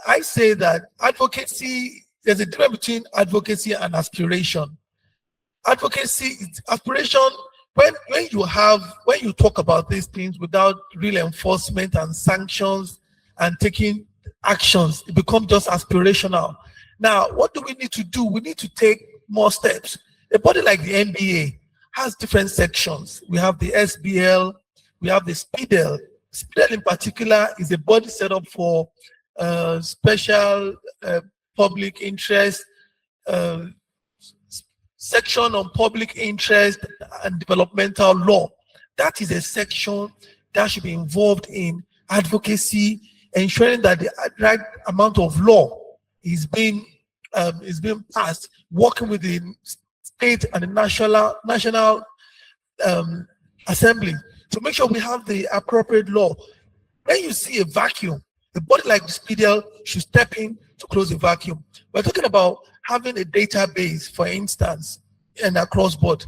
I say that advocacy, there's a difference between advocacy and aspiration. Advocacy is aspiration. When you talk about these things without real enforcement and sanctions and taking actions, it becomes just aspirational. Now, what do we need to do? We need to take more steps. A body like the NBA has different sections. We have the SBL, we have the SPIDL. SPIDL in particular is a body set up for special public interest, section on public interest and developmental law. That is a section that should be involved in advocacy, ensuring that the right amount of law is being passed, working with the state and the national assembly to make sure we have the appropriate law. When you see a vacuum, a body like the SPIDL should step in to close the vacuum. We're talking about having a database, for instance, and across board.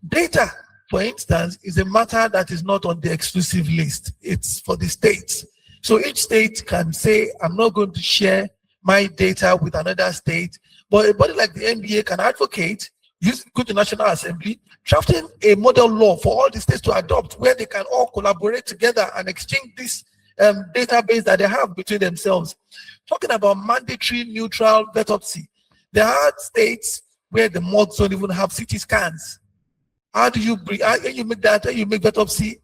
Data, for instance, is a matter that is not on the exclusive list. It's for the states. So each state can say, I'm not going to share my data with another state, but a body like the NBA can advocate, go to National Assembly, drafting a model law for all the states to adopt, where they can all collaborate together and exchange this database that they have between themselves. Talking about mandatory neutral virtopsy, there are states where the mods don't even have CT scans. How do you make virtopsy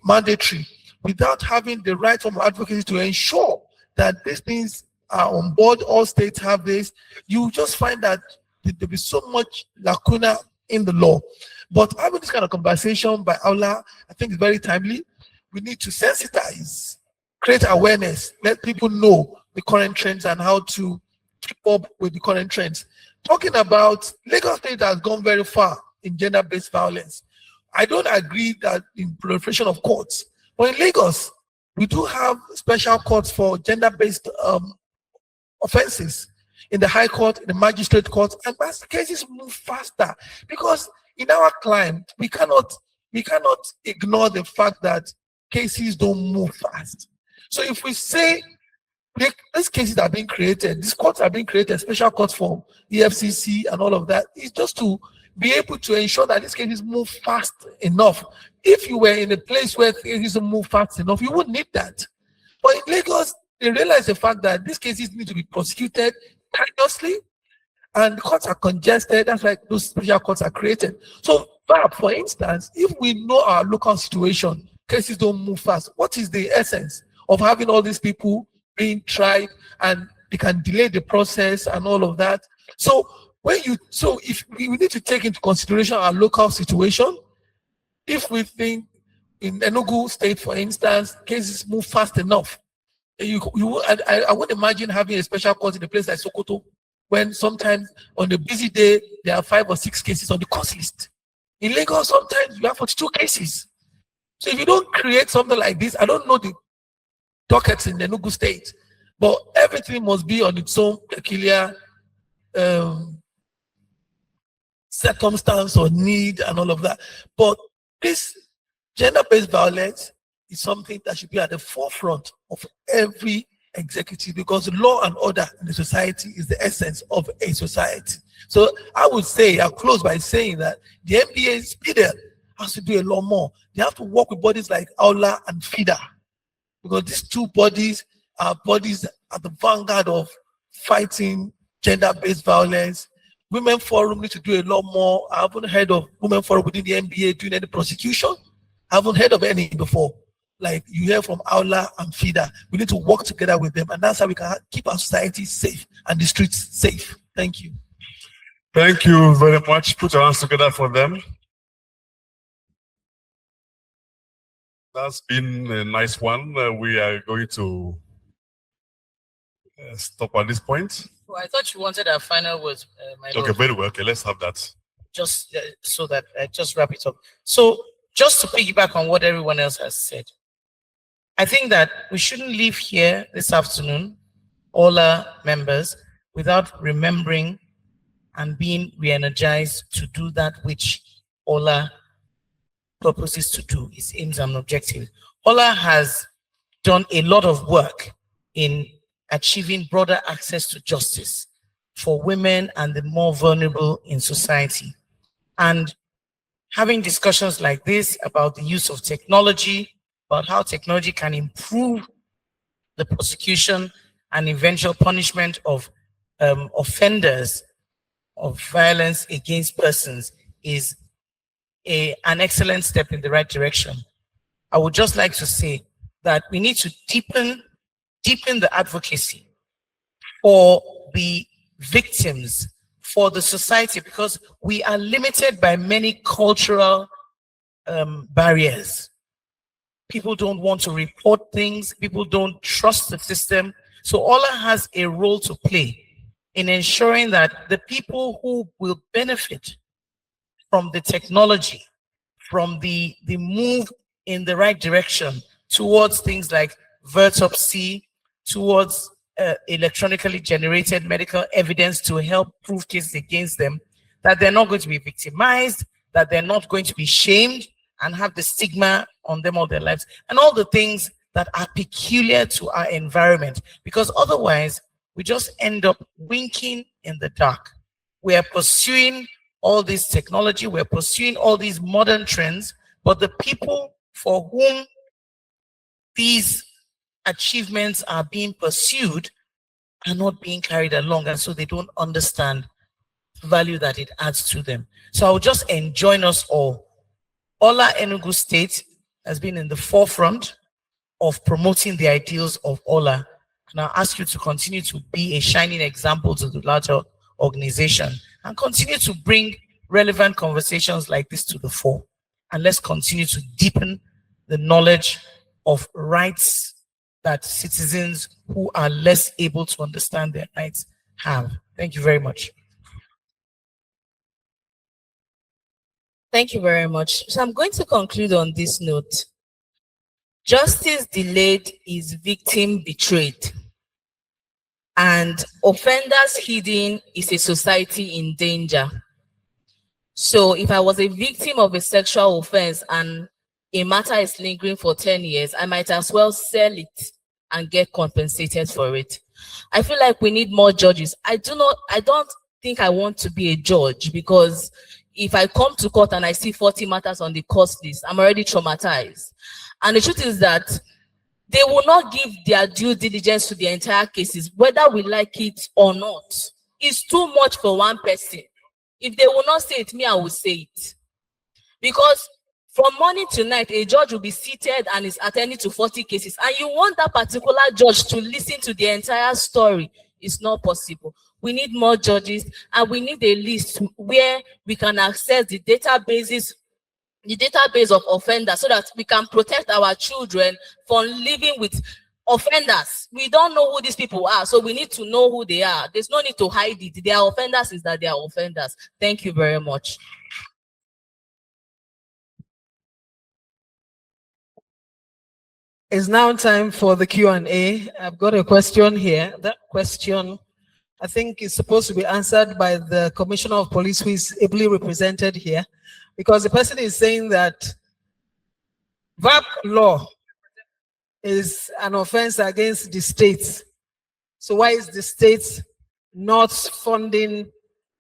mandatory without having the right of advocacy to ensure that these things are on board? All states have this. You just find that there'll be so much lacuna in the law. But having this kind of conversation by Aula, I think is very timely. We need to sensitize, create awareness, let people know the current trends and how to keep up with the current trends. Talking about Lagos State has gone very far in gender-based violence. I don't agree that in proliferation of courts, but in Lagos, we do have special courts for gender-based offenses in the High Court, in the Magistrate Court, and as cases move faster, because in our climate, we cannot we cannot ignore the fact that cases don't move fast. So if we say these cases are being created, these courts are being created, special courts for EFCC and all of that, is just to be able to ensure that these cases move fast enough. If you were in a place where cases don't move fast enough, you wouldn't need that. But in Lagos, they realize the fact that these cases need to be prosecuted tirelessly, and the courts are congested. That's why those special courts are created. So, for instance, if we know our local situation, cases don't move fast, what is the essence of having all these people being tried and they can delay the process and all of that? So if we need to take into consideration our local situation, if we think in Enugu State, for instance, cases move fast enough, I wouldn't imagine having a special court in a place like Sokoto, when sometimes on a busy day there are 5 or 6 cases on the court list. In Lagos, sometimes you have 42 cases. So if you don't create something like this, I don't know the dockets in the Enugu State, but everything must be on its own peculiar circumstance or need and all of that. But this gender-based violence is something that should be at the forefront of every executive, because law and order in the society is the essence of a society. So I would say, I'll close by saying that the NBA SPIDA has to do a lot more. They have to work with bodies like Aula and FIDA, because these two bodies are bodies at the vanguard of fighting gender-based violence. Women Forum need to do a lot more. I haven't heard of Women Forum within the NBA doing any prosecution. I haven't heard of any before. Like you hear from Aula and FIDA. We need to work together with them, and that's how we can keep our society safe and the streets safe. Thank you. Thank you very much. Put your hands together for them. That's been a nice one. We are going to stop at this point. Well, I thought you wanted our final words, my lord. Okay, very well. Okay, let's have that. Just so that I just wrap it up. So just to piggyback on what everyone else has said, I think that we shouldn't leave here this afternoon, all our members, without remembering and being re-energized to do that which Ola purposes to do, its aims and objectives. Ola has done a lot of work in achieving broader access to justice for women and the more vulnerable in society. And having discussions like this about the use of technology, about how technology can improve the prosecution and eventual punishment of offenders of violence against persons is an excellent step in the right direction. I would just like to say that we need to deepen the advocacy for the victims, for the society, because we are limited by many cultural barriers. People don't want to report things. People don't trust the system. So Ola has a role to play in ensuring that the people who will benefit from the technology, from the move in the right direction towards things like virtopsy, towards electronically generated medical evidence to help prove cases against them, that they're not going to be victimized, that they're not going to be shamed and have the stigma on them all their lives, and all the things that are peculiar to our environment, because otherwise we just end up winking in the dark. We are pursuing all this technology, we're pursuing all these modern trends, but the people for whom these achievements are being pursued are not being carried along, and so they don't understand the value that it adds to them. So I would just enjoin us all. Ola Enugu State has been in the forefront of promoting the ideals of Ola, and I'll ask you to continue to be a shining example to the larger organization and continue to bring relevant conversations like this to the fore. And let's continue to deepen the knowledge of rights that citizens who are less able to understand their rights have. Thank you very much. Thank you very much. So I'm going to conclude on this note. Justice delayed is victim betrayed. And offenders hidden is a society in danger. So if I was a victim of a sexual offense and a matter is lingering for 10 years, I might as well sell it and get compensated for it. I feel like we need more judges. I don't think I want to be a judge, because if I come to court and I see 40 matters on the court list, I'm already traumatized. And the truth is that they will not give their due diligence to the entire cases, whether we like it or not. It's too much for one person. If they will not say it, me, I will say it. Because from morning to night, a judge will be seated and is attending to 40 cases, and you want that particular judge to listen to the entire story. It's not possible. We need more judges, and we need a list where we can access the database of offenders, so that we can protect our children from living with offenders. We don't know who these people are, so we need to know who they are. There's no need to hide it. They are offenders, is that they are offenders. Thank you very much. It's now time for the Q&A. I've got a question here. That question, I think, is supposed to be answered by the Commissioner of Police, who is ably represented here, because the person is saying that VAP law is an offense against the state. So why is the state not funding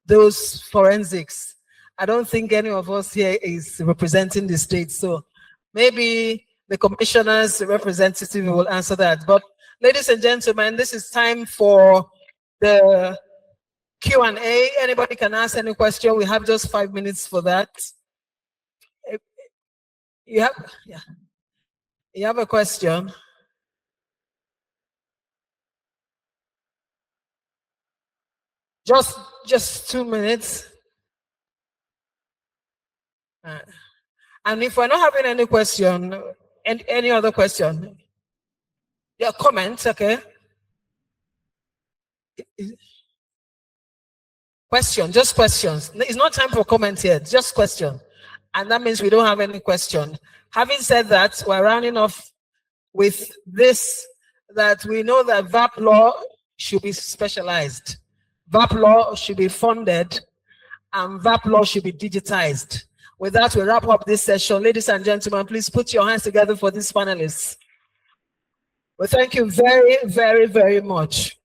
those forensics? I don't think any of us here is representing the state, so maybe the commissioner's representative will answer that. But ladies and gentlemen, this is time for the Q&A. Anybody can ask any question. We have just 5 minutes for that. You have a question? Just 2 minutes. And if we're not having any question, and any other question? Yeah, comments, okay. Question, just questions. It's not time for comments yet, just question. And that means we don't have any question. Having said that, we're rounding off with this, that we know that VAP law should be specialized. VAP law should be funded, and VAP law should be digitized. With that, we wrap up this session. Ladies and gentlemen, please put your hands together for these panelists. Well, thank you very, very, very much.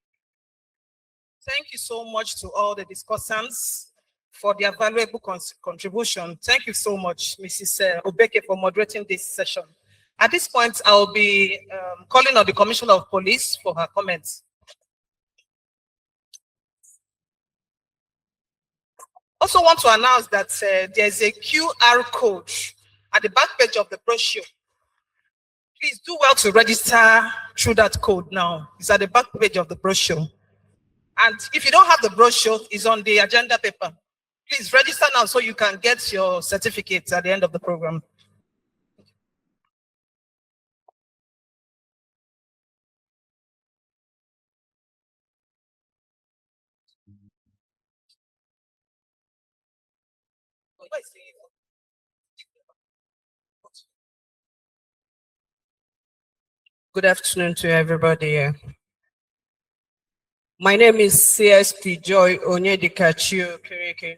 Thank you so much to all the discussants for their valuable contribution. Thank you so much, Mrs. Obeke, for moderating this session. At this point, I'll be calling on the Commissioner of Police for her comments. Also want to announce that there's a QR code at the back page of the brochure. Please do well to register through that code now. It's at the back page of the brochure. And if you don't have the brochure, it's on the agenda paper. Please register now so you can get your certificates at the end of the program. Good afternoon to everybody here. My name is CSP Joy Onyedikachio Kireke.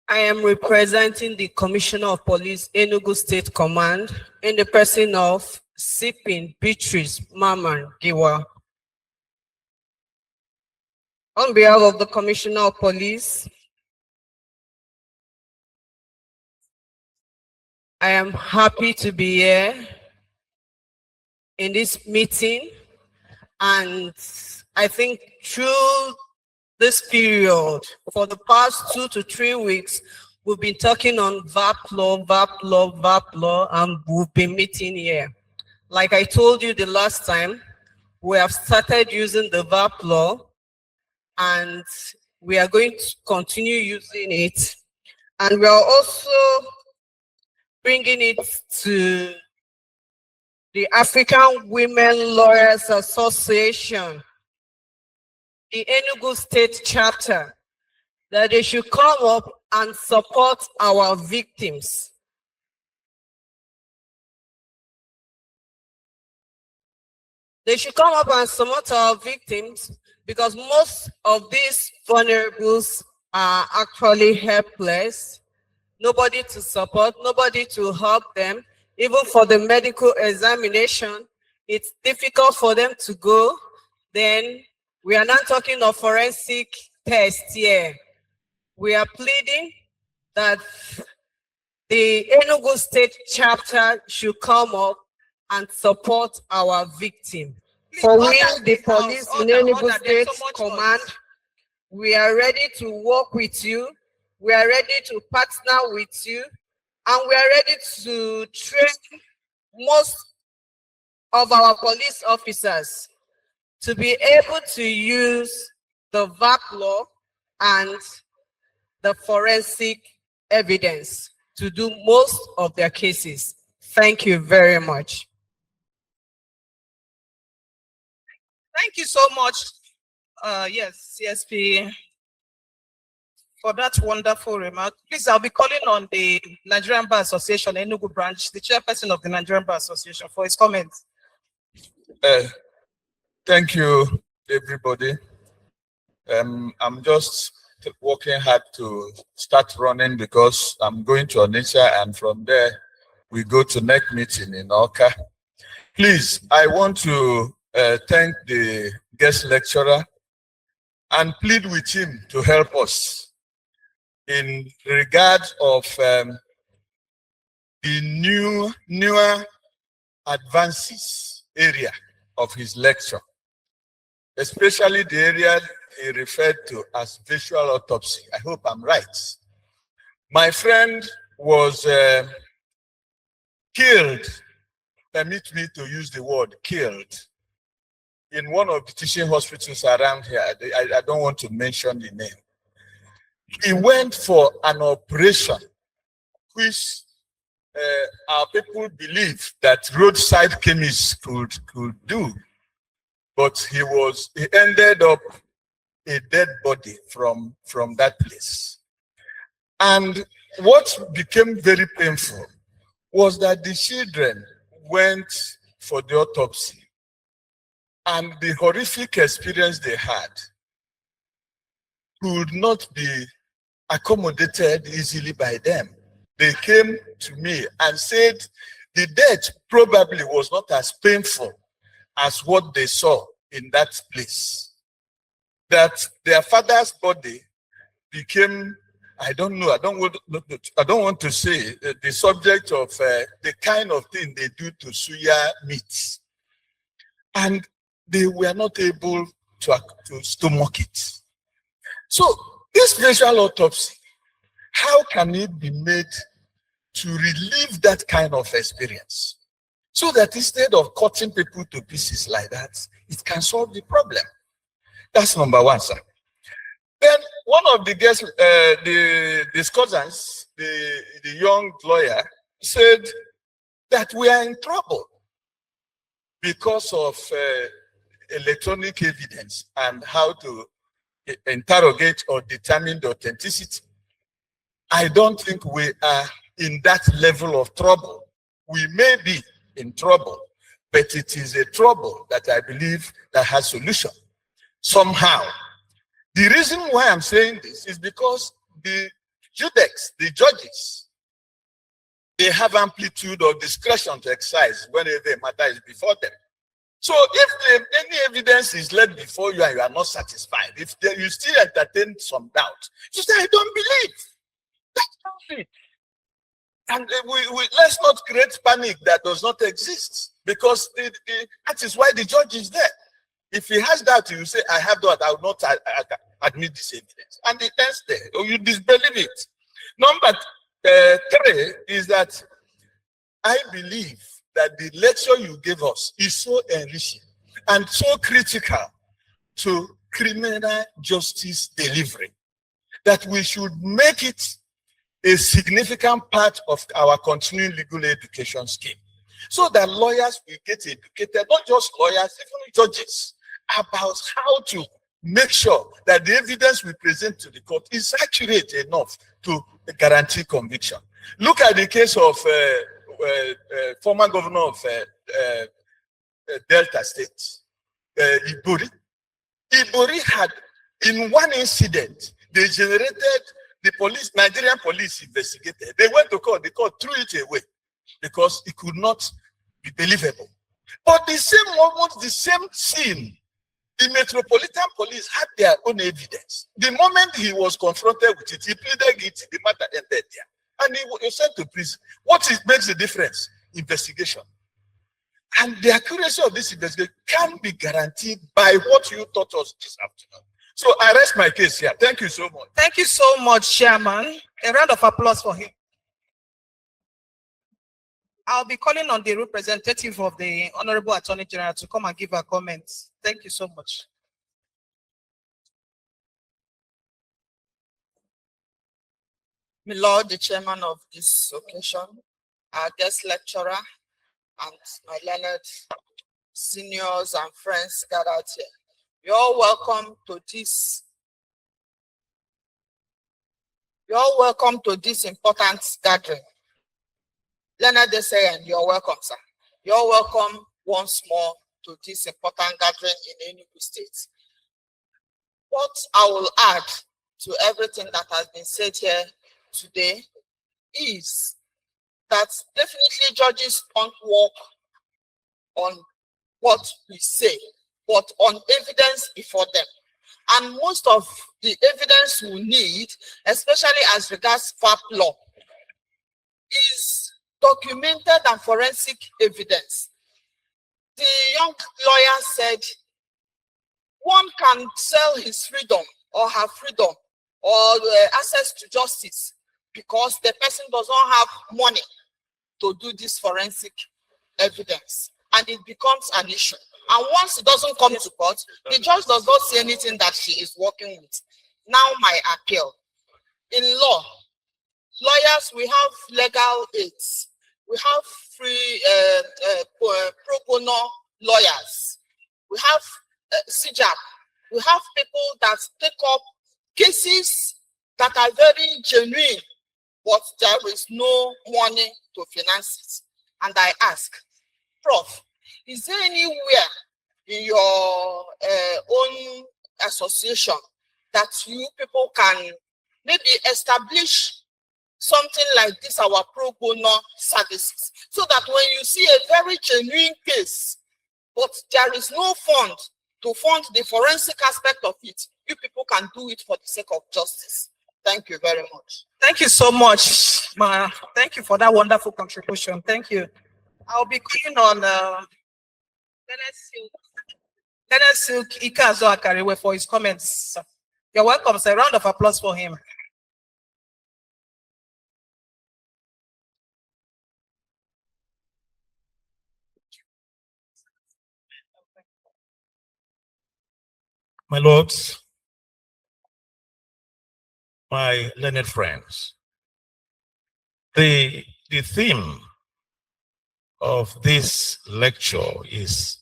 I am representing the Commissioner of Police, Enugu State Command, in the person of Sipin Beatrice Maman Giwa. On behalf of the Commissioner of Police, I am happy to be here in this meeting, and I think through this period, for the past 2 to 3 weeks, we've been talking on VAP law, and we've been meeting here. Like I told you the last time, we have started using the VAP law, and we are going to continue using it. And we are also bringing it to the African Women Lawyers Association, the Enugu State Chapter, that they should come up and support our victims. They should come up and support our victims, because most of these vulnerables are actually helpless. Nobody to support, nobody to help them. Even for the medical examination, it's difficult for them to go. Then we are not talking of forensic tests here. We are pleading that the Enugu State chapter should come up and support our victim. For we, the police in Enugu State Command, we are ready to work with you. We are ready to partner with you. And we are ready to train most of our police officers to be able to use the VAP law and the forensic evidence to do most of their cases. Thank you very much. Thank you so much, yes, CSP, for that wonderful remark. Please, I'll be calling on the Nigerian Bar Association, Enugu branch, the chairperson of the Nigerian Bar Association, for his comments. Thank you, everybody. I'm just working hard to start running because I'm going to Onitsha, and from there we go to next meeting in Oka. Please, I want to thank the guest lecturer and plead with him to help us in regard of the newer advances area of his lecture, especially the area he referred to as visual autopsy. I hope I'm right. My friend was killed, permit me to use the word killed, in one of the teaching hospitals around here. I don't want to mention the name. He went for an operation which our people believe that roadside chemists could do, but he ended up a dead body from that place. And what became very painful was that the children went for the autopsy, and the horrific experience they had could not be accommodated easily by them. They came to me and said the death probably was not as painful as what they saw in that place. That their father's body became, I don't know, I don't want to say the subject of the kind of thing they do to suya meat. And they were not able to stomach it. So this visual autopsy, how can it be made to relieve that kind of experience? So that instead of cutting people to pieces like that, it can solve the problem. That's number one, sir. Then one of the guests, the discussants, the young lawyer, said that we are in trouble because of electronic evidence and how to interrogate or determine the authenticity. I don't think we are in that level of trouble. We may be in trouble, but it is a trouble that I believe that has solution somehow. The reason why I'm saying this is because the judges, the judges, they have amplitude or discretion to exercise whenever a matter is before them. So if any evidence is laid before you and you are not satisfied, if you still entertain some doubt, you say, I don't believe. That's not it. And let's not create panic that does not exist, because that is why the judge is there. If he has doubt, you say, I have doubt, I will not admit this evidence. And it ends there, or you disbelieve it. Number 3 is that I believe that the lecture you gave us is so enriching and so critical to criminal justice delivery that we should make it a significant part of our continuing legal education scheme, so that lawyers will get educated, not just lawyers, even judges, about how to make sure that the evidence we present to the court is accurate enough to guarantee conviction. Look at the case of former governor of Delta State, Ibori. Ibori had, in one incident, they generated, the police, Nigerian police investigated. They went to court, the court threw it away because it could not be believable. But the same moment, the same scene, the Metropolitan Police had their own evidence. The moment he was confronted with it, he pleaded guilty, the matter ended there. And he was sent to prison. What makes the difference? Investigation. And the accuracy of this investigation can be guaranteed by what you taught us this afternoon. So I rest my case here. Thank you so much. Thank you so much, Chairman. A round of applause for him. I'll be calling on the representative of the Honorable Attorney General to come and give her comments. Thank you so much. My Lord, the chairman of this occasion, our guest lecturer, and my learned seniors and friends gathered here. You're all welcome to this. You're all welcome to this important gathering. Leonard Desai, and you're welcome, sir. You're welcome once more to this important gathering in Enugu State. What I will add to everything that has been said here today is that definitely judges don't work on what we say, but on evidence before them. And most of the evidence we need, especially as regards FAP law, is documented and forensic evidence. The young lawyer said one can sell his freedom or her freedom or access to justice because the person does not have money to do this forensic evidence, and it becomes an issue. And once it doesn't come to court, the judge does not see anything that she is working with. Now my appeal. In law, lawyers, we have legal aids. We have free pro bono lawyers. We have CJAP. We have people that take up cases that are very genuine, but there is no money to finance it. And I ask, Prof, is there anywhere in your own association that you people can maybe establish something like this, our pro bono services, so that when you see a very genuine case, but there is no fund to fund the forensic aspect of it, you people can do it for the sake of justice? Thank you very much. Thank you so much, Ma. Thank you for that wonderful contribution. Thank you. I'll be calling on Kenneth Silk Ikazo Akariwe for his comments. You're welcome. So a round of applause for him. My lords, my learned friends, the theme of this lecture is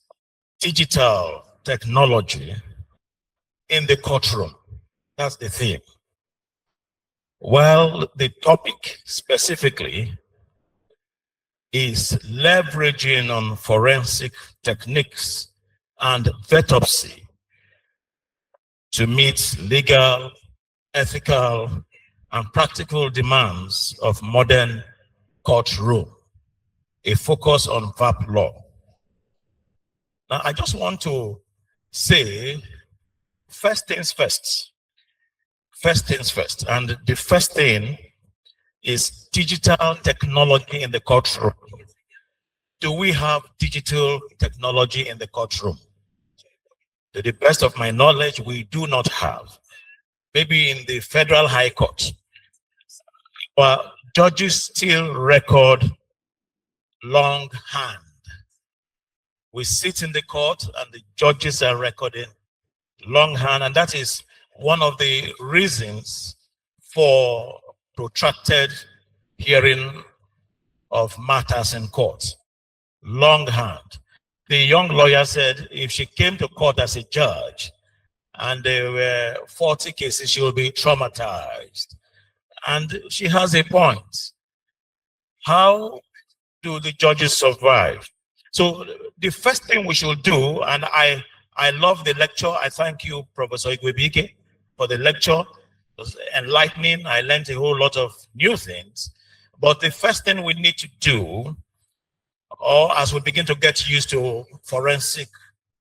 digital technology in the courtroom. That's the theme. Well, the topic specifically is leveraging on forensic techniques and virtopsy to meet legal, ethical, and practical demands of modern courtroom, a focus on VAP law. Now, I just want to say, first things first. First things first. And the first thing is digital technology in the courtroom. Do we have digital technology in the courtroom? To the best of my knowledge, we do not have. Maybe in the Federal High Court, but judges still record longhand. We sit in the court and the judges are recording longhand, and that is one of the reasons for protracted hearing of matters in court. Longhand. The young lawyer said if she came to court as a judge and there were 40 cases, she will be traumatized. And she has a point. How do the judges survive? So the first thing we should do, and I love the lecture. I thank you, Professor Igwebike, for the lecture. It was enlightening. I learned a whole lot of new things. But the first thing we need to do, or as we begin to get used to forensic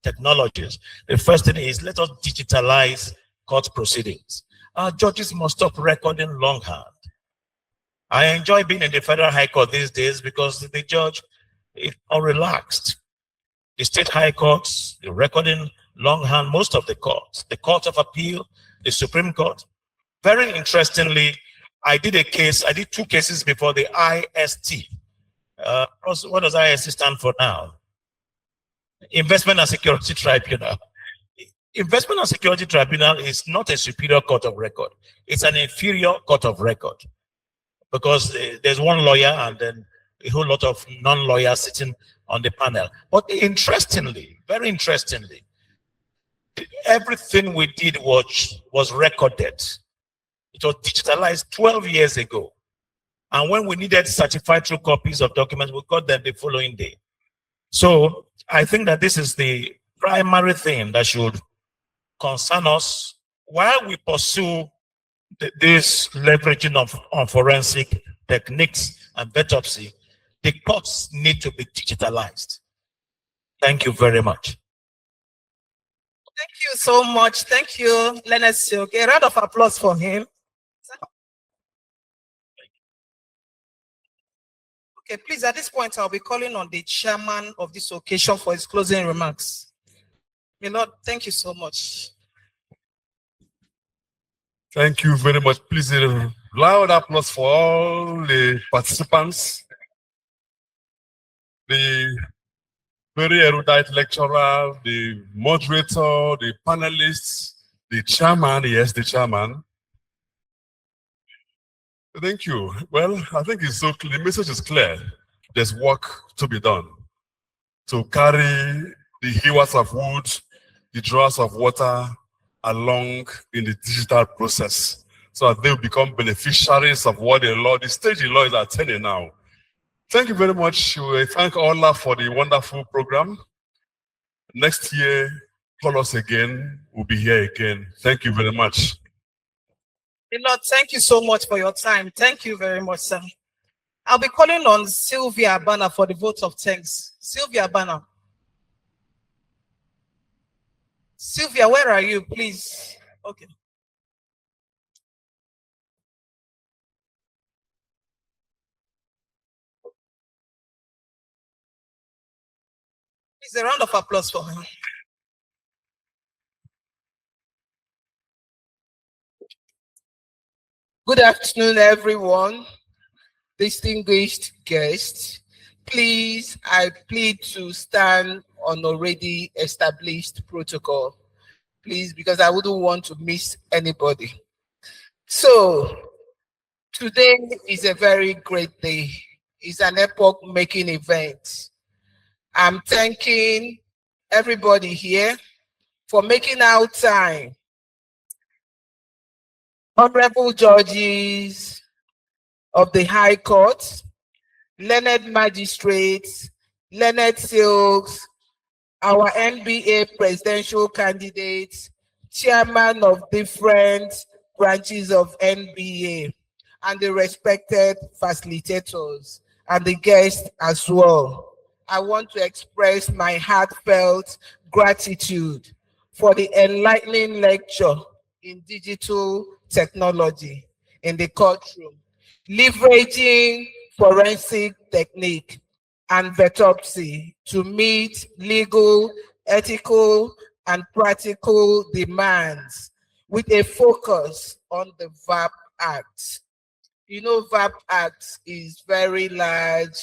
technologies, the first thing is let us digitalize court proceedings. Our judges must stop recording longhand. I enjoy being in the Federal High Court these days because the judge is unrelaxed. The state high courts, the recording longhand, most of the courts, the Court of Appeal, the Supreme Court. Very interestingly, I did two cases before the IST. What does IST stand for now? Investment and Security Tribunal. Investment and Security Tribunal is not a superior court of record. It's an inferior court of record because there's one lawyer and then a whole lot of non-lawyers sitting on the panel. But interestingly, very interestingly, everything we did was recorded. It was digitalized 12 years ago. And when we needed certified true copies of documents, we got them the following day. So I think that this is the primary thing that should concern us while we pursue this leveraging of forensic techniques and virtopsy. The courts need to be digitalized. Thank you very much. Thank you so much. Thank you, Leonard Silk. A round of applause for him. Okay, please, at this point, I'll be calling on the chairman of this occasion for his closing remarks. Thank you so much. Thank you very much. Please, loud applause for all the participants. The very erudite lecturer, the moderator, the panelists, the chairman, yes, the chairman. Thank you. Well, I think it's so clear. The message is clear. There's work to be done to carry the hewers of wood, the drawers of water along in the digital process so that they will become beneficiaries of what the stage the law is attending now. Thank you very much. We thank Allah for the wonderful program. Next year, call us again. We'll be here again. Thank you very much. Lord, thank you so much for your time. Thank you very much, sir. I'll be calling on Sylvia Abana for the vote of thanks. Sylvia Abana. Sylvia, where are you, please? Okay. Please, a round of applause for her. Good afternoon, everyone. Distinguished guests, please, I plead to stand on already established protocol. Please, because I wouldn't want to miss anybody. So, today is a very great day. It's an epoch-making event. I'm thanking everybody here for making out time. Honorable judges of the High Court, learned magistrates, Leonard Silks, our NBA presidential candidates, chairman of different branches of NBA, and the respected facilitators, and the guests as well. I want to express my heartfelt gratitude for the enlightening lecture in digital technology in the courtroom, leveraging forensic technique and virtopsy to meet legal, ethical, and practical demands with a focus on the VAP Act. VAP Act is very large,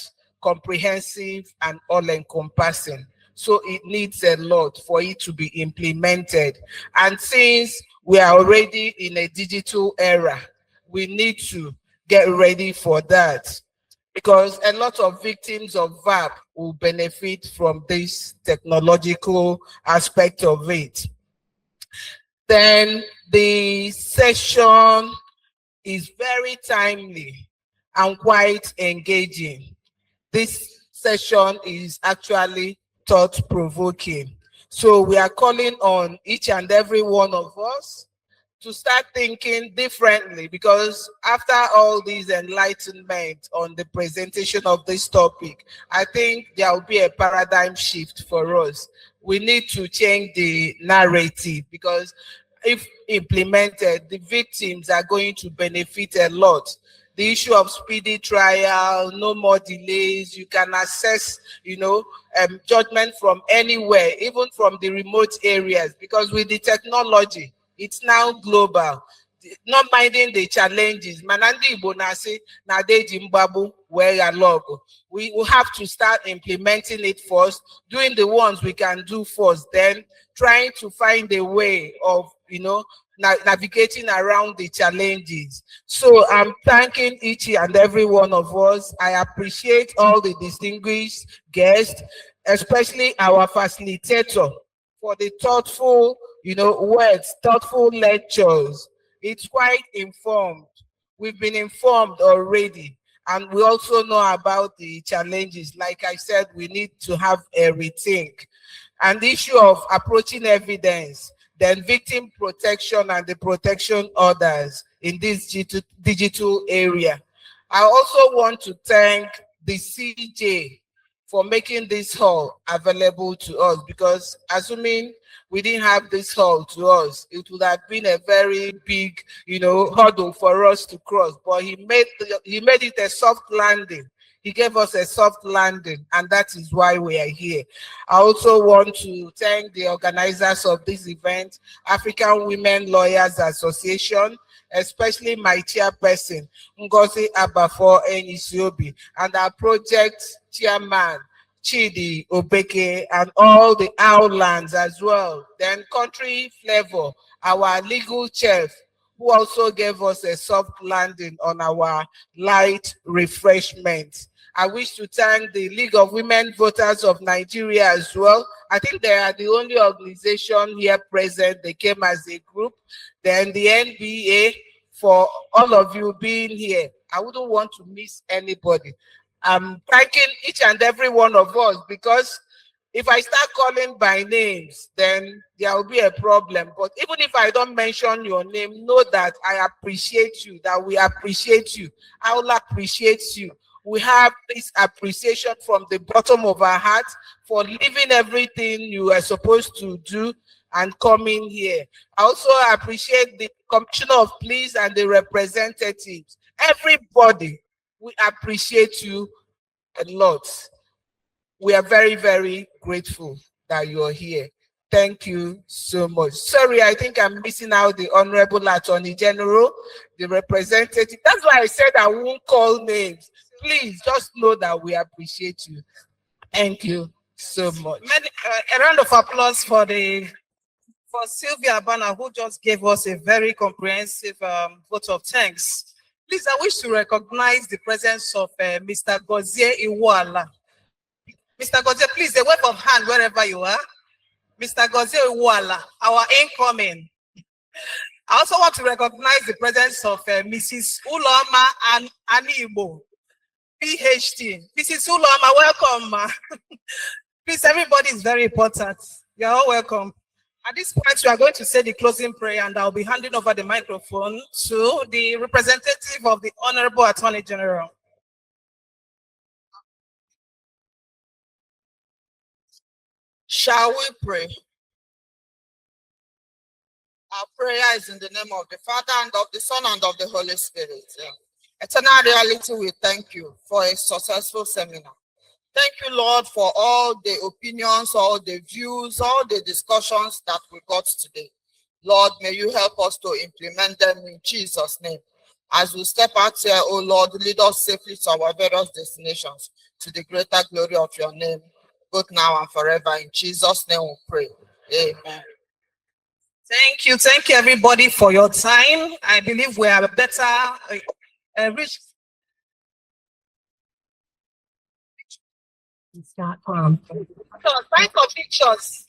comprehensive, and all-encompassing. So it needs a lot for it to be implemented. And since we are already in a digital era, we need to get ready for that, because a lot of victims of VAP will benefit from this technological aspect of it. Then the session is very timely and quite engaging. This session is actually thought-provoking. So we are calling on each and every one of us to start thinking differently, because after all these enlightenment on the presentation of this topic, I think there will be a paradigm shift for us. We need to change the narrative, because if implemented, the victims are going to benefit a lot. The issue of speedy trial, no more delays, you can access, judgment from anywhere, even from the remote areas, because with the technology, it's now global. Not minding the challenges. Manandi Igbo na say na dey Jimbabu where log. We will have to start implementing it first, doing the ones we can do first, then trying to find a way of navigating around the challenges. So I'm thanking each and every one of us. I appreciate all the distinguished guests, especially our facilitator, for the thoughtful words, thoughtful lectures. It's quite informed. We've been informed already, and we also know about the challenges. Like I said, we need to have a rethink. And the issue of approaching evidence, then victim protection and the protection orders in this digital area. I also want to thank the CJ for making this hall available to us, because assuming we didn't have this hall to us, it would have been a very big, hurdle for us to cross. But he made it a soft landing. He gave us a soft landing, and that is why we are here. I also want to thank the organizers of this event, African Women Lawyers Association, especially my chairperson, Ngozi Abafo Enisiobi, and our project chairman, Chidi Obeke, and all the outlets as well. Then Country Flavor, our legal chef, who also gave us a soft landing on our light refreshment. I wish to thank the League of Women Voters of Nigeria as well. I think they are the only organization here present. They came as a group. Then the NBA, for all of you being here. I wouldn't want to miss anybody. I'm thanking each and every one of us, because if I start calling by names, then there will be a problem. But even if I don't mention your name, know that I appreciate you, that we appreciate you. I will appreciate you. We have this appreciation from the bottom of our hearts for leaving everything you are supposed to do and coming here. I also appreciate the Commissioner of Police and the representatives. Everybody, we appreciate you a lot. We are very, very grateful that you're here. Thank you so much. Sorry, I think I'm missing out the Honorable Attorney General, the representative. That's why I said I won't call names. Please just know that we appreciate you. Thank you so much. A round of applause for Sylvia Abana, who just gave us a very comprehensive vote of thanks. Please, I wish to recognize the presence of Mr. Gozie Iwala. Mr. Gozie, please, a wave of hand wherever you are. Mr. Gozie Iwala, our incoming. I also want to recognize the presence of Mrs. Uloma and Anibo, PhD. Mrs. Uloma, welcome. Please, everybody is very important. You're all welcome. At this point, we are going to say the closing prayer, and I'll be handing over the microphone to the representative of the Honorable Attorney General. Shall we pray? Our prayer is in the name of the Father, and of the Son, and of the Holy Spirit. Eternal reality, we thank you for a successful seminar. Thank you, Lord, for all the opinions, all the views, all the discussions that we got today. Lord, may you help us to implement them in Jesus' name. As we step out here, oh Lord, lead us safely to our various destinations, to the greater glory of your name, both now and forever. In Jesus' name we pray. Amen. Thank you everybody for your time. I believe we are better reached. Time for pictures.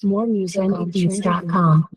More music on beats.com.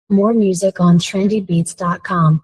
More music on trendybeats.com.